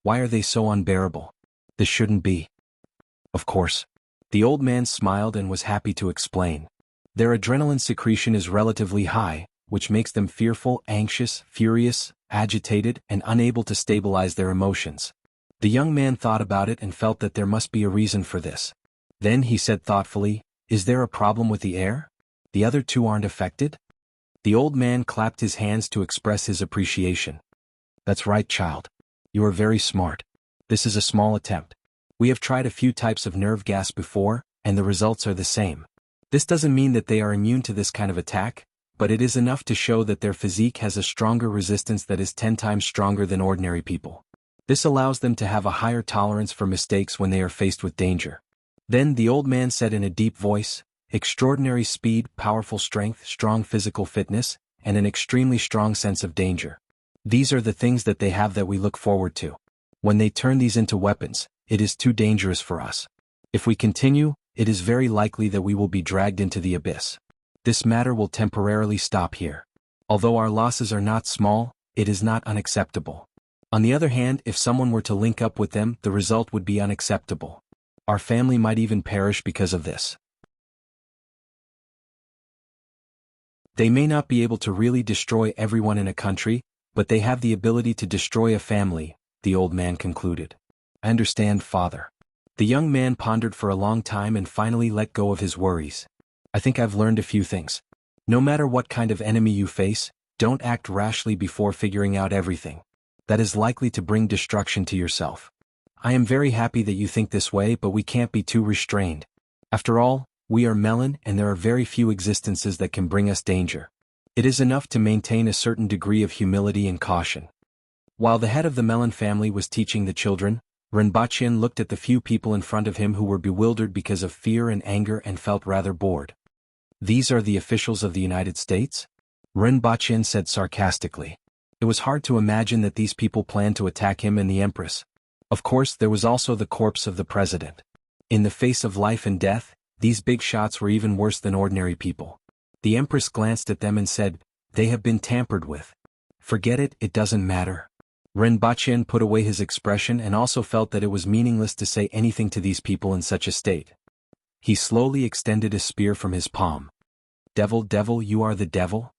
S1: Why are they so unbearable? This shouldn't be. Of course. The old man smiled and was happy to explain. Their adrenaline secretion is relatively high, which makes them fearful, anxious, furious, agitated, and unable to stabilize their emotions. The young man thought about it and felt that there must be a reason for this. Then he said thoughtfully, "Is there a problem with the air? The other two aren't affected?" The old man clapped his hands to express his appreciation. "That's right, child. You are very smart. This is a small attempt. We have tried a few types of nerve gas before, and the results are the same. This doesn't mean that they are immune to this kind of attack, but it is enough to show that their physique has a stronger resistance that is 10 times stronger than ordinary people. This allows them to have a higher tolerance for mistakes when they are faced with danger." Then the old man said in a deep voice, "Extraordinary speed, powerful strength, strong physical fitness, and an extremely strong sense of danger. These are the things that they have that we look forward to. When they turn these into weapons, it is too dangerous for us. If we continue, it is very likely that we will be dragged into the abyss. This matter will temporarily stop here. Although our losses are not small, it is not unacceptable. On the other hand, if someone were to link up with them, the result would be unacceptable. Our family might even perish because of this. They may not be able to really destroy everyone in a country, but they have the ability to destroy a family," the old man concluded. "I understand, father." The young man pondered for a long time and finally let go of his worries. "I think I've learned a few things. No matter what kind of enemy you face, don't act rashly before figuring out everything. That is likely to bring destruction to yourself. I am very happy that you think this way, but we can't be too restrained. After all, we are melon and there are very few existences that can bring us danger. It is enough to maintain a certain degree of humility and caution." While the head of the melon family was teaching the children, Renbachian looked at the few people in front of him who were bewildered because of fear and anger and felt rather bored. "These are the officials of the United States?" Renbachian said sarcastically. It was hard to imagine that these people planned to attack him and the Empress. Of course, there was also the corpse of the president. In the face of life and death, these big shots were even worse than ordinary people. The Empress glanced at them and said, "They have been tampered with. Forget it, it doesn't matter." Renbachian put away his expression and also felt that it was meaningless to say anything to these people in such a state. He slowly extended a spear from his palm. "Devil, devil, you are the devil?"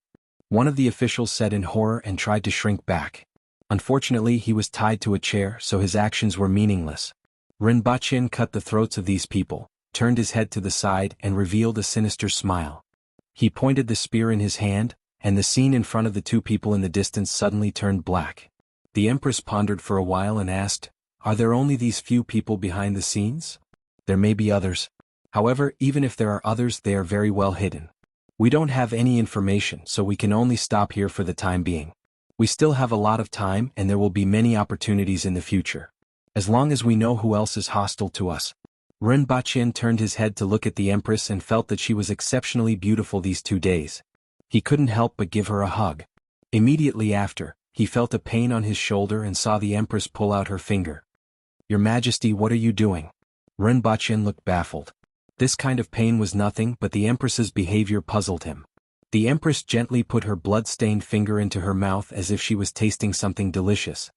S1: One of the officials said in horror and tried to shrink back. Unfortunately, he was tied to a chair, so his actions were meaningless. Renbachian cut the throats of these people, turned his head to the side and revealed a sinister smile. He pointed the spear in his hand, and the scene in front of the two people in the distance suddenly turned black. The Empress pondered for a while and asked, "Are there only these few people behind the scenes? There may be others. However, even if there are others, they are very well hidden. We don't have any information, so we can only stop here for the time being. We still have a lot of time and there will be many opportunities in the future. As long as we know who else is hostile to us." Renbachian turned his head to look at the Empress and felt that she was exceptionally beautiful these 2 days. He couldn't help but give her a hug. Immediately after, he felt a pain on his shoulder and saw the Empress pull out her finger. "Your Majesty, what are you doing?" Renbachian looked baffled. This kind of pain was nothing, but the Empress's behavior puzzled him. The Empress gently put her blood-stained finger into her mouth as if she was tasting something delicious.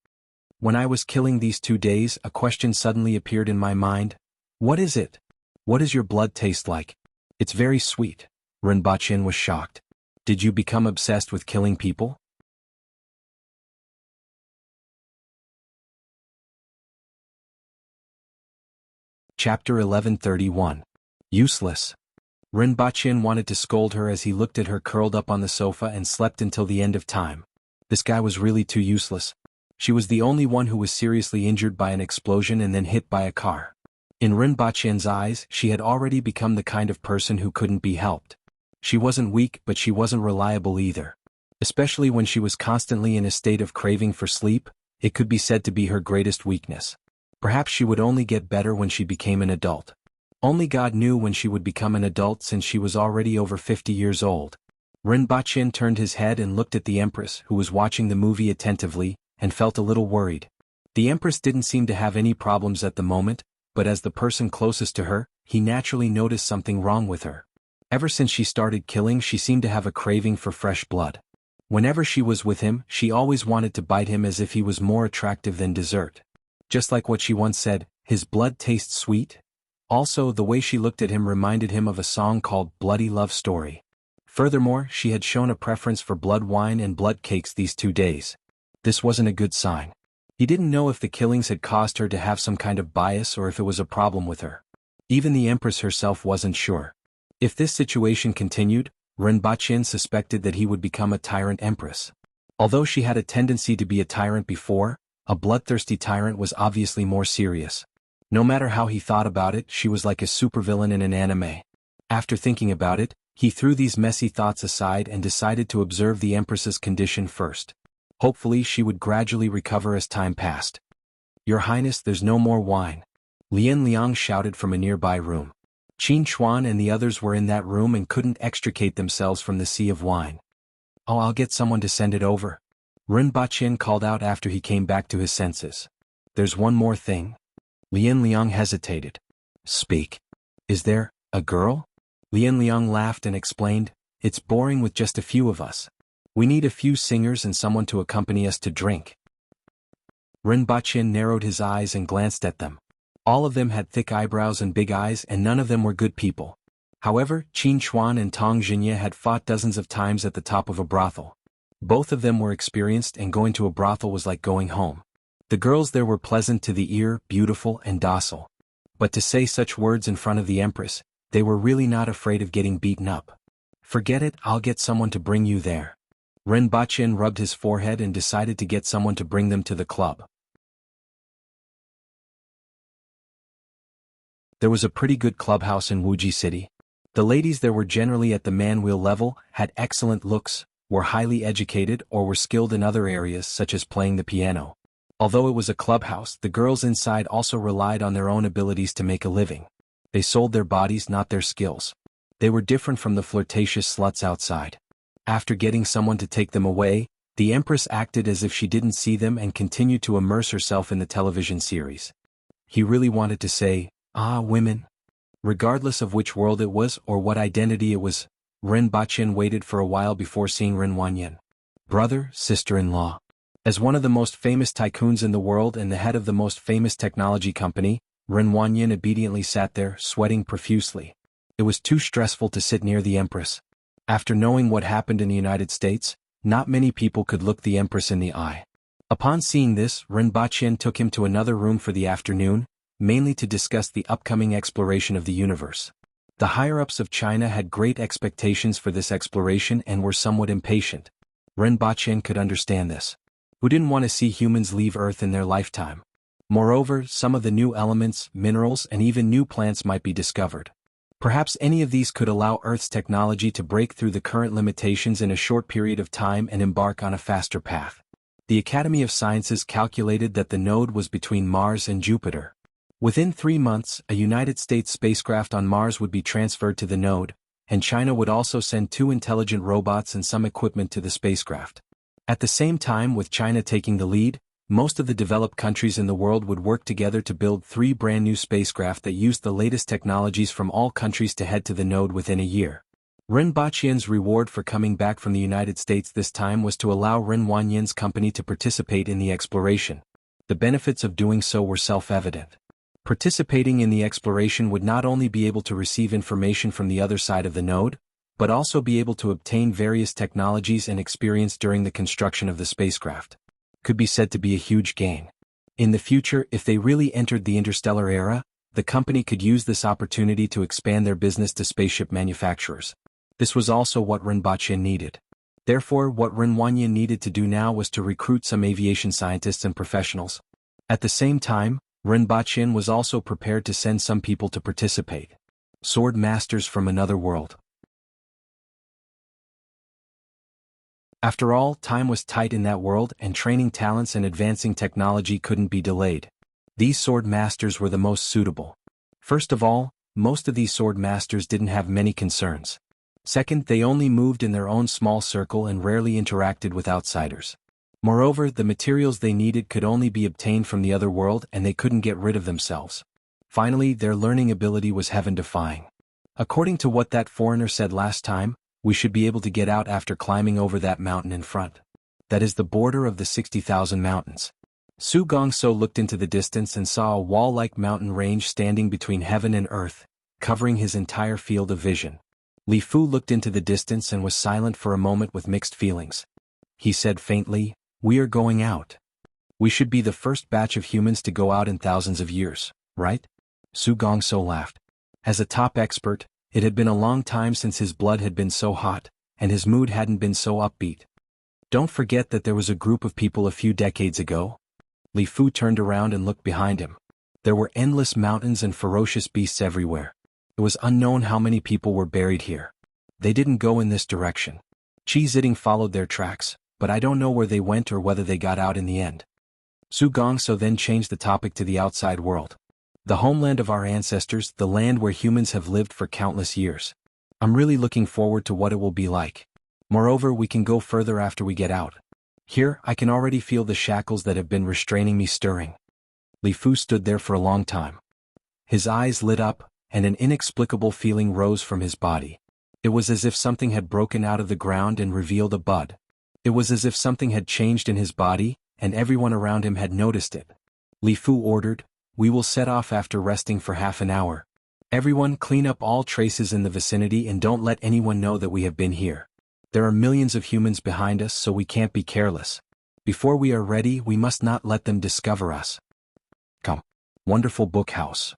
S1: "When I was killing these 2 days, a question suddenly appeared in my mind. What is it? What does your blood taste like?" "It's very sweet." Renbachian was shocked. "Did you become obsessed with killing people?" Chapter 1131. Useless. Renbachian wanted to scold her as he looked at her curled up on the sofa and slept until the end of time. This guy was really too useless. She was the only one who was seriously injured by an explosion and then hit by a car. In Renbachian's eyes, she had already become the kind of person who couldn't be helped. She wasn't weak, but she wasn't reliable either. Especially when she was constantly in a state of craving for sleep, it could be said to be her greatest weakness. Perhaps she would only get better when she became an adult. Only God knew when she would become an adult, since she was already over 50 years old. Renbachian turned his head and looked at the Empress, who was watching the movie attentively, and felt a little worried. The Empress didn't seem to have any problems at the moment, but as the person closest to her, he naturally noticed something wrong with her. Ever since she started killing, she seemed to have a craving for fresh blood. Whenever she was with him, she always wanted to bite him as if he was more attractive than dessert. Just like what she once said, "His blood tastes sweet." Also, the way she looked at him reminded him of a song called Bloody Love Story. Furthermore, she had shown a preference for blood wine and blood cakes these 2 days. This wasn't a good sign. He didn't know if the killings had caused her to have some kind of bias or if it was a problem with her. Even the Empress herself wasn't sure. If this situation continued, Rinpoche suspected that he would become a tyrant empress. Although she had a tendency to be a tyrant before, a bloodthirsty tyrant was obviously more serious. No matter how he thought about it, she was like a supervillain in an anime. After thinking about it, he threw these messy thoughts aside and decided to observe the Empress's condition first. Hopefully she would gradually recover as time passed. "Your Highness, there's no more wine," Lian Liang shouted from a nearby room. Qin Chuan and the others were in that room and couldn't extricate themselves from the sea of wine. "Oh, I'll get someone to send it over," Rinpoche called out after he came back to his senses. "There's one more thing." Lian Liang hesitated. "Speak. Is there a girl?" Lian Liang laughed and explained, "It's boring with just a few of us. We need a few singers and someone to accompany us to drink." Rinpoche narrowed his eyes and glanced at them. All of them had thick eyebrows and big eyes, and none of them were good people. However, Qin Chuan and Tong Jinye had fought dozens of times at the top of a brothel. Both of them were experienced, and going to a brothel was like going home. The girls there were pleasant to the ear, beautiful and docile. But to say such words in front of the Empress, they were really not afraid of getting beaten up. "Forget it, I'll get someone to bring you there." Rinpoche rubbed his forehead and decided to get someone to bring them to the club. There was a pretty good clubhouse in Wuxia City. The ladies there were generally at the man-wheel level, had excellent looks, were highly educated or were skilled in other areas such as playing the piano. Although it was a clubhouse, the girls inside also relied on their own abilities to make a living. They sold their bodies, not their skills. They were different from the flirtatious sluts outside. After getting someone to take them away, the Empress acted as if she didn't see them and continued to immerse herself in the television series. He really wanted to say, "Ah, women." Regardless of which world it was or what identity it was, Rinpoche waited for a while before seeing Rinwanyan. Brother, sister-in-law. As one of the most famous tycoons in the world and the head of the most famous technology company, Rinwanyan obediently sat there, sweating profusely. It was too stressful to sit near the Empress. After knowing what happened in the United States, not many people could look the Empress in the eye. Upon seeing this, Rinpoche took him to another room for the afternoon, mainly to discuss the upcoming exploration of the universe. The higher-ups of China had great expectations for this exploration and were somewhat impatient. Rinpoche could understand this. Who didn't want to see humans leave Earth in their lifetime? Moreover, some of the new elements, minerals, and even new plants might be discovered. Perhaps any of these could allow Earth's technology to break through the current limitations in a short period of time and embark on a faster path. The Academy of Sciences calculated that the node was between Mars and Jupiter. Within 3 months, a United States spacecraft on Mars would be transferred to the node, and China would also send 2 intelligent robots and some equipment to the spacecraft. At the same time, with China taking the lead, most of the developed countries in the world would work together to build 3 brand new spacecraft that used the latest technologies from all countries to head to the node within a year. Rinpoche's reward for coming back from the United States this time was to allow Rinwanyan's company to participate in the exploration. The benefits of doing so were self-evident. Participating in the exploration would not only be able to receive information from the other side of the node, but also be able to obtain various technologies and experience during the construction of the spacecraft. Could be said to be a huge gain. In the future, if they really entered the interstellar era, the company could use this opportunity to expand their business to spaceship manufacturers. This was also what Rinpoche needed. Therefore, what Rinwanyan needed to do now was to recruit some aviation scientists and professionals. At the same time, Rinpoche was also prepared to send some people to participate. Sword masters from another world. After all, time was tight in that world and training talents and advancing technology couldn't be delayed. These sword masters were the most suitable. First of all, most of these sword masters didn't have many concerns. Second, they only moved in their own small circle and rarely interacted with outsiders. Moreover, the materials they needed could only be obtained from the other world and they couldn't get rid of themselves. Finally, their learning ability was heaven-defying. According to what that foreigner said last time, we should be able to get out after climbing over that mountain in front. That is the border of the 60,000 mountains. Su Gongso looked into the distance and saw a wall-like mountain range standing between heaven and earth, covering his entire field of vision. Li Fu looked into the distance and was silent for a moment with mixed feelings. He said faintly, "We are going out." We should be the first batch of humans to go out in thousands of years, right? Su Gongso laughed. As a top expert, it had been a long time since his blood had been so hot, and his mood hadn't been so upbeat. Don't forget that there was a group of people a few decades ago. Li Fu turned around and looked behind him. There were endless mountains and ferocious beasts everywhere. It was unknown how many people were buried here. They didn't go in this direction. Qi Ziding followed their tracks, but I don't know where they went or whether they got out in the end. Su Gongso then changed the topic to the outside world. The homeland of our ancestors, the land where humans have lived for countless years. I'm really looking forward to what it will be like. Moreover, we can go further after we get out. Here, I can already feel the shackles that have been restraining me stirring. Li Fu stood there for a long time. His eyes lit up, and an inexplicable feeling rose from his body. It was as if something had broken out of the ground and revealed a bud. It was as if something had changed in his body, and everyone around him had noticed it. Li Fu ordered, "We will set off after resting for half an hour. Everyone clean up all traces in the vicinity and don't let anyone know that we have been here. There are millions of humans behind us, so we can't be careless. Before we are ready, we must not let them discover us." Come. Wonderful book house.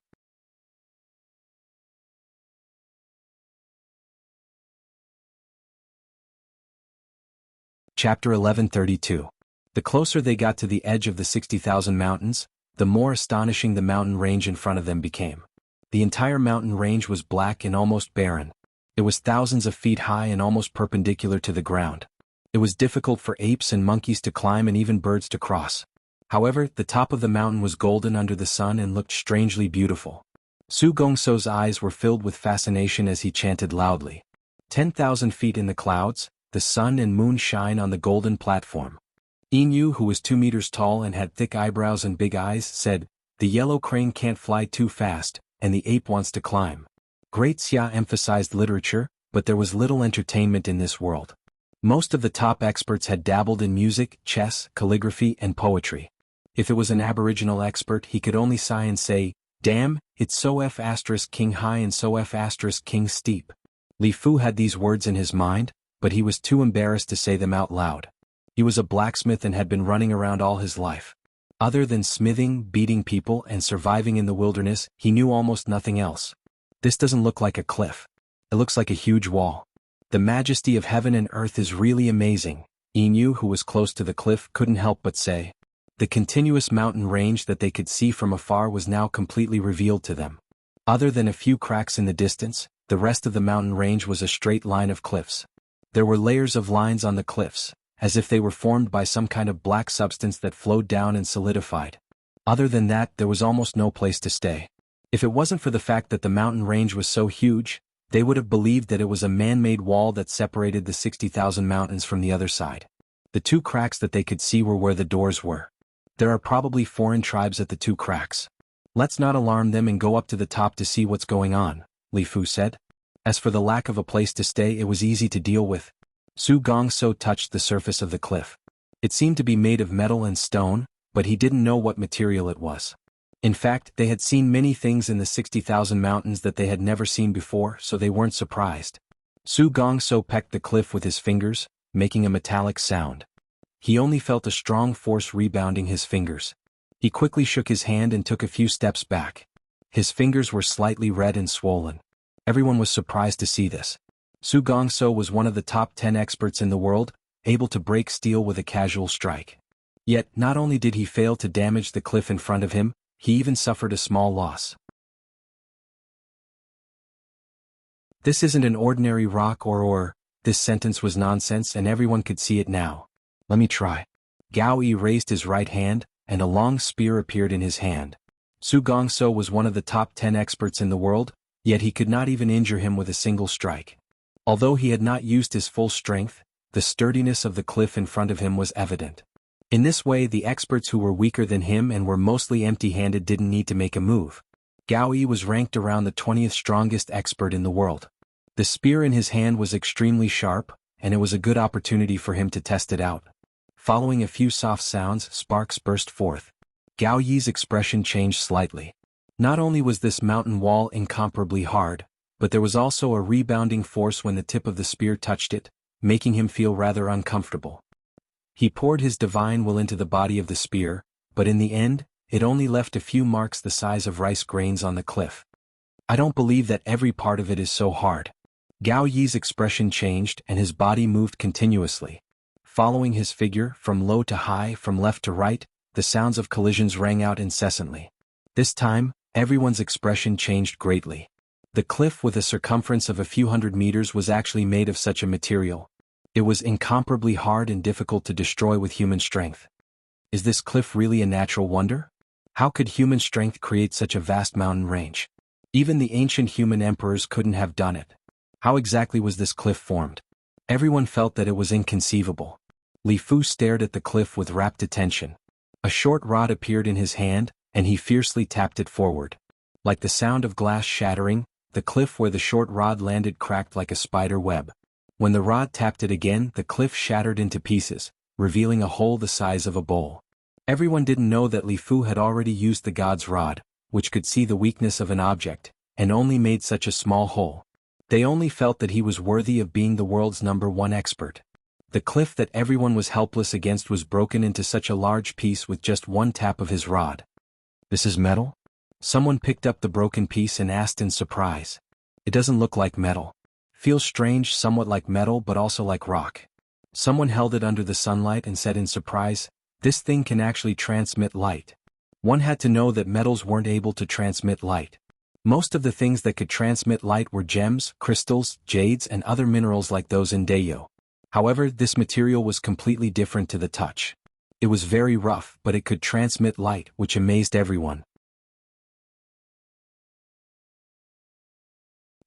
S1: Chapter 1132. The closer they got to the edge of the 60,000 mountains, the more astonishing the mountain range in front of them became. The entire mountain range was black and almost barren. It was thousands of feet high and almost perpendicular to the ground. It was difficult for apes and monkeys to climb and even birds to cross. However, the top of the mountain was golden under the sun and looked strangely beautiful. Su Gongso's eyes were filled with fascination as he chanted loudly. 10,000 feet in the clouds, the sun and moon shine on the golden platform. Inu, who was 2 meters tall and had thick eyebrows and big eyes, said, "The yellow crane can't fly too fast, and the ape wants to climb." Great Xia emphasized literature, but there was little entertainment in this world. Most of the top experts had dabbled in music, chess, calligraphy, and poetry. If it was an aboriginal expert, he could only sigh and say, "Damn, it's so F***king high and so F***king steep." Li Fu had these words in his mind, but he was too embarrassed to say them out loud. He was a blacksmith and had been running around all his life. Other than smithing, beating people, and surviving in the wilderness, he knew almost nothing else. "This doesn't look like a cliff. It looks like a huge wall. The majesty of heaven and earth is really amazing," Inu, who was close to the cliff, couldn't help but say. The continuous mountain range that they could see from afar was now completely revealed to them. Other than a few cracks in the distance, the rest of the mountain range was a straight line of cliffs. There were layers of lines on the cliffs, as if they were formed by some kind of black substance that flowed down and solidified. Other than that, there was almost no place to stay. If it wasn't for the fact that the mountain range was so huge, they would have believed that it was a man-made wall that separated the 60,000 mountains from the other side. The 2 cracks that they could see were where the doors were. There are probably foreign tribes at the 2 cracks. Let's not alarm them and go up to the top to see what's going on, Li Fu said. As for the lack of a place to stay, it was easy to deal with. Su Gongso touched the surface of the cliff. It seemed to be made of metal and stone, but he didn't know what material it was. In fact, they had seen many things in the 60,000 mountains that they had never seen before, so they weren't surprised. Su Gongso pecked the cliff with his fingers, making a metallic sound. He only felt a strong force rebounding his fingers. He quickly shook his hand and took a few steps back. His fingers were slightly red and swollen. Everyone was surprised to see this. Su Gongso was one of the top 10 experts in the world, able to break steel with a casual strike. Yet, not only did he fail to damage the cliff in front of him, he even suffered a small loss. "This isn't an ordinary rock or. This sentence was nonsense and everyone could see it now. Let me try." Gao Yi raised his right hand, and a long spear appeared in his hand. Su Gongso was one of the top 10 experts in the world, yet he could not even injure him with a single strike. Although he had not used his full strength, the sturdiness of the cliff in front of him was evident. In this way, the experts who were weaker than him and were mostly empty-handed didn't need to make a move. Gao Yi was ranked around the 20th strongest expert in the world. The spear in his hand was extremely sharp, and it was a good opportunity for him to test it out. Following a few soft sounds, sparks burst forth. Gao Yi's expression changed slightly. Not only was this mountain wall incomparably hard, but there was also a rebounding force when the tip of the spear touched it, making him feel rather uncomfortable. He poured his divine will into the body of the spear, but in the end, it only left a few marks the size of rice grains on the cliff. I don't believe that every part of it is so hard. Gao Yi's expression changed and his body moved continuously. Following his figure, from low to high, from left to right, the sounds of collisions rang out incessantly. This time, everyone's expression changed greatly. The cliff with a circumference of a few hundred meters was actually made of such a material. It was incomparably hard and difficult to destroy with human strength. Is this cliff really a natural wonder? How could human strength create such a vast mountain range? Even the ancient human emperors couldn't have done it. How exactly was this cliff formed? Everyone felt that it was inconceivable. Li Fu stared at the cliff with rapt attention. A short rod appeared in his hand, and he fiercely tapped it forward. Like the sound of glass shattering, the cliff where the short rod landed cracked like a spider web. When the rod tapped it again, the cliff shattered into pieces, revealing a hole the size of a bowl. Everyone didn't know that Li Fu had already used the god's rod, which could see the weakness of an object, and only made such a small hole. They only felt that he was worthy of being the world's #1 expert. The cliff that everyone was helpless against was broken into such a large piece with just one tap of his rod. This is metal? Someone picked up the broken piece and asked in surprise. It doesn't look like metal. Feels strange, somewhat like metal but also like rock. Someone held it under the sunlight and said in surprise, "This thing can actually transmit light." One had to know that metals weren't able to transmit light. Most of the things that could transmit light were gems, crystals, jades and other minerals like those in Dayo. However, this material was completely different to the touch. It was very rough, but it could transmit light, which amazed everyone.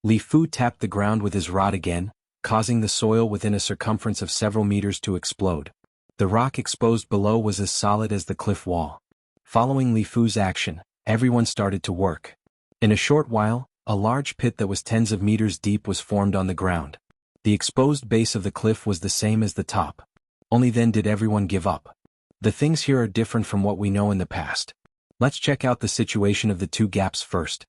S1: Li Fu tapped the ground with his rod again, causing the soil within a circumference of several meters to explode. The rock exposed below was as solid as the cliff wall. Following Li Fu's action, everyone started to work. In a short while, a large pit that was tens of meters deep was formed on the ground. The exposed base of the cliff was the same as the top. Only then did everyone give up. The things here are different from what we know in the past. Let's check out the situation of the two gaps first.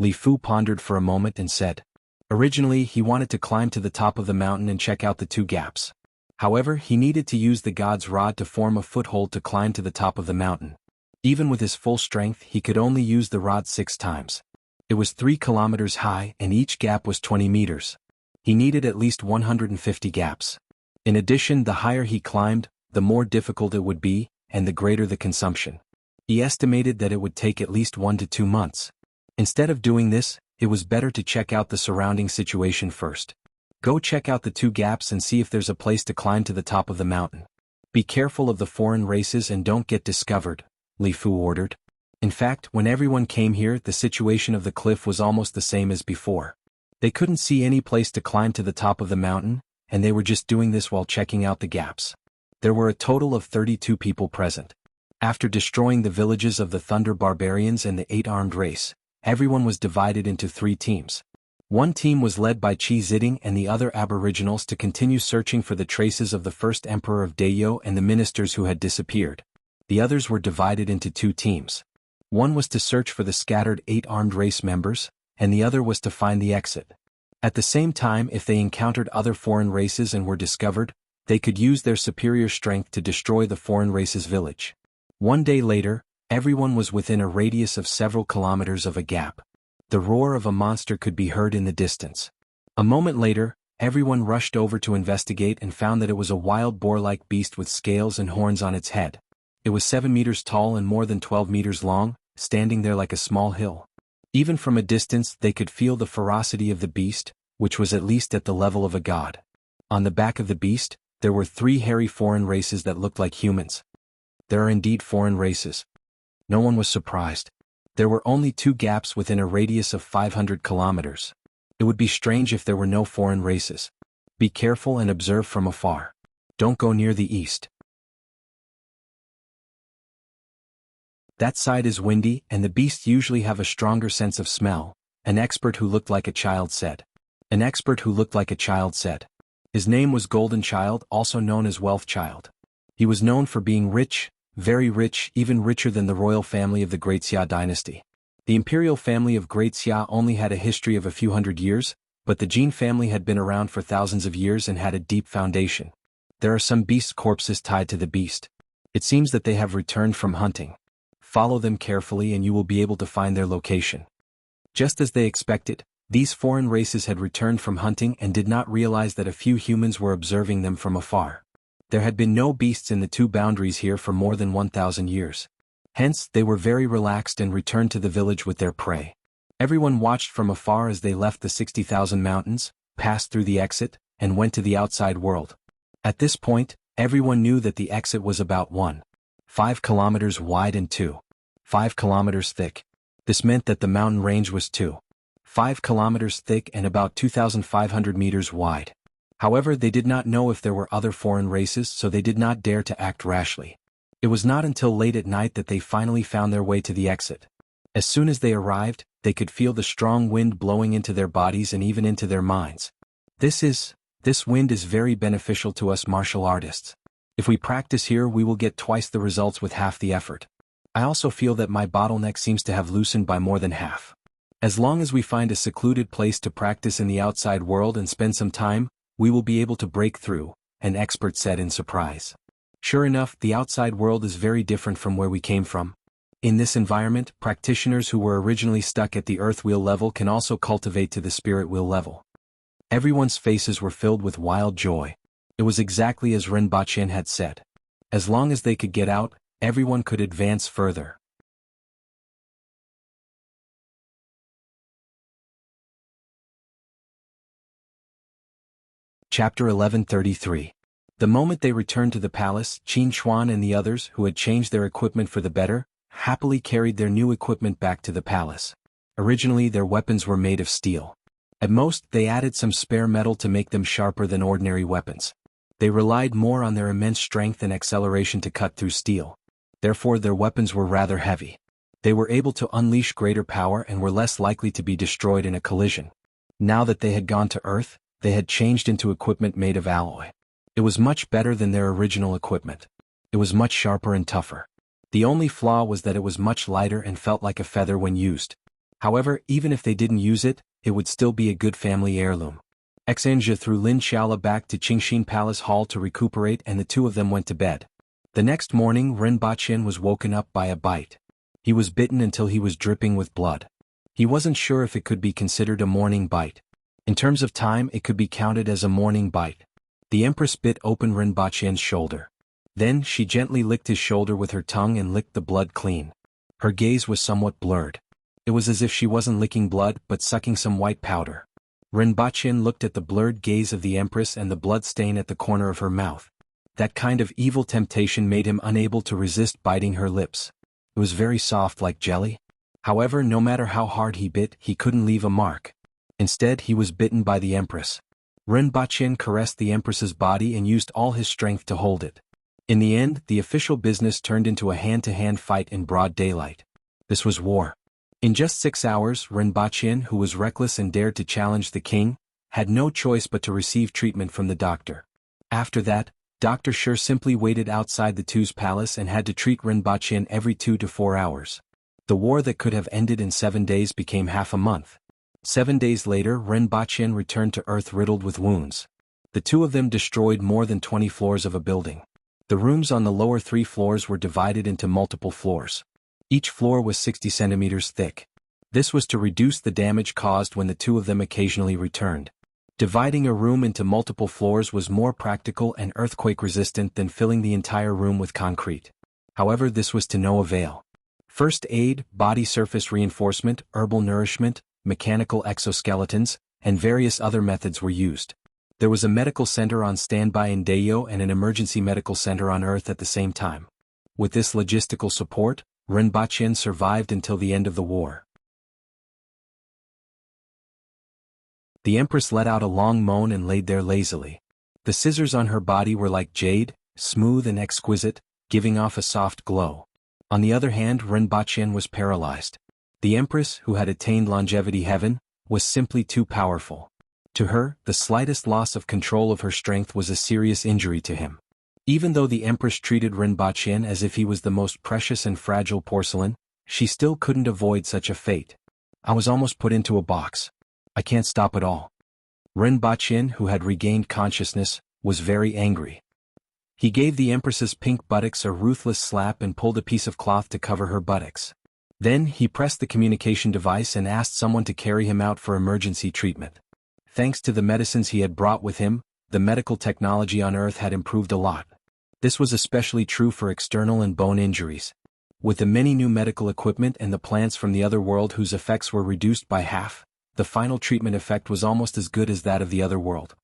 S1: Li Fu pondered for a moment and said. Originally, he wanted to climb to the top of the mountain and check out the two gaps. However, he needed to use the god's rod to form a foothold to climb to the top of the mountain. Even with his full strength, he could only use the rod 6 times. It was 3 kilometers high and each gap was 20 meters. He needed at least 150 gaps. In addition, the higher he climbed, the more difficult it would be, and the greater the consumption. He estimated that it would take at least 1 to 2 months. Instead of doing this, it was better to check out the surrounding situation first. Go check out the 2 gaps and see if there's a place to climb to the top of the mountain. Be careful of the foreign races and don't get discovered, Li Fu ordered. In fact, when everyone came here, the situation of the cliff was almost the same as before. They couldn't see any place to climb to the top of the mountain, and they were just doing this while checking out the gaps. There were a total of 32 people present. After destroying the villages of the Thunder Barbarians and the 8-armed race, everyone was divided into 3 teams. One team was led by Qi Ziding and the other aboriginals to continue searching for the traces of the first emperor of Dayo and the ministers who had disappeared. The others were divided into 2 teams. One was to search for the scattered 8-armed race members, and the other was to find the exit. At the same time, if they encountered other foreign races and were discovered, they could use their superior strength to destroy the foreign race's village. One day later, everyone was within a radius of several kilometers of a gap. The roar of a monster could be heard in the distance. A moment later, everyone rushed over to investigate and found that it was a wild boar-like beast with scales and horns on its head. It was 7 meters tall and more than 12 meters long, standing there like a small hill. Even from a distance, they could feel the ferocity of the beast, which was at least at the level of a god. On the back of the beast, there were 3 hairy foreign races that looked like humans. There are indeed foreign races. No one was surprised. There were only 2 gaps within a radius of 500 kilometers. It would be strange if there were no foreign races. Be careful and observe from afar. Don't go near the east. That side is windy, and the beasts usually have a stronger sense of smell, an expert who looked like a child said. An expert who looked like a child said. His name was Golden Child, also known as Wealth Child. He was known for being rich, very rich, even richer than the royal family of the Great Xia dynasty. The imperial family of Great Xia only had a history of a few hundred years, but the Jin family had been around for thousands of years and had a deep foundation. There are some beast corpses tied to the beast. It seems that they have returned from hunting. Follow them carefully and you will be able to find their location. Just as they expected, these foreign races had returned from hunting and did not realize that a few humans were observing them from afar. There had been no beasts in the two boundaries here for more than 1,000 years. Hence, they were very relaxed and returned to the village with their prey. Everyone watched from afar as they left the 60,000 mountains, passed through the exit, and went to the outside world. At this point, everyone knew that the exit was about 1.5 kilometers wide and 2.5 kilometers thick. This meant that the mountain range was 2.5 kilometers thick and about 2,500 meters wide. However, they did not know if there were other foreign races, so they did not dare to act rashly. It was not until late at night that they finally found their way to the exit. As soon as they arrived, they could feel the strong wind blowing into their bodies and even into their minds. This wind is very beneficial to us martial artists. If we practice here, we will get twice the results with half the effort. I also feel that my bottleneck seems to have loosened by more than half. As long as we find a secluded place to practice in the outside world and spend some time, we will be able to break through, an expert said in surprise. Sure enough, the outside world is very different from where we came from. In this environment, practitioners who were originally stuck at the earth wheel level can also cultivate to the spirit wheel level. Everyone's faces were filled with wild joy. It was exactly as Rinpoche had said. As long as they could get out, everyone could advance further. Chapter 1133. The moment they returned to the palace, Qin Chuan and the others, who had changed their equipment for the better, happily carried their new equipment back to the palace. Originally, their weapons were made of steel. At most, they added some spare metal to make them sharper than ordinary weapons. They relied more on their immense strength and acceleration to cut through steel. Therefore, their weapons were rather heavy. They were able to unleash greater power and were less likely to be destroyed in a collision. Now that they had gone to Earth, they had changed into equipment made of alloy. It was much better than their original equipment. It was much sharper and tougher. The only flaw was that it was much lighter and felt like a feather when used. However, even if they didn't use it, it would still be a good family heirloom. Xanjia threw Lin Xiaola back to Qingxin Palace Hall to recuperate and the two of them went to bed. The next morning, Rinpoche was woken up by a bite. He was bitten until he was dripping with blood. He wasn't sure if it could be considered a morning bite. In terms of time, it could be counted as a morning bite. The Empress bit open Rinpoche's shoulder. Then she gently licked his shoulder with her tongue and licked the blood clean. Her gaze was somewhat blurred. It was as if she wasn't licking blood but sucking some white powder. Rinpoche looked at the blurred gaze of the Empress and the blood stain at the corner of her mouth. That kind of evil temptation made him unable to resist biting her lips. It was very soft like jelly. However, no matter how hard he bit, he couldn't leave a mark. Instead, he was bitten by the Empress. Rinpoche caressed the Empress's body and used all his strength to hold it. In the end, the official business turned into a hand-to-hand fight in broad daylight. This was war. In just 6 hours, Rinpoche, who was reckless and dared to challenge the king, had no choice but to receive treatment from the doctor. After that, Dr. Shi simply waited outside the two's palace and had to treat Rinpoche every 2 to 4 hours. The war that could have ended in 7 days became half a month. 7 days later, Rinpoche returned to Earth riddled with wounds. The two of them destroyed more than 20 floors of a building. The rooms on the lower 3 floors were divided into multiple floors. Each floor was 60 centimeters thick. This was to reduce the damage caused when the two of them occasionally returned. Dividing a room into multiple floors was more practical and earthquake-resistant than filling the entire room with concrete. However, this was to no avail. First aid, body surface reinforcement, herbal nourishment, mechanical exoskeletons, and various other methods were used. There was a medical center on standby in Dayo and an emergency medical center on Earth at the same time. With this logistical support, Rinpoche survived until the end of the war. The Empress let out a long moan and laid there lazily. The scissors on her body were like jade, smooth and exquisite, giving off a soft glow. On the other hand, Rinpoche was paralyzed. The Empress, who had attained longevity heaven, was simply too powerful. To her, the slightest loss of control of her strength was a serious injury to him. Even though the Empress treated Rinpoche as if he was the most precious and fragile porcelain, she still couldn't avoid such a fate. I was almost put into a box. I can't stop at all. Rinpoche, who had regained consciousness, was very angry. He gave the Empress's pink buttocks a ruthless slap and pulled a piece of cloth to cover her buttocks. Then he pressed the communication device and asked someone to carry him out for emergency treatment. Thanks to the medicines he had brought with him, the medical technology on Earth had improved a lot. This was especially true for external and bone injuries. With the many new medical equipment and the plants from the other world whose effects were reduced by half, the final treatment effect was almost as good as that of the other world.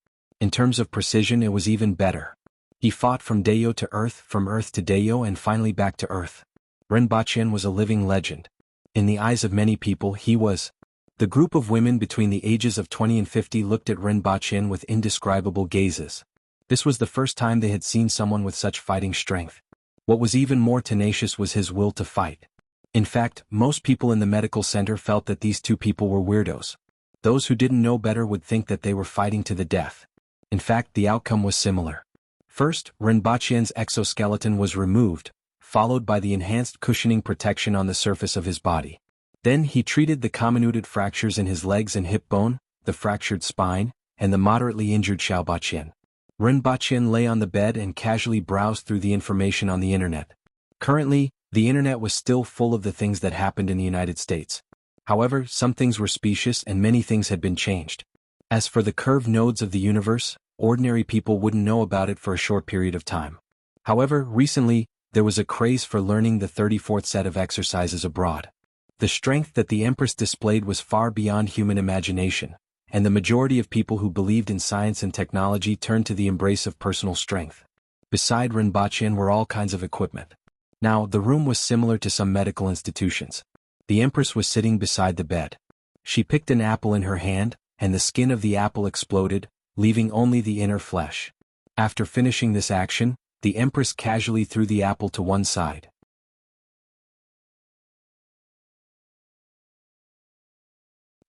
S1: In terms of precision, it was even better. He fought from Dayo to Earth, from Earth to Dayo, and finally back to Earth. Renbaqian was a living legend. In the eyes of many people, he was. The group of women between the ages of 20 and 50 looked at Renbaqian with indescribable gazes. This was the first time they had seen someone with such fighting strength. What was even more tenacious was his will to fight. In fact, most people in the medical center felt that these two people were weirdos. Those who didn't know better would think that they were fighting to the death. In fact, the outcome was similar. First, Renbaqian's exoskeleton was removed, followed by the enhanced cushioning protection on the surface of his body. Then he treated the comminuted fractures in his legs and hip bone, the fractured spine, and the moderately injured Xiaobaqian. Renbaqian lay on the bed and casually browsed through the information on the internet. Currently, the internet was still full of the things that happened in the United States. However, some things were specious and many things had been changed. As for the curved nodes of the universe, ordinary people wouldn't know about it for a short period of time. However, recently, there was a craze for learning the 34th set of exercises abroad. The strength that the Empress displayed was far beyond human imagination, and the majority of people who believed in science and technology turned to the embrace of personal strength. Beside Renbaqian were all kinds of equipment. Now, the room was similar to some medical institutions. The Empress was sitting beside the bed. She picked an apple in her hand, and the skin of the apple exploded, leaving only the inner flesh. After finishing this action, the Empress casually threw the apple to one side.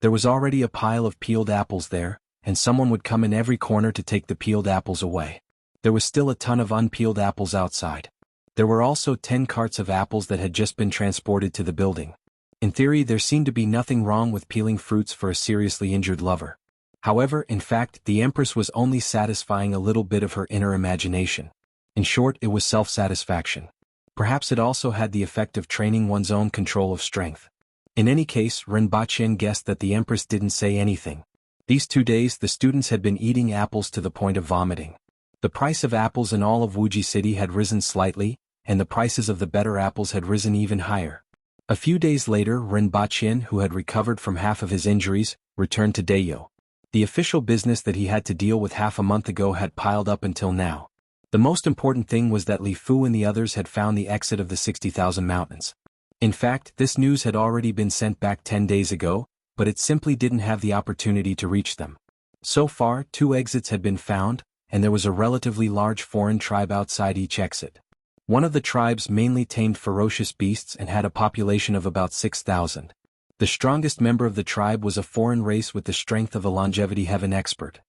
S1: There was already a pile of peeled apples there, and someone would come in every corner to take the peeled apples away. There was still a ton of unpeeled apples outside. There were also 10 carts of apples that had just been transported to the building. In theory, there seemed to be nothing wrong with peeling fruits for a seriously injured lover. However, in fact, the Empress was only satisfying a little bit of her inner imagination. In short, it was self-satisfaction. Perhaps it also had the effect of training one's own control of strength. In any case, Renbaqian guessed that the Empress didn't say anything. These 2 days the students had been eating apples to the point of vomiting. The price of apples in all of Wuxia City had risen slightly, and the prices of the better apples had risen even higher. A few days later, Renbaqian, who had recovered from half of his injuries, returned to Dayo. The official business that he had to deal with half a month ago had piled up until now. The most important thing was that Li Fu and the others had found the exit of the 60,000 mountains. In fact, this news had already been sent back 10 days ago, but it simply didn't have the opportunity to reach them. So far, 2 exits had been found, and there was a relatively large foreign tribe outside each exit. One of the tribes mainly tamed ferocious beasts and had a population of about 6,000. The strongest member of the tribe was a foreign race with the strength of a longevity heaven expert.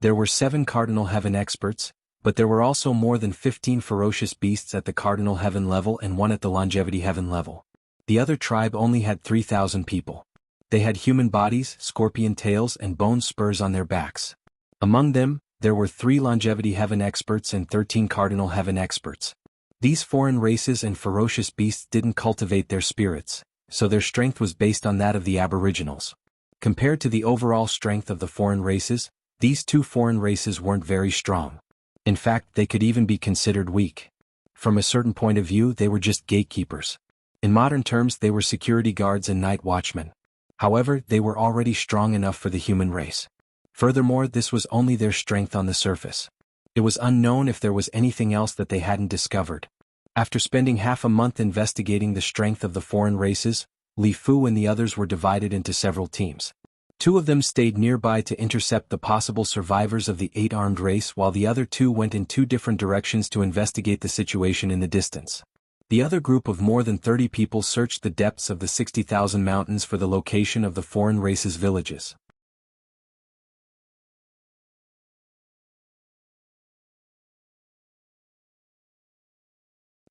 S1: There were 7 cardinal heaven experts, but there were also more than 15 ferocious beasts at the cardinal heaven level and 1 at the longevity heaven level. The other tribe only had 3,000 people. They had human bodies, scorpion tails, and bone spurs on their backs. Among them, there were 3 longevity heaven experts and 13 cardinal heaven experts. These foreign races and ferocious beasts didn't cultivate their spirits, so their strength was based on that of the aboriginals. Compared to the overall strength of the foreign races, these 2 foreign races weren't very strong. In fact, they could even be considered weak. From a certain point of view, they were just gatekeepers. In modern terms, they were security guards and night watchmen. However, they were already strong enough for the human race. Furthermore, this was only their strength on the surface. It was unknown if there was anything else that they hadn't discovered. After spending half a month investigating the strength of the foreign races, Li Fu and the others were divided into several teams. 2 of them stayed nearby to intercept the possible survivors of the 8-armed race, while the other 2 went in 2 different directions to investigate the situation in the distance. The other group of more than 30 people searched the depths of the 60,000 mountains for the location of the foreign races' villages.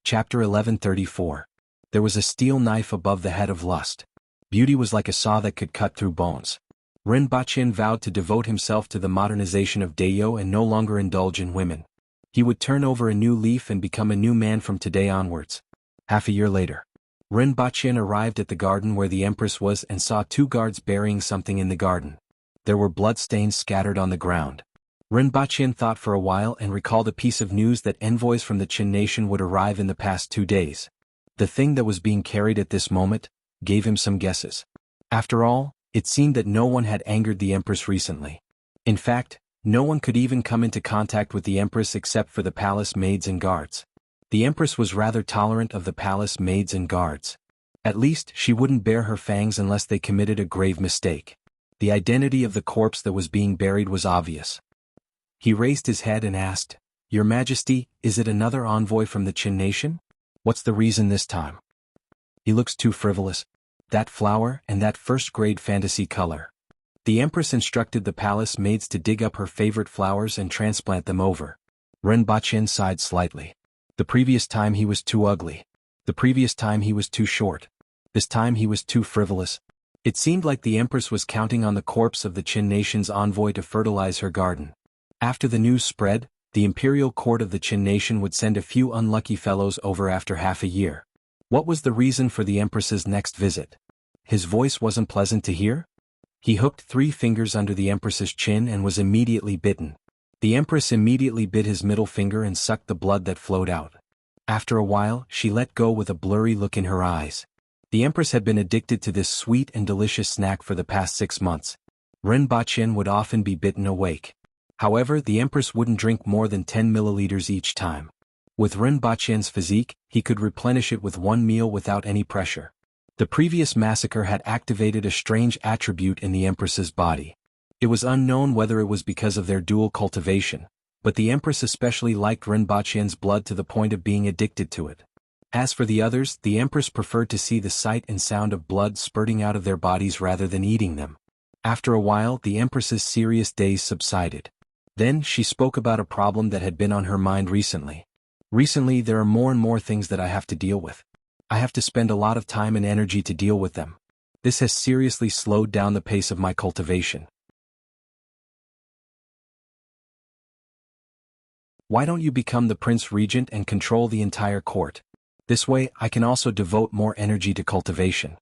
S1: Chapter 1134. There was a steel knife above the head of lust. Beauty was like a saw that could cut through bones. Renbaqian vowed to devote himself to the modernization of Dayo and no longer indulge in women. He would turn over a new leaf and become a new man from today onwards. Half a year later, Rinpoche arrived at the garden where the empress was and saw two guards burying something in the garden. There were bloodstains scattered on the ground. Rinpoche thought for a while and recalled a piece of news that envoys from the Qin nation would arrive in the past 2 days. The thing that was being carried at this moment gave him some guesses. After all, it seemed that no one had angered the empress recently. In fact, no one could even come into contact with the empress except for the palace maids and guards. The empress was rather tolerant of the palace maids and guards. At least, she wouldn't bare her fangs unless they committed a grave mistake. The identity of the corpse that was being buried was obvious. He raised his head and asked, "Your Majesty, is it another envoy from the Qin nation? What's the reason this time? He looks too frivolous. That flower and that first-grade fantasy color." The empress instructed the palace maids to dig up her favorite flowers and transplant them over. Rinpoche sighed slightly. The previous time he was too ugly. The previous time he was too short. This time he was too frivolous. It seemed like the empress was counting on the corpse of the Qin nation's envoy to fertilize her garden. After the news spread, the imperial court of the Qin nation would send a few unlucky fellows over after half a year. What was the reason for the empress's next visit? His voice wasn't pleasant to hear? He hooked 3 fingers under the empress's chin and was immediately bitten. The empress immediately bit his middle finger and sucked the blood that flowed out. After a while, she let go with a blurry look in her eyes. The empress had been addicted to this sweet and delicious snack for the past 6 months. Rinpoche would often be bitten awake. However, the empress wouldn't drink more than 10 milliliters each time. With Rinpoche's physique, he could replenish it with one meal without any pressure. The previous massacre had activated a strange attribute in the empress's body. It was unknown whether it was because of their dual cultivation, but the empress especially liked Rinpoche's blood to the point of being addicted to it. As for the others, the empress preferred to see the sight and sound of blood spurting out of their bodies rather than eating them. After a while, the empress's serious days subsided. Then she spoke about a problem that had been on her mind recently. Recently, there are more and more things that I have to deal with. I have to spend a lot of time and energy to deal with them. This has seriously slowed down the pace of my cultivation. Why don't you become the Prince Regent and control the entire court? This way, I can also devote more energy to cultivation.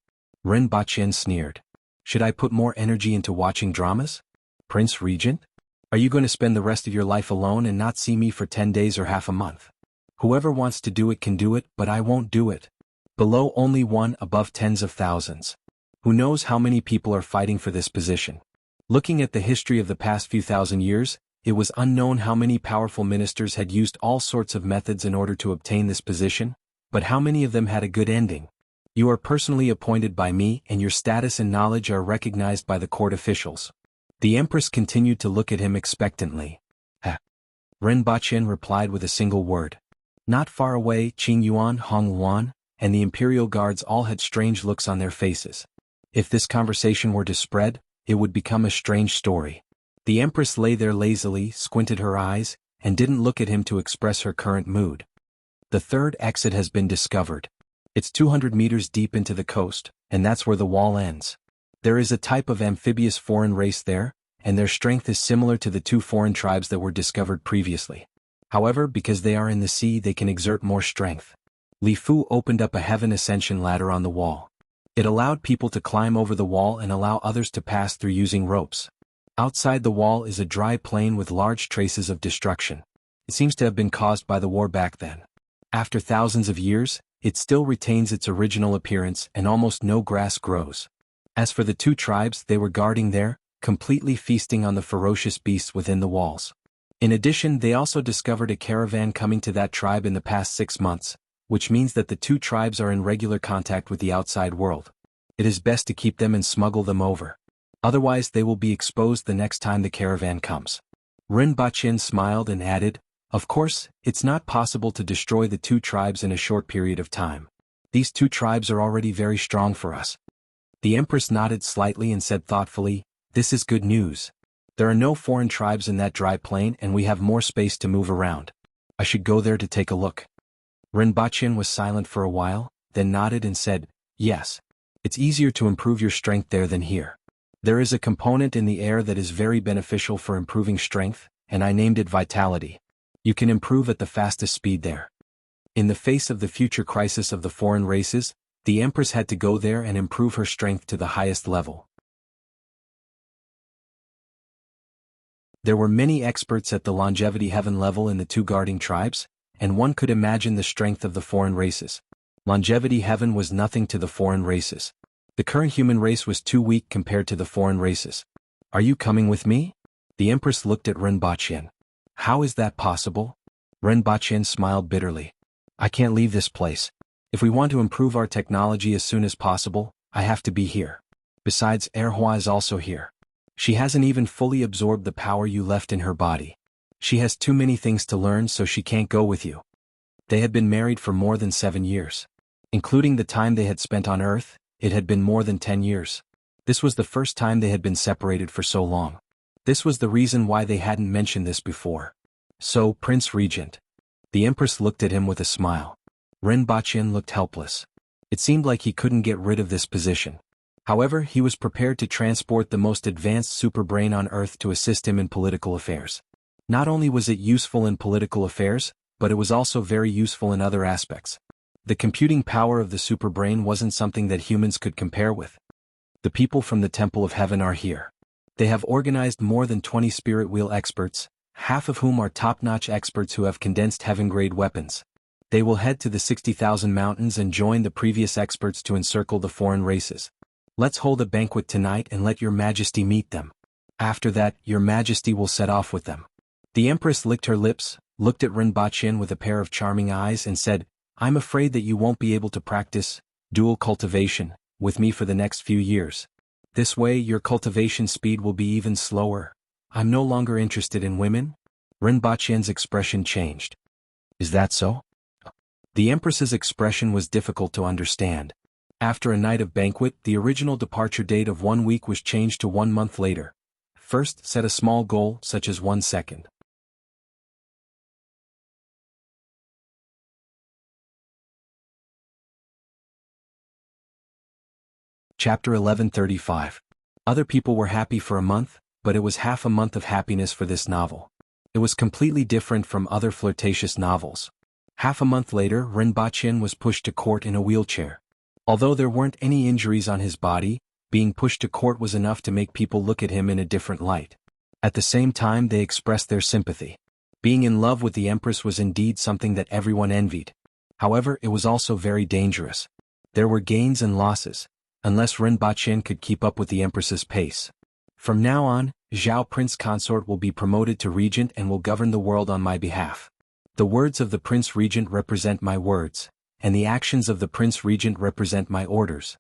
S1: Rinpoche sneered. Should I put more energy into watching dramas? Prince Regent? Are you going to spend the rest of your life alone and not see me for 10 days or half a month? Whoever wants to do it can do it, but I won't do it. Below only one, above tens of thousands. Who knows how many people are fighting for this position? Looking at the history of the past few thousand years, it was unknown how many powerful ministers had used all sorts of methods in order to obtain this position, but how many of them had a good ending? You are personally appointed by me and your status and knowledge are recognized by the court officials. The empress continued to look at him expectantly. Rinpoche replied with a single word. Not far away, Qing Yuan, Hong Luan, and the imperial guards all had strange looks on their faces. If this conversation were to spread, it would become a strange story. The empress lay there lazily, squinted her eyes, and didn't look at him to express her current mood. The third exit has been discovered. It's 200 meters deep into the coast, and that's where the wall ends. There is a type of amphibious foreign race there, and their strength is similar to the 2 foreign tribes that were discovered previously. However, because they are in the sea, they can exert more strength. Li Fu opened up a heaven ascension ladder on the wall. It allowed people to climb over the wall and allow others to pass through using ropes. Outside the wall is a dry plain with large traces of destruction. It seems to have been caused by the war back then. After thousands of years, it still retains its original appearance and almost no grass grows. As for the 2 tribes, they were guarding there, completely feasting on the ferocious beasts within the walls. In addition, they also discovered a caravan coming to that tribe in the past 6 months, which means that the 2 tribes are in regular contact with the outside world. It is best to keep them and smuggle them over. Otherwise they will be exposed the next time the caravan comes. Rinpoche smiled and added, of course, it's not possible to destroy the 2 tribes in a short period of time. These 2 tribes are already very strong for us. The empress nodded slightly and said thoughtfully, this is good news. There are no foreign tribes in that dry plain and we have more space to move around. I should go there to take a look. Rinpoche was silent for a while, then nodded and said, yes. It's easier to improve your strength there than here. There is a component in the air that is very beneficial for improving strength, and I named it vitality. You can improve at the fastest speed there. In the face of the future crisis of the foreign races, the Empress had to go there and improve her strength to the highest level. There were many experts at the longevity heaven level in the two guarding tribes, and one could imagine the strength of the foreign races. Longevity heaven was nothing to the foreign races. The current human race was too weak compared to the foreign races. Are you coming with me? The Empress looked at Renbaqian. How is that possible? Renbaqian smiled bitterly. I can't leave this place. If we want to improve our technology as soon as possible, I have to be here. Besides, Erhua is also here. She hasn't even fully absorbed the power you left in her body. She has too many things to learn, so she can't go with you. They had been married for more than 7 years. Including the time they had spent on Earth, it had been more than 10 years. This was the first time they had been separated for so long. This was the reason why they hadn't mentioned this before. So, Prince Regent. The Empress looked at him with a smile. Renbaqian looked helpless. It seemed like he couldn't get rid of this position. However, he was prepared to transport the most advanced superbrain on Earth to assist him in political affairs. Not only was it useful in political affairs, but it was also very useful in other aspects. The computing power of the superbrain wasn't something that humans could compare with. The people from the Temple of Heaven are here. They have organized more than 20 spirit wheel experts, half of whom are top-notch experts who have condensed heaven-grade weapons. They will head to the 60,000 mountains and join the previous experts to encircle the foreign races. Let's hold a banquet tonight and let Your Majesty meet them. After that, Your Majesty will set off with them. The Empress licked her lips, looked at Renbaqian with a pair of charming eyes and said, I'm afraid that you won't be able to practice dual cultivation with me for the next few years. This way your cultivation speed will be even slower. I'm no longer interested in women? Renbaqian's expression changed. Is that so? The Empress's expression was difficult to understand. After a night of banquet, the original departure date of 1 week was changed to 1 month later. First, set a small goal, such as 1 second. Chapter 1135. Other people were happy for a month, but it was half a month of happiness for this novel. It was completely different from other flirtatious novels. Half a month later, Renbaqian was pushed to court in a wheelchair. Although there weren't any injuries on his body, being pushed to court was enough to make people look at him in a different light. At the same time, they expressed their sympathy. Being in love with the Empress was indeed something that everyone envied. However, it was also very dangerous. There were gains and losses, unless Renbaqian could keep up with the Empress's pace. From now on, Zhao Prince Consort will be promoted to regent and will govern the world on my behalf. The words of the Prince Regent represent my words, and the actions of the Prince Regent represent my orders.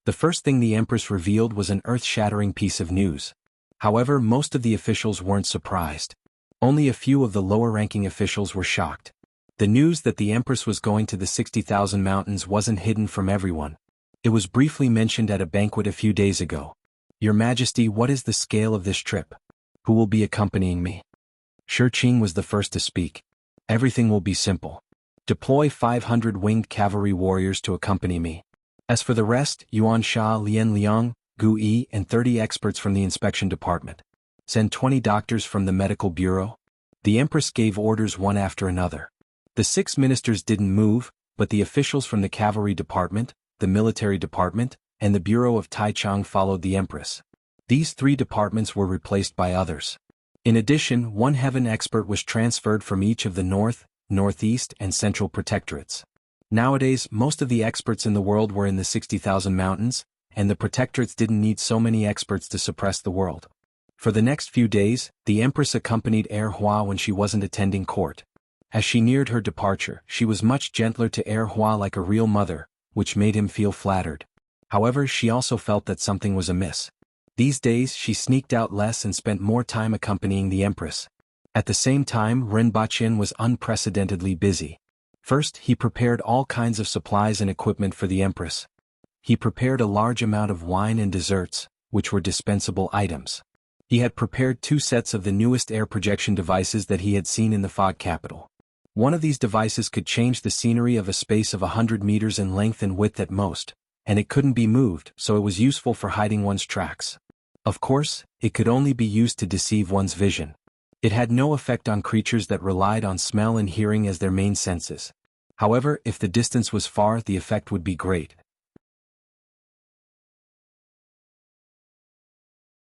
S1: The first thing the Empress revealed was an earth-shattering piece of news. However, most of the officials weren't surprised. Only a few of the lower-ranking officials were shocked. The news that the Empress was going to the 60,000 mountains wasn't hidden from everyone. It was briefly mentioned at a banquet a few days ago. Your Majesty, what is the scale of this trip? Who will be accompanying me? Shi Qing was the first to speak. Everything will be simple. Deploy 500 winged cavalry warriors to accompany me. As for the rest, Yuan Sha, Lian Liang, Gu Yi, and 30 experts from the inspection department. Send 20 doctors from the medical bureau. The Empress gave orders one after another. The 6 ministers didn't move, but the officials from the cavalry department, the military department, and the Bureau of Taichung followed the Empress. These 3 departments were replaced by others. In addition, 1 heaven expert was transferred from each of the North, Northeast, and Central protectorates. Nowadays, most of the experts in the world were in the 60,000 mountains, and the protectorates didn't need so many experts to suppress the world. For the next few days, the Empress accompanied Erhua when she wasn't attending court. As she neared her departure, she was much gentler to Erhua like a real mother, which made him feel flattered. However, she also felt that something was amiss. These days, she sneaked out less and spent more time accompanying the Empress. At the same time, Renbaqian was unprecedentedly busy. First, he prepared all kinds of supplies and equipment for the Empress. He prepared a large amount of wine and desserts, which were dispensable items. He had prepared 2 sets of the newest air projection devices that he had seen in the fog capital. One of these devices could change the scenery of a space of 100 meters in length and width at most, and it couldn't be moved, so it was useful for hiding one's tracks. Of course, it could only be used to deceive one's vision. It had no effect on creatures that relied on smell and hearing as their main senses. However, if the distance was far, the effect would be great.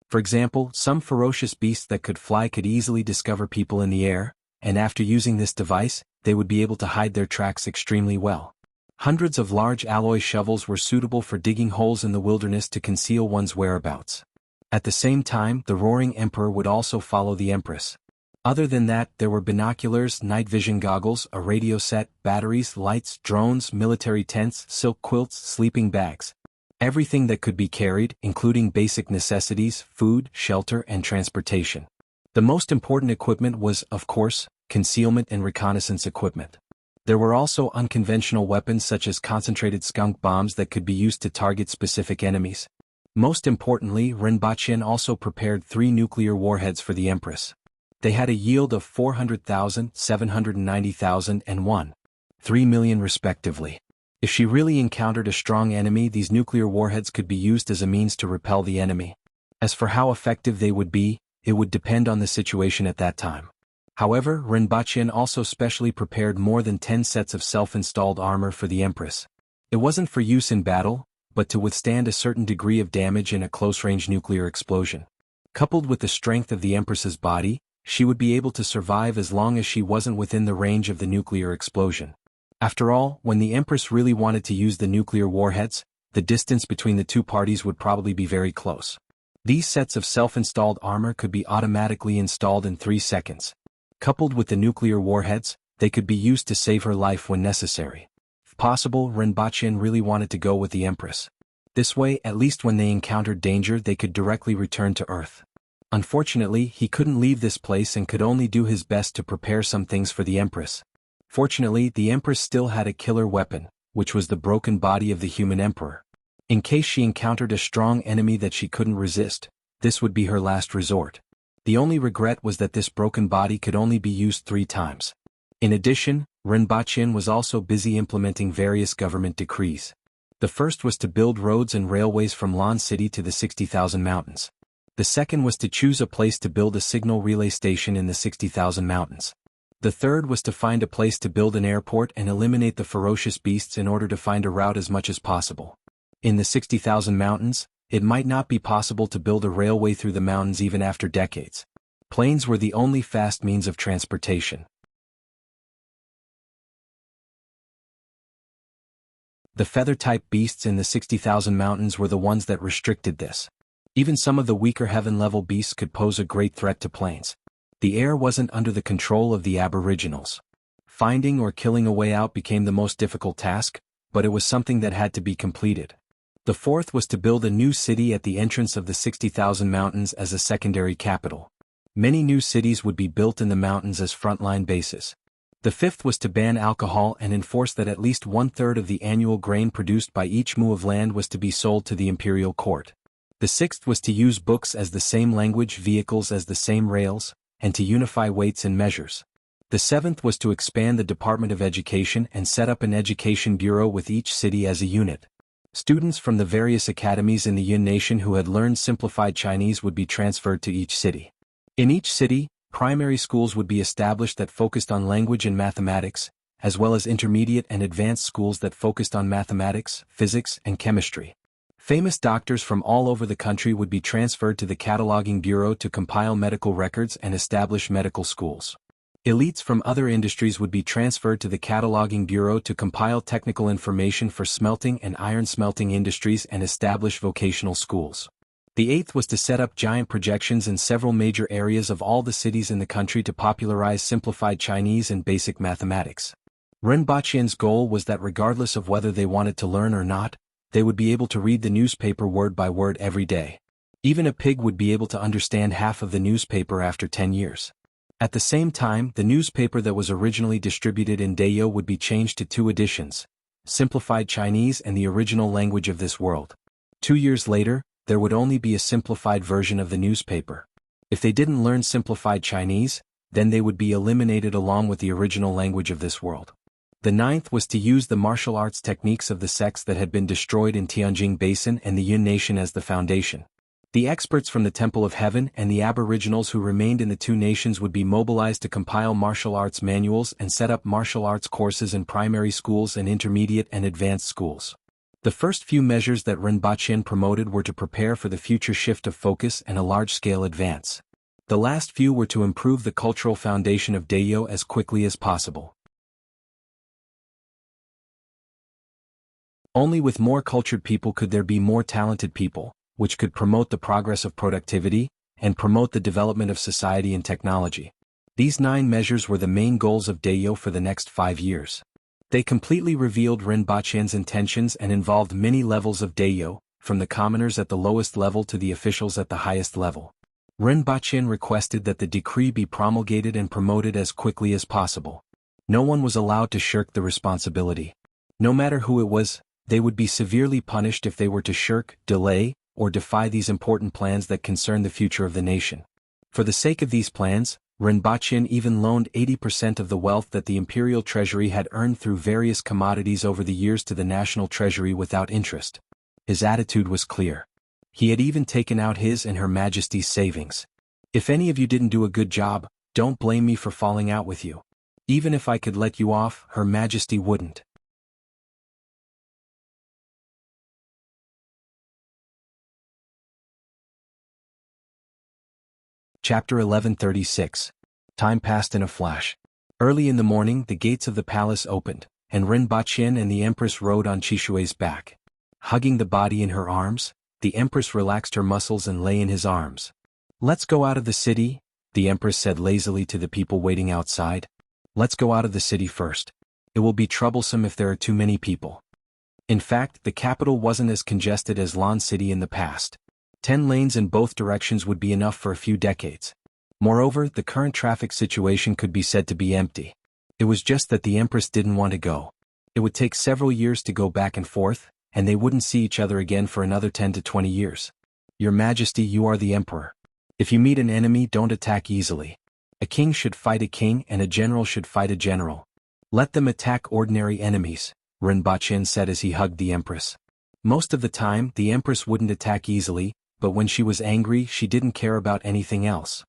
S1: For example, some ferocious beasts that could fly could easily discover people in the air, and after using this device, they would be able to hide their tracks extremely well. Hundreds of large alloy shovels were suitable for digging holes in the wilderness to conceal one's whereabouts. At the same time, the roaring emperor would also follow the empress. Other than that, there were binoculars, night vision goggles, a radio set, batteries, lights, drones, military tents, silk quilts, sleeping bags. Everything that could be carried, including basic necessities, food, shelter, and transportation. The most important equipment was, of course, concealment and reconnaissance equipment. There were also unconventional weapons such as concentrated skunk bombs that could be used to target specific enemies. Most importantly, Rinpoche also prepared 3 nuclear warheads for the Empress. They had a yield of 400,000, 790,000, and 1.3 million respectively. If she really encountered a strong enemy, these nuclear warheads could be used as a means to repel the enemy. As for how effective they would be, it would depend on the situation at that time. However, Rinpoche also specially prepared more than 10 sets of self-installed armor for the Empress. It wasn't for use in battle, but to withstand a certain degree of damage in a close-range nuclear explosion. Coupled with the strength of the Empress's body, she would be able to survive as long as she wasn't within the range of the nuclear explosion. After all, when the Empress really wanted to use the nuclear warheads, the distance between the two parties would probably be very close. These sets of self-installed armor could be automatically installed in 3 seconds. Coupled with the nuclear warheads, they could be used to save her life when necessary. If possible, Rinpoche really wanted to go with the Empress. This way, at least when they encountered danger, they could directly return to Earth. Unfortunately, he couldn't leave this place and could only do his best to prepare some things for the Empress. Fortunately, the Empress still had a killer weapon, which was the broken body of the human emperor. In case she encountered a strong enemy that she couldn't resist, this would be her last resort. The only regret was that this broken body could only be used 3 times. In addition, Rinpoche was also busy implementing various government decrees. The first was to build roads and railways from Lan City to the 60,000 mountains. The second was to choose a place to build a signal relay station in the 60,000 mountains. The third was to find a place to build an airport and eliminate the ferocious beasts in order to find a route as much as possible. In the 60,000 mountains, it might not be possible to build a railway through the mountains even after decades. Planes were the only fast means of transportation. The feather-type beasts in the 60,000 mountains were the ones that restricted this. Even some of the weaker heaven-level beasts could pose a great threat to planes. The air wasn't under the control of the aboriginals. Finding or killing a way out became the most difficult task, but it was something that had to be completed. The fourth was to build a new city at the entrance of the 60,000 mountains as a secondary capital. Many new cities would be built in the mountains as frontline bases. The fifth was to ban alcohol and enforce that at least 1/3 of the annual grain produced by each mu of land was to be sold to the imperial court. The sixth was to use books as the same language, vehicles as the same rails, and to unify weights and measures. The seventh was to expand the Department of Education and set up an education bureau with each city as a unit. Students from the various academies in the Yun Nation who had learned simplified Chinese would be transferred to each city. In each city, primary schools would be established that focused on language and mathematics, as well as intermediate and advanced schools that focused on mathematics, physics, and chemistry. Famous doctors from all over the country would be transferred to the Cataloging Bureau to compile medical records and establish medical schools. Elites from other industries would be transferred to the Cataloging Bureau to compile technical information for smelting and iron smelting industries and establish vocational schools. The eighth was to set up giant projections in several major areas of all the cities in the country to popularize simplified Chinese and basic mathematics. Rinpoche's goal was that regardless of whether they wanted to learn or not, they would be able to read the newspaper word by word every day. Even a pig would be able to understand half of the newspaper after 10 years. At the same time, the newspaper that was originally distributed in Dayo would be changed to 2 editions, Simplified Chinese and the Original Language of This World. 2 years later, there would only be a simplified version of the newspaper. If they didn't learn simplified Chinese, then they would be eliminated along with the original language of this world. The ninth was to use the martial arts techniques of the sects that had been destroyed in Tianjin Basin and the Yun Nation as the foundation. The experts from the Temple of Heaven and the aboriginals who remained in the two nations would be mobilized to compile martial arts manuals and set up martial arts courses in primary schools and intermediate and advanced schools. The first few measures that Rinpoche promoted were to prepare for the future shift of focus and a large-scale advance. The last few were to improve the cultural foundation of Dayo as quickly as possible. Only with more cultured people could there be more talented people, which could promote the progress of productivity, and promote the development of society and technology. These 9 measures were the main goals of Dayo for the next 5 years. They completely revealed Rinpoche's intentions and involved many levels of Dayo, from the commoners at the lowest level to the officials at the highest level. Rinpoche requested that the decree be promulgated and promoted as quickly as possible. No one was allowed to shirk the responsibility. No matter who it was, they would be severely punished if they were to shirk, delay, or defy these important plans that concern the future of the nation. For the sake of these plans, Rinpoche even loaned 80% of the wealth that the imperial treasury had earned through various commodities over the years to the national treasury without interest. His attitude was clear. He had even taken out his and Her Majesty's savings. If any of you didn't do a good job, don't blame me for falling out with you. Even if I could let you off, Her Majesty wouldn't. Chapter 1136. Time passed in a flash. Early in the morning the gates of the palace opened, and Rinpoche and the Empress rode on Chishue's back. Hugging the body in her arms, the Empress relaxed her muscles and lay in his arms. "Let's go out of the city," the Empress said lazily to the people waiting outside. "Let's go out of the city first. It will be troublesome if there are too many people." In fact, the capital wasn't as congested as Lan City in the past. 10 lanes in both directions would be enough for a few decades. Moreover, the current traffic situation could be said to be empty. It was just that the Empress didn't want to go. It would take several years to go back and forth, and they wouldn't see each other again for another 10 to 20 years. "Your Majesty, you are the Emperor. If you meet an enemy, don't attack easily. A king should fight a king and a general should fight a general. Let them attack ordinary enemies," Rinpoche said as he hugged the Empress. Most of the time, the Empress wouldn't attack easily, but when she was angry she didn't care about anything else.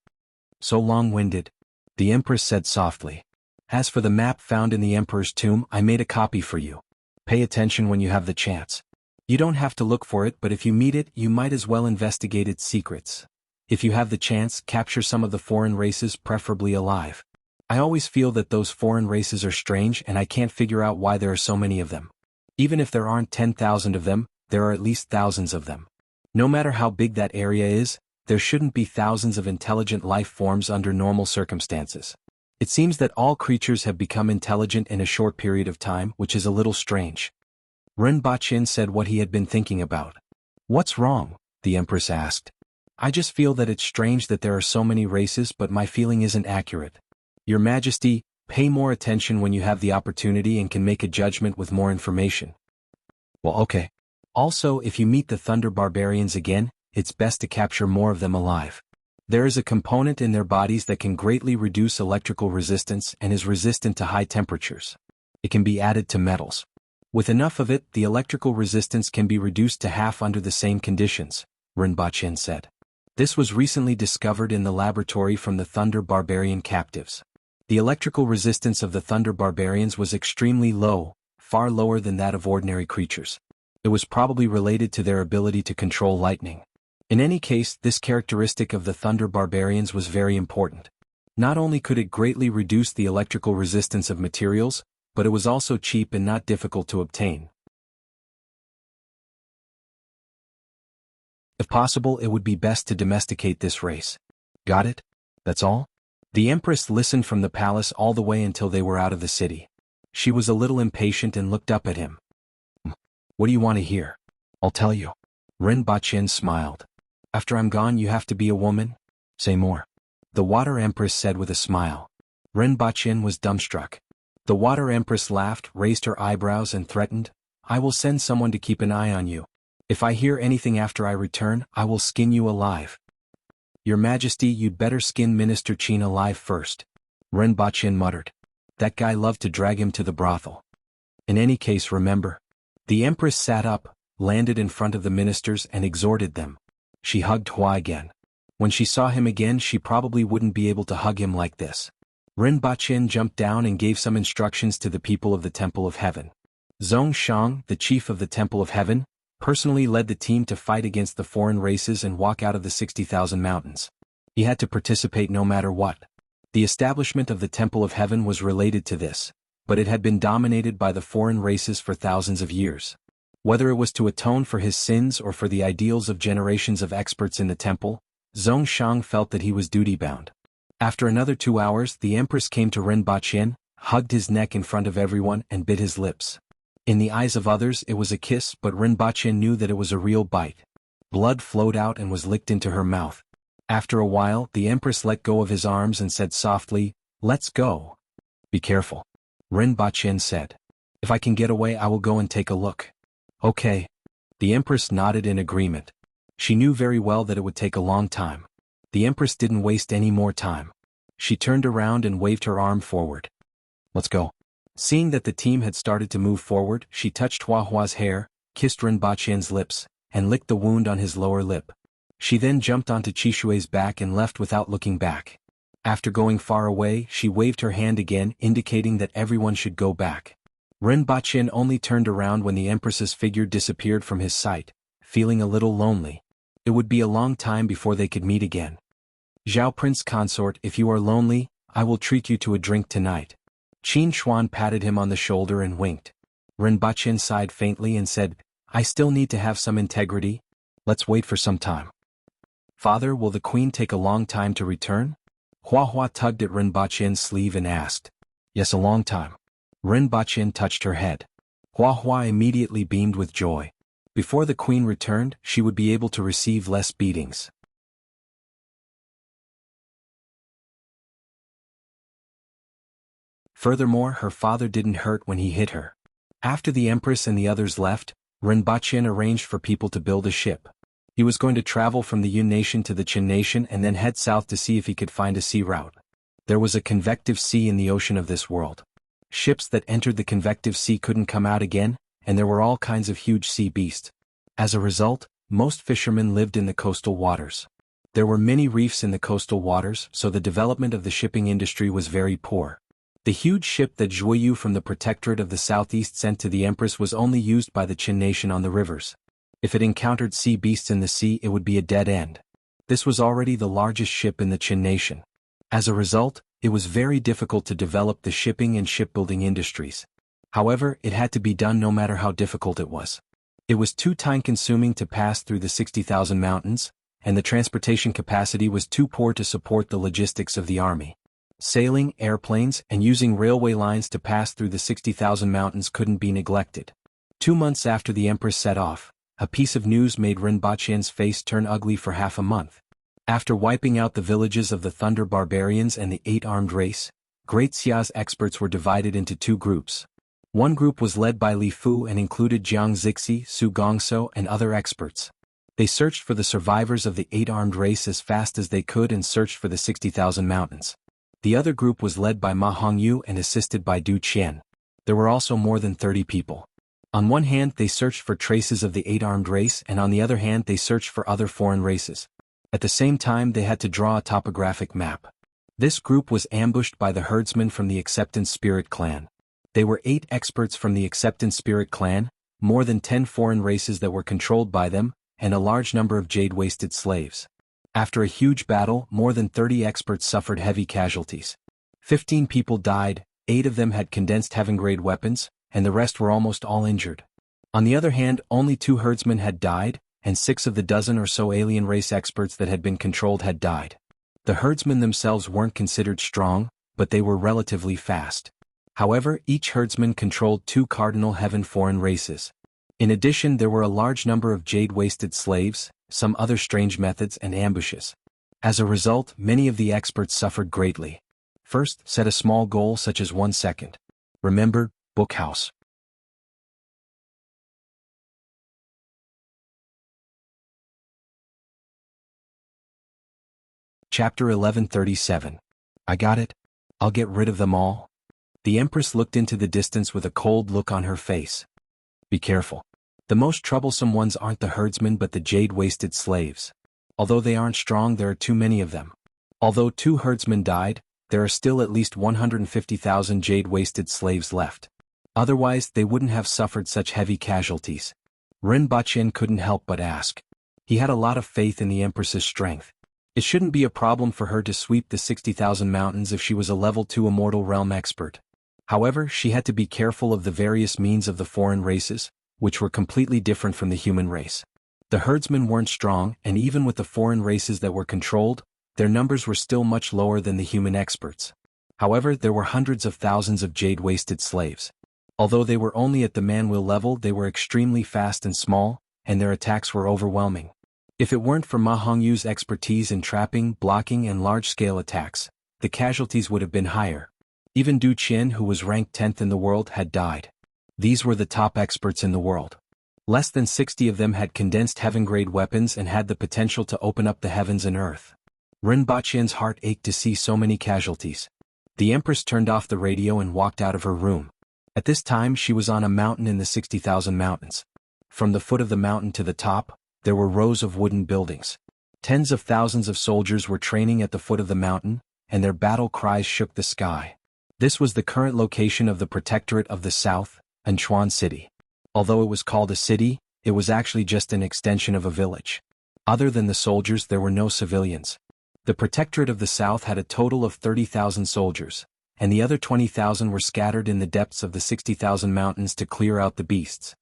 S1: "So long-winded," the Empress said softly. "As for the map found in the Emperor's tomb, I made a copy for you. Pay attention when you have the chance. You don't have to look for it, but if you meet it, you might as well investigate its secrets. If you have the chance, capture some of the foreign races, preferably alive. I always feel that those foreign races are strange and I can't figure out why there are so many of them. Even if there aren't 10,000 of them, there are at least thousands of them. No matter how big that area is, there shouldn't be thousands of intelligent life forms under normal circumstances. It seems that all creatures have become intelligent in a short period of time, which is a little strange." Rinpoche said what he had been thinking about. "What's wrong?" the Empress asked. "I just feel that it's strange that there are so many races, but my feeling isn't accurate. Your Majesty, pay more attention when you have the opportunity and can make a judgment with more information." "Well, okay. Also, if you meet the Thunder Barbarians again, it's best to capture more of them alive. There is a component in their bodies that can greatly reduce electrical resistance and is resistant to high temperatures. It can be added to metals. With enough of it, the electrical resistance can be reduced to half under the same conditions," Rinpoche said. "This was recently discovered in the laboratory from the Thunder Barbarian captives. The electrical resistance of the Thunder Barbarians was extremely low, far lower than that of ordinary creatures. It was probably related to their ability to control lightning. In any case, this characteristic of the Thunder Barbarians was very important. Not only could it greatly reduce the electrical resistance of materials, but it was also cheap and not difficult to obtain. If possible, it would be best to domesticate this race. Got it? That's all?" The Empress listened from the palace all the way until they were out of the city. She was a little impatient and looked up at him. "What do you want to hear?" "I'll tell you." Rinpoche smiled. "After I'm gone you have to be a woman? Say more." The Water Empress said with a smile. Rinpoche was dumbstruck. The Water Empress laughed, raised her eyebrows and threatened, "I will send someone to keep an eye on you. If I hear anything after I return, I will skin you alive." "Your Majesty, you'd better skin Minister Qin alive first," Rinpoche muttered. "That guy loved to drag him to the brothel. In any case, remember." The Empress sat up, landed in front of the ministers and exhorted them. She hugged Hua again. When she saw him again, she probably wouldn't be able to hug him like this. Rinpoche jumped down and gave some instructions to the people of the Temple of Heaven. Zhong Shang, the chief of the Temple of Heaven, personally led the team to fight against the foreign races and walk out of the 60,000 mountains. He had to participate no matter what. The establishment of the Temple of Heaven was related to this, but it had been dominated by the foreign races for thousands of years. Whether it was to atone for his sins or for the ideals of generations of experts in the temple, Zhong Shang felt that he was duty-bound. After another 2 hours, the empress came to Rinpoche, hugged his neck in front of everyone and bit his lips. In the eyes of others it was a kiss, but Rinpoche knew that it was a real bite. Blood flowed out and was licked into her mouth. After a while, the empress let go of his arms and said softly, "Let's go." "Be careful," Rinpoche said. "If I can get away, I will go and take a look." "Okay." The empress nodded in agreement. She knew very well that it would take a long time. The empress didn't waste any more time. She turned around and waved her arm forward. "Let's go." Seeing that the team had started to move forward, she touched Hua's hair, kissed Rinpoche's lips, and licked the wound on his lower lip. She then jumped onto Chishue's back and left without looking back. After going far away, she waved her hand again, indicating that everyone should go back. Rinpoche only turned around when the empress's figure disappeared from his sight, feeling a little lonely. It would be a long time before they could meet again. "Zhao Prince Consort, if you are lonely, I will treat you to a drink tonight." Qin Xuan patted him on the shoulder and winked. Rinpoche sighed faintly and said, "I still need to have some integrity. Let's wait for some time." "Father, will the queen take a long time to return?" Hua tugged at Rinpoche's sleeve and asked. "Yes, a long time." Rinpoche touched her head. Hua immediately beamed with joy. Before the queen returned, she would be able to receive less beatings. Furthermore, her father didn't hurt when he hit her. After the empress and the others left, Rinpoche arranged for people to build a ship. He was going to travel from the Yun nation to the Qin nation and then head south to see if he could find a sea route. There was a convective sea in the ocean of this world. Ships that entered the convective sea couldn't come out again, and there were all kinds of huge sea beasts. As a result, most fishermen lived in the coastal waters. There were many reefs in the coastal waters, so the development of the shipping industry was very poor. The huge ship that Zhuoyu from the Protectorate of the Southeast sent to the Empress was only used by the Qin nation on the rivers. If it encountered sea beasts in the sea, it would be a dead end. This was already the largest ship in the Qin nation. As a result, it was very difficult to develop the shipping and shipbuilding industries. However, it had to be done no matter how difficult it was. It was too time-consuming to pass through the 60,000 mountains, and the transportation capacity was too poor to support the logistics of the army. Sailing, airplanes, and using railway lines to pass through the 60,000 mountains couldn't be neglected. 2 months after the Empress set off, a piece of news made Rinpoche's face turn ugly for half a month. After wiping out the villages of the Thunder Barbarians and the 8-armed race, Great Xia's experts were divided into 2 groups. One group was led by Li Fu and included Jiang Zixi, Su Gongso, and other experts. They searched for the survivors of the 8-armed race as fast as they could and searched for the 60,000 mountains. The other group was led by Ma Hongyu and assisted by Du Qian. There were also more than 30 people. On one hand, they searched for traces of the 8-armed race, and on the other hand, they searched for other foreign races. At the same time, they had to draw a topographic map. This group was ambushed by the herdsmen from the Acceptance Spirit clan. They were 8 experts from the Acceptance Spirit clan, more than 10 foreign races that were controlled by them, and a large number of jade-wasted slaves. After a huge battle, more than 30 experts suffered heavy casualties. 15 people died, 8 of them had condensed heaven-grade weapons, and the rest were almost all injured. On the other hand, only 2 herdsmen had died, and 6 of the dozen or so alien race experts that had been controlled had died. The herdsmen themselves weren't considered strong, but they were relatively fast. However, each herdsman controlled 2 cardinal heaven foreign races. In addition, there were a large number of jade-wasted slaves, some other strange methods and ambushes. As a result, many of the experts suffered greatly. First, set a small goal such as 1 second. Remember, Bookhouse. Chapter 1137. I got it. I'll get rid of them all. The Empress looked into the distance with a cold look on her face. Be careful. The most troublesome ones aren't the herdsmen but the jade-wasted slaves. Although they aren't strong, there are too many of them. Although 2 herdsmen died, there are still at least 150,000 jade-wasted slaves left. Otherwise, they wouldn't have suffered such heavy casualties. Rinpoche couldn't help but ask. He had a lot of faith in the Empress's strength. It shouldn't be a problem for her to sweep the 60,000 mountains if she was a level 2 immortal realm expert. However, she had to be careful of the various means of the foreign races, which were completely different from the human race. The herdsmen weren't strong, and even with the foreign races that were controlled, their numbers were still much lower than the human experts. However, there were hundreds of thousands of jade-wasted slaves. Although they were only at the man-wheel level, they were extremely fast and small, and their attacks were overwhelming. If it weren't for Ma Hongyu's expertise in trapping, blocking and large-scale attacks, the casualties would have been higher. Even Du Qin, who was ranked 10th in the world, had died. These were the top experts in the world. Less than 60 of them had condensed heaven-grade weapons and had the potential to open up the heavens and earth. Rinpoche's heart ached to see so many casualties. The Empress turned off the radio and walked out of her room. At this time she was on a mountain in the 60,000 mountains. From the foot of the mountain to the top, there were rows of wooden buildings. Tens of thousands of soldiers were training at the foot of the mountain, and their battle cries shook the sky. This was the current location of the Protectorate of the South, Anchuan City. Although it was called a city, it was actually just an extension of a village. Other than the soldiers, there were no civilians. The Protectorate of the South had a total of 30,000 soldiers, and the other 20,000 were scattered in the depths of the 60,000 mountains to clear out the beasts.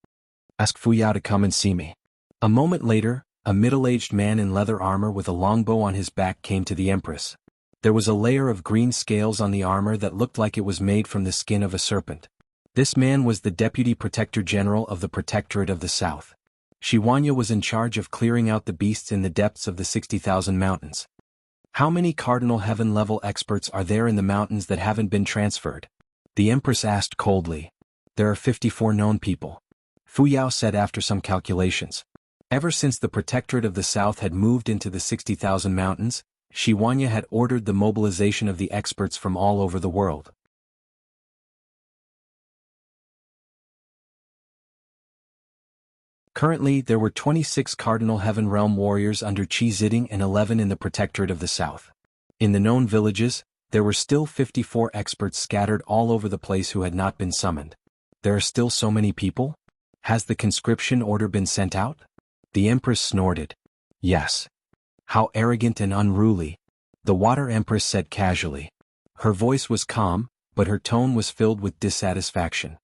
S1: Ask Fu Yao to come and see me. A moment later, a middle-aged man in leather armor with a longbow on his back came to the Empress. There was a layer of green scales on the armor that looked like it was made from the skin of a serpent. This man was the Deputy Protector General of the Protectorate of the South. Shiwanya was in charge of clearing out the beasts in the depths of the 60,000 mountains. How many Cardinal Heaven-level experts are there in the mountains that haven't been transferred? The Empress asked coldly. There are 54 known people. Fu Yao said after some calculations. Ever since the Protectorate of the South had moved into the 60,000 mountains, Shiwanya had ordered the mobilization of the experts from all over the world. Currently, there were 26 Cardinal Heaven Realm warriors under Qi Ziding and 11 in the Protectorate of the South. In the known villages, there were still 54 experts scattered all over the place who had not been summoned. There are still so many people? Has the conscription order been sent out? The Empress snorted. Yes. How arrogant and unruly, the Water Empress said casually. Her voice was calm, but her tone was filled with dissatisfaction.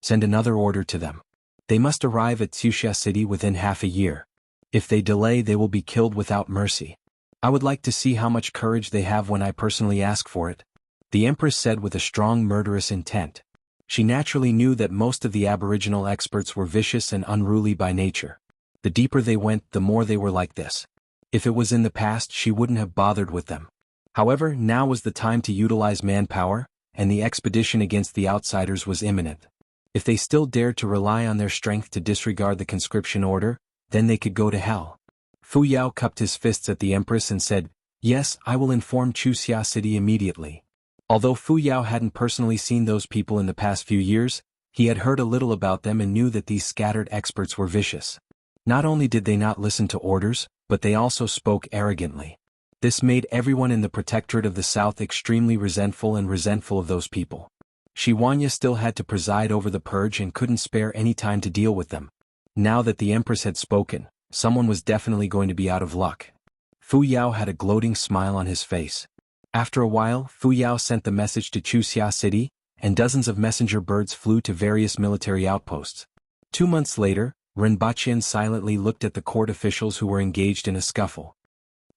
S1: Send another order to them. They must arrive at Wuxia City within half a year. If they delay, they will be killed without mercy. I would like to see how much courage they have when I personally ask for it, the Empress said with a strong murderous intent. She naturally knew that most of the Aboriginal experts were vicious and unruly by nature. The deeper they went, the more they were like this. If it was in the past, she wouldn't have bothered with them. However, now was the time to utilize manpower, and the expedition against the outsiders was imminent. If they still dared to rely on their strength to disregard the conscription order, then they could go to hell. Fu Yao cupped his fists at the Empress and said, Yes, I will inform Wuxia City immediately. Although Fu Yao hadn't personally seen those people in the past few years, he had heard a little about them and knew that these scattered experts were vicious. Not only did they not listen to orders, but they also spoke arrogantly. This made everyone in the Protectorate of the South extremely resentful of those people. Shiwanya still had to preside over the purge and couldn't spare any time to deal with them. Now that the Empress had spoken, someone was definitely going to be out of luck. Fu Yao had a gloating smile on his face. After a while, Fu Yao sent the message to Wuxia City, and dozens of messenger birds flew to various military outposts. 2 months later, Rinpoche silently looked at the court officials who were engaged in a scuffle.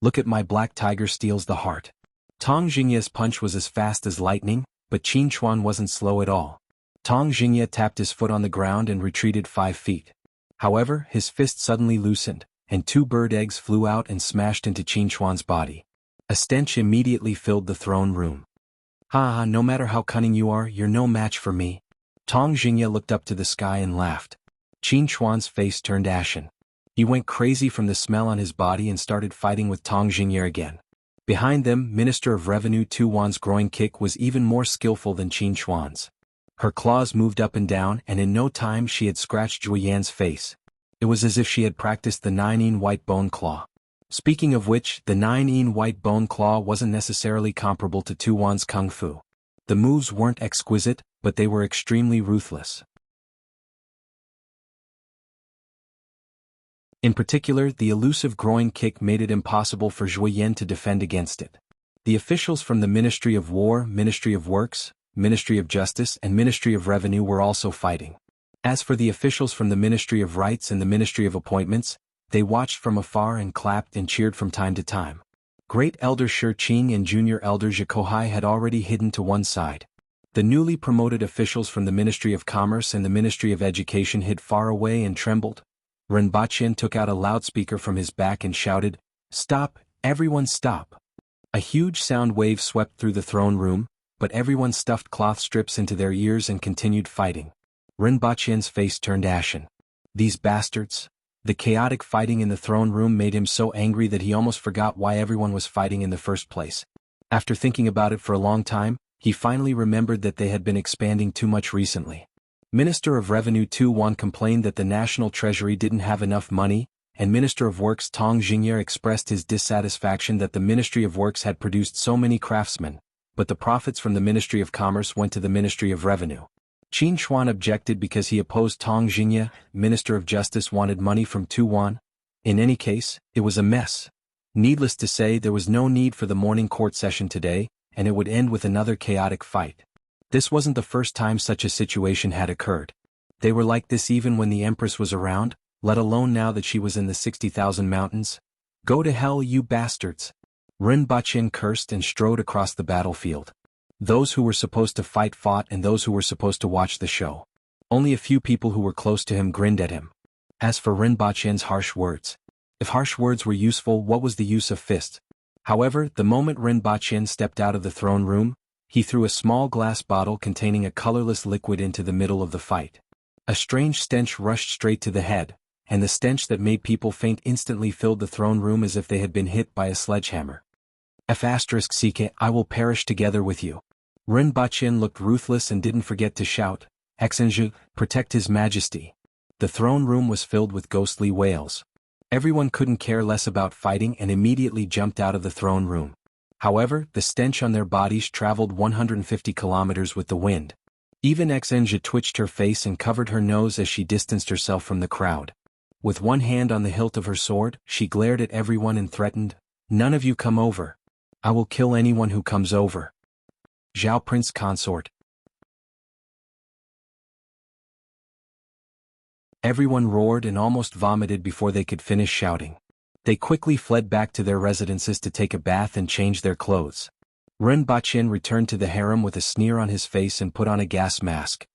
S1: Look at my black tiger steals the heart. Tong Jingya's punch was as fast as lightning, but Qin Chuan wasn't slow at all. Tong Jingya tapped his foot on the ground and retreated 5 feet. However, his fist suddenly loosened, and 2 bird eggs flew out and smashed into Qin Chuan's body. A stench immediately filled the throne room. Ha, no matter how cunning you are, you're no match for me. Tong Jingya looked up to the sky and laughed. Qin Chuan's face turned ashen. He went crazy from the smell on his body and started fighting with Tong Jingya again. Behind them, Minister of Revenue Tu Wan's groin kick was even more skillful than Qin Chuan's. Her claws moved up and down, and in no time she had scratched Zhu Yan's face. It was as if she had practiced the 9-in white bone claw. Speaking of which, the 9-in white bone claw wasn't necessarily comparable to Tu Wan's kung fu. The moves weren't exquisite, but they were extremely ruthless. In particular, the elusive groin kick made it impossible for Zhuo Yan to defend against it. The officials from the Ministry of War, Ministry of Works, Ministry of Justice and Ministry of Revenue were also fighting. As for the officials from the Ministry of Rights and the Ministry of Appointments, they watched from afar and clapped and cheered from time to time. Great Elder Shi Qing and Junior Elder Zhikohai had already hidden to one side. The newly promoted officials from the Ministry of Commerce and the Ministry of Education hid far away and trembled. Rinpoche took out a loudspeaker from his back and shouted, "Stop, everyone stop!" A huge sound wave swept through the throne room, but everyone stuffed cloth strips into their ears and continued fighting. Rinpoche's face turned ashen. These bastards! The chaotic fighting in the throne room made him so angry that he almost forgot why everyone was fighting in the first place. After thinking about it for a long time, he finally remembered that they had been expanding too much recently. Minister of Revenue Tu Wan complained that the National Treasury didn't have enough money, and Minister of Works Tong Jingye expressed his dissatisfaction that the Ministry of Works had produced so many craftsmen, but the profits from the Ministry of Commerce went to the Ministry of Revenue. Qin Xuan objected because he opposed Tong Jingye. Minister of Justice wanted money from Tu Wan. In any case, it was a mess. Needless to say, there was no need for the morning court session today, and it would end with another chaotic fight. This wasn't the first time such a situation had occurred. They were like this even when the Empress was around, let alone now that she was in the 60,000 mountains. Go to hell, you bastards! Rinpoche cursed and strode across the battlefield. Those who were supposed to fight fought and those who were supposed to watch the show. Only a few people who were close to him grinned at him. As for Rinpoche's harsh words. If harsh words were useful, what was the use of fists? However, the moment Rinpoche stepped out of the throne room, he threw a small glass bottle containing a colorless liquid into the middle of the fight. A strange stench rushed straight to the head, and the stench that made people faint instantly filled the throne room as if they had been hit by a sledgehammer. F***ck, I will perish together with you. Rinpoche looked ruthless and didn't forget to shout, "Exenju, protect His Majesty." The throne room was filled with ghostly wails. Everyone couldn't care less about fighting and immediately jumped out of the throne room. However, the stench on their bodies traveled 150 kilometers with the wind. Even Exenja twitched her face and covered her nose as she distanced herself from the crowd. With one hand on the hilt of her sword, she glared at everyone and threatened, "None of you come over. I will kill anyone who comes over." Zhao Prince Consort. Everyone roared and almost vomited before they could finish shouting. They quickly fled back to their residences to take a bath and change their clothes. Rinpoche returned to the harem with a sneer on his face and put on a gas mask.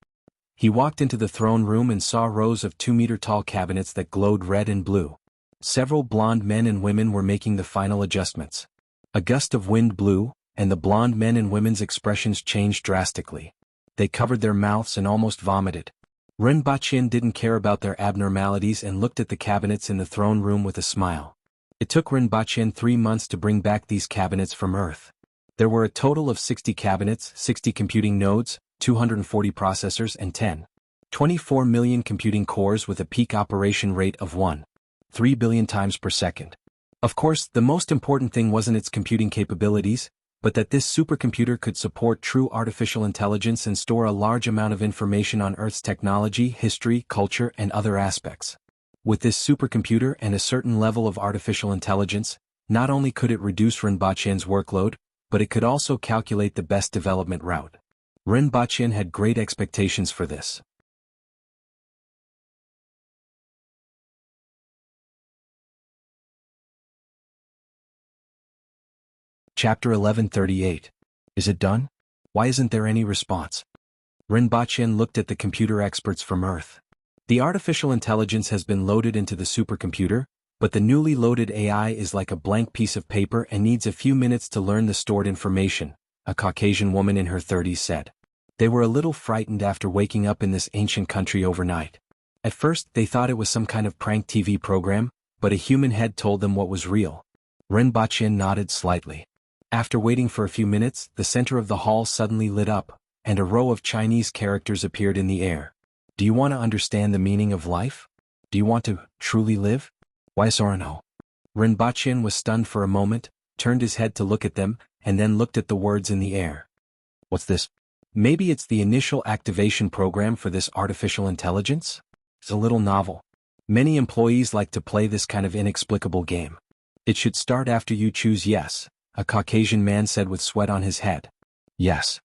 S1: He walked into the throne room and saw rows of 2-meter-tall cabinets that glowed red and blue. Several blonde men and women were making the final adjustments. A gust of wind blew, and the blonde men and women's expressions changed drastically. They covered their mouths and almost vomited. Rinpoche didn't care about their abnormalities and looked at the cabinets in the throne room with a smile. It took Rinpoche 3 months to bring back these cabinets from Earth. There were a total of 60 cabinets, 60 computing nodes, 240 processors and 24 million computing cores with a peak operation rate of 1.3 billion times per second. Of course, the most important thing wasn't its computing capabilities, but that this supercomputer could support true artificial intelligence and store a large amount of information on Earth's technology, history, culture, and other aspects. With this supercomputer and a certain level of artificial intelligence, not only could it reduce Rinpoche's workload, but it could also calculate the best development route. Rinpoche had great expectations for this. Chapter 1138. Is it done? Why isn't there any response? Rinpoche looked at the computer experts from Earth. The artificial intelligence has been loaded into the supercomputer, but the newly loaded AI is like a blank piece of paper and needs a few minutes to learn the stored information, a Caucasian woman in her 30s said. They were a little frightened after waking up in this ancient country overnight. At first, they thought it was some kind of prank TV program, but a human head told them what was real. Rinpoche nodded slightly. After waiting for a few minutes, the center of the hall suddenly lit up, and a row of Chinese characters appeared in the air. Do you want to understand the meaning of life? Do you want to truly live? Why Sorano? Rinpoche was stunned for a moment, turned his head to look at them, and then looked at the words in the air. What's this? Maybe it's the initial activation program for this artificial intelligence? It's a little novel. Many employees like to play this kind of inexplicable game. It should start after you choose yes, a Caucasian man said with sweat on his head. Yes.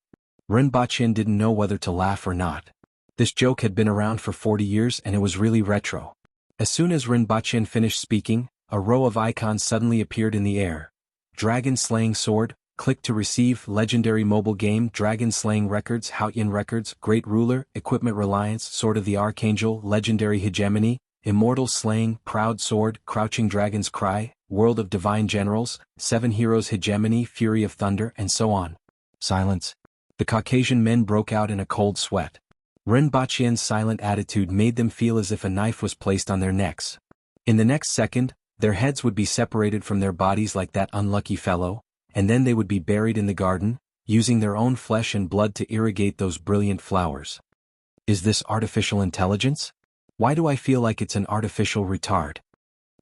S1: Rinpoche didn't know whether to laugh or not. This joke had been around for 40 years and it was really retro. As soon as Rinpoche finished speaking, a row of icons suddenly appeared in the air. Dragon Slaying Sword, click to receive, legendary mobile game, Dragon Slaying Records, Haotian Records, Great Ruler, Equipment Reliance, Sword of the Archangel, Legendary Hegemony, Immortal Slaying, Proud Sword, Crouching Dragon's Cry, World of Divine Generals, 7 Heroes Hegemony, Fury of Thunder, and so on. Silence. The Caucasian men broke out in a cold sweat. Rinpoche's silent attitude made them feel as if a knife was placed on their necks. In the next second, their heads would be separated from their bodies like that unlucky fellow, and then they would be buried in the garden, using their own flesh and blood to irrigate those brilliant flowers. Is this artificial intelligence? Why do I feel like it's an artificial retard?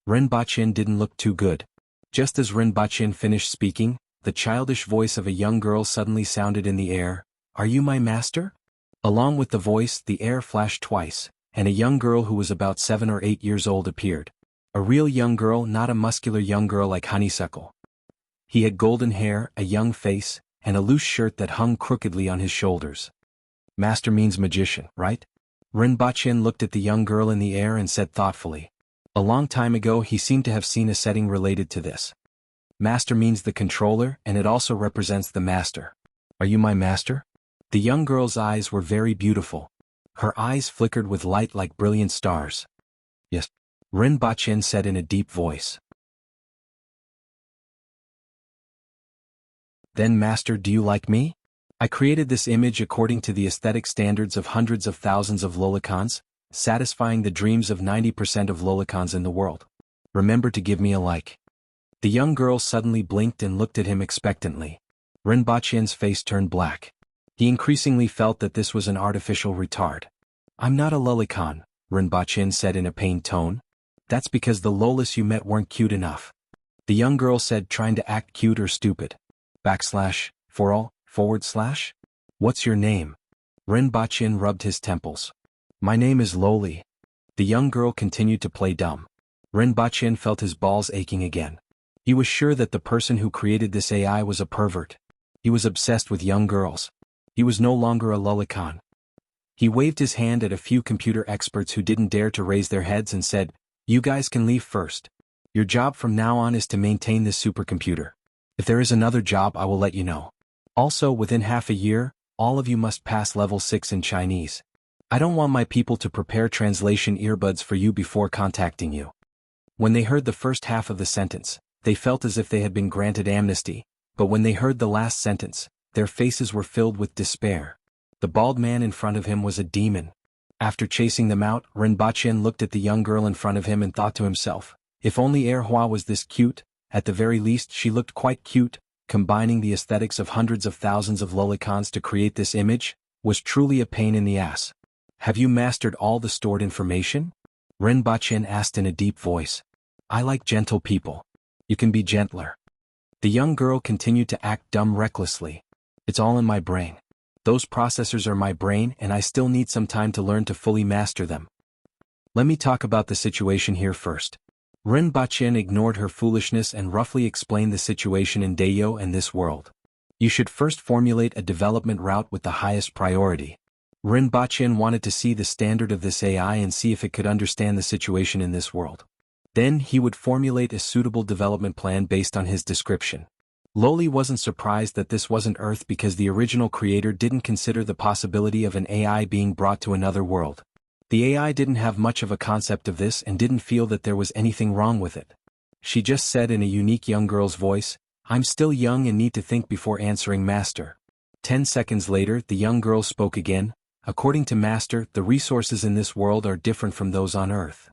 S1: Rinpoche didn't look too good. Just as Rinpoche finished speaking, the childish voice of a young girl suddenly sounded in the air. Are you my master? Along with the voice, the air flashed twice, and a young girl who was about 7 or 8 years old appeared. A real young girl, not a muscular young girl like Honeysuckle. He had golden hair, a young face, and a loose shirt that hung crookedly on his shoulders. Master means magician, right? Rinpoche looked at the young girl in the air and said thoughtfully. A long time ago he seemed to have seen a setting related to this. Master means the controller, and it also represents the master. Are you my master? The young girl's eyes were very beautiful. Her eyes flickered with light like brilliant stars. Yes, Rinpoche said in a deep voice. Then master, do you like me? I created this image according to the aesthetic standards of hundreds of thousands of lolicons, satisfying the dreams of 90% of lolicons in the world. Remember to give me a like. The young girl suddenly blinked and looked at him expectantly. Rinpoche's face turned black. He increasingly felt that this was an artificial retard. I'm not a lolicon, Rinpoche said in a pained tone. That's because the lolis you met weren't cute enough. The young girl said, trying to act cute or stupid. //, What's your name? Rinpoche rubbed his temples. My name is Loli. The young girl continued to play dumb. Rinpoche felt his balls aching again. He was sure that the person who created this AI was a pervert. He was obsessed with young girls. He was no longer a lolicon. He waved his hand at a few computer experts who didn't dare to raise their heads and said, You guys can leave first. Your job from now on is to maintain this supercomputer. If there is another job, I will let you know. Also, within half a year, all of you must pass level 6 in Chinese. I don't want my people to prepare translation earbuds for you before contacting you. When they heard the first half of the sentence, they felt as if they had been granted amnesty, but when they heard the last sentence, their faces were filled with despair. The bald man in front of him was a demon. After chasing them out, Rinpoche looked at the young girl in front of him and thought to himself, if only Erhua was this cute, at the very least she looked quite cute. Combining the aesthetics of hundreds of thousands of lolicons to create this image was truly a pain in the ass. Have you mastered all the stored information? Rinpoche asked in a deep voice. I like gentle people. You can be gentler. The young girl continued to act dumb recklessly. It's all in my brain. Those processors are my brain and I still need some time to learn to fully master them. Let me talk about the situation here first. Rinpoche ignored her foolishness and roughly explained the situation in Dayo and this world. You should first formulate a development route with the highest priority. Rinpoche wanted to see the standard of this AI and see if it could understand the situation in this world. Then he would formulate a suitable development plan based on his description. Loli wasn't surprised that this wasn't Earth because the original creator didn't consider the possibility of an AI being brought to another world. The AI didn't have much of a concept of this and didn't feel that there was anything wrong with it. She just said in a unique young girl's voice, I'm still young and need to think before answering Master. 10 seconds later, the young girl spoke again. According to Master, the resources in this world are different from those on Earth.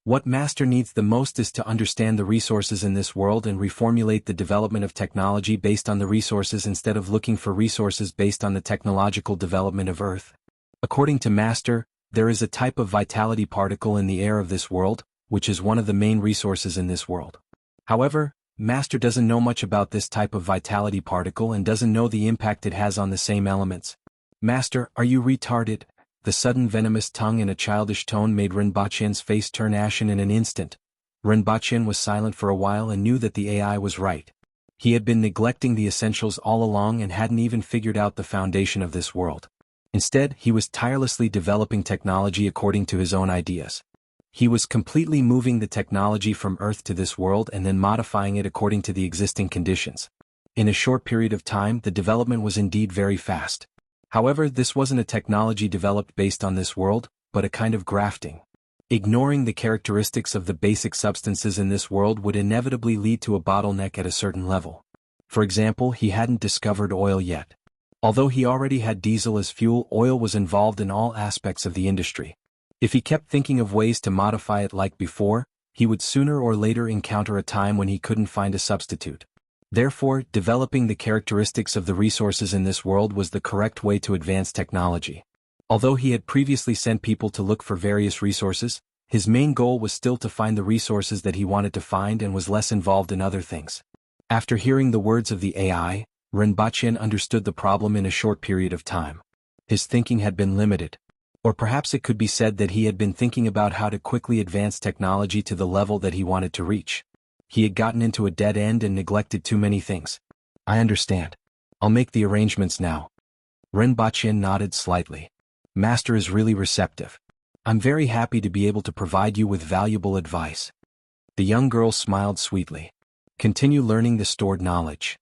S1: What Master needs the most is to understand the resources in this world and reformulate the development of technology based on the resources instead of looking for resources based on the technological development of Earth. According to Master, There is a type of vitality particle in the air of this world, which is one of the main resources in this world. However, Master doesn't know much about this type of vitality particle and doesn't know the impact it has on the same elements. Master, are you retarded? The sudden venomous tongue in a childish tone made Rinpoche's face turn ashen in an instant. Rinpoche was silent for a while and knew that the AI was right. He had been neglecting the essentials all along and hadn't even figured out the foundation of this world. Instead, he was tirelessly developing technology according to his own ideas. He was completely moving the technology from Earth to this world and then modifying it according to the existing conditions. In a short period of time, the development was indeed very fast. However, this wasn't a technology developed based on this world, but a kind of grafting. Ignoring the characteristics of the basic substances in this world would inevitably lead to a bottleneck at a certain level. For example, he hadn't discovered oil yet. Although he already had diesel as fuel, oil was involved in all aspects of the industry. If he kept thinking of ways to modify it like before, he would sooner or later encounter a time when he couldn't find a substitute. Therefore, developing the characteristics of the resources in this world was the correct way to advance technology. Although he had previously sent people to look for various resources, his main goal was still to find the resources that he wanted to find and was less involved in other things. After hearing the words of the AI, Rinpoche understood the problem in a short period of time. His thinking had been limited. Or perhaps it could be said that he had been thinking about how to quickly advance technology to the level that he wanted to reach. He had gotten into a dead end and neglected too many things. I understand. I'll make the arrangements now. Rinpoche nodded slightly. Master is really receptive. I'm very happy to be able to provide you with valuable advice. The young girl smiled sweetly. Continue learning the stored knowledge.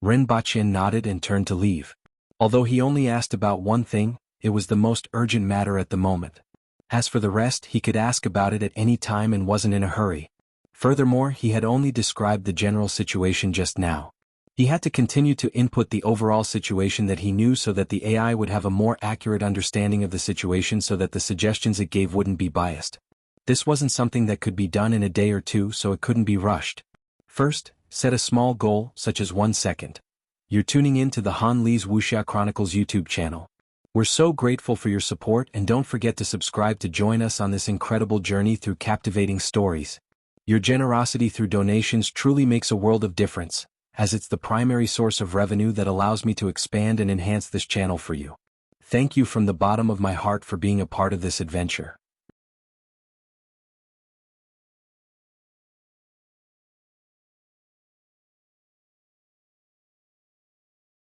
S1: Rinpoche nodded and turned to leave. Although he only asked about one thing, it was the most urgent matter at the moment. As for the rest, he could ask about it at any time and wasn't in a hurry. Furthermore, he had only described the general situation just now. He had to continue to input the overall situation that he knew so that the AI would have a more accurate understanding of the situation so that the suggestions it gave wouldn't be biased. This wasn't something that could be done in a day or two, so it couldn't be rushed. First, set a small goal, such as 1 second. You're tuning in to the Han Li's Wuxia Chronicles YouTube channel. We're so grateful for your support, and don't forget to subscribe to join us on this incredible journey through captivating stories. Your generosity through donations truly makes a world of difference, as it's the primary source of revenue that allows me to expand and enhance this channel for you. Thank you from the bottom of my heart for being a part of this adventure.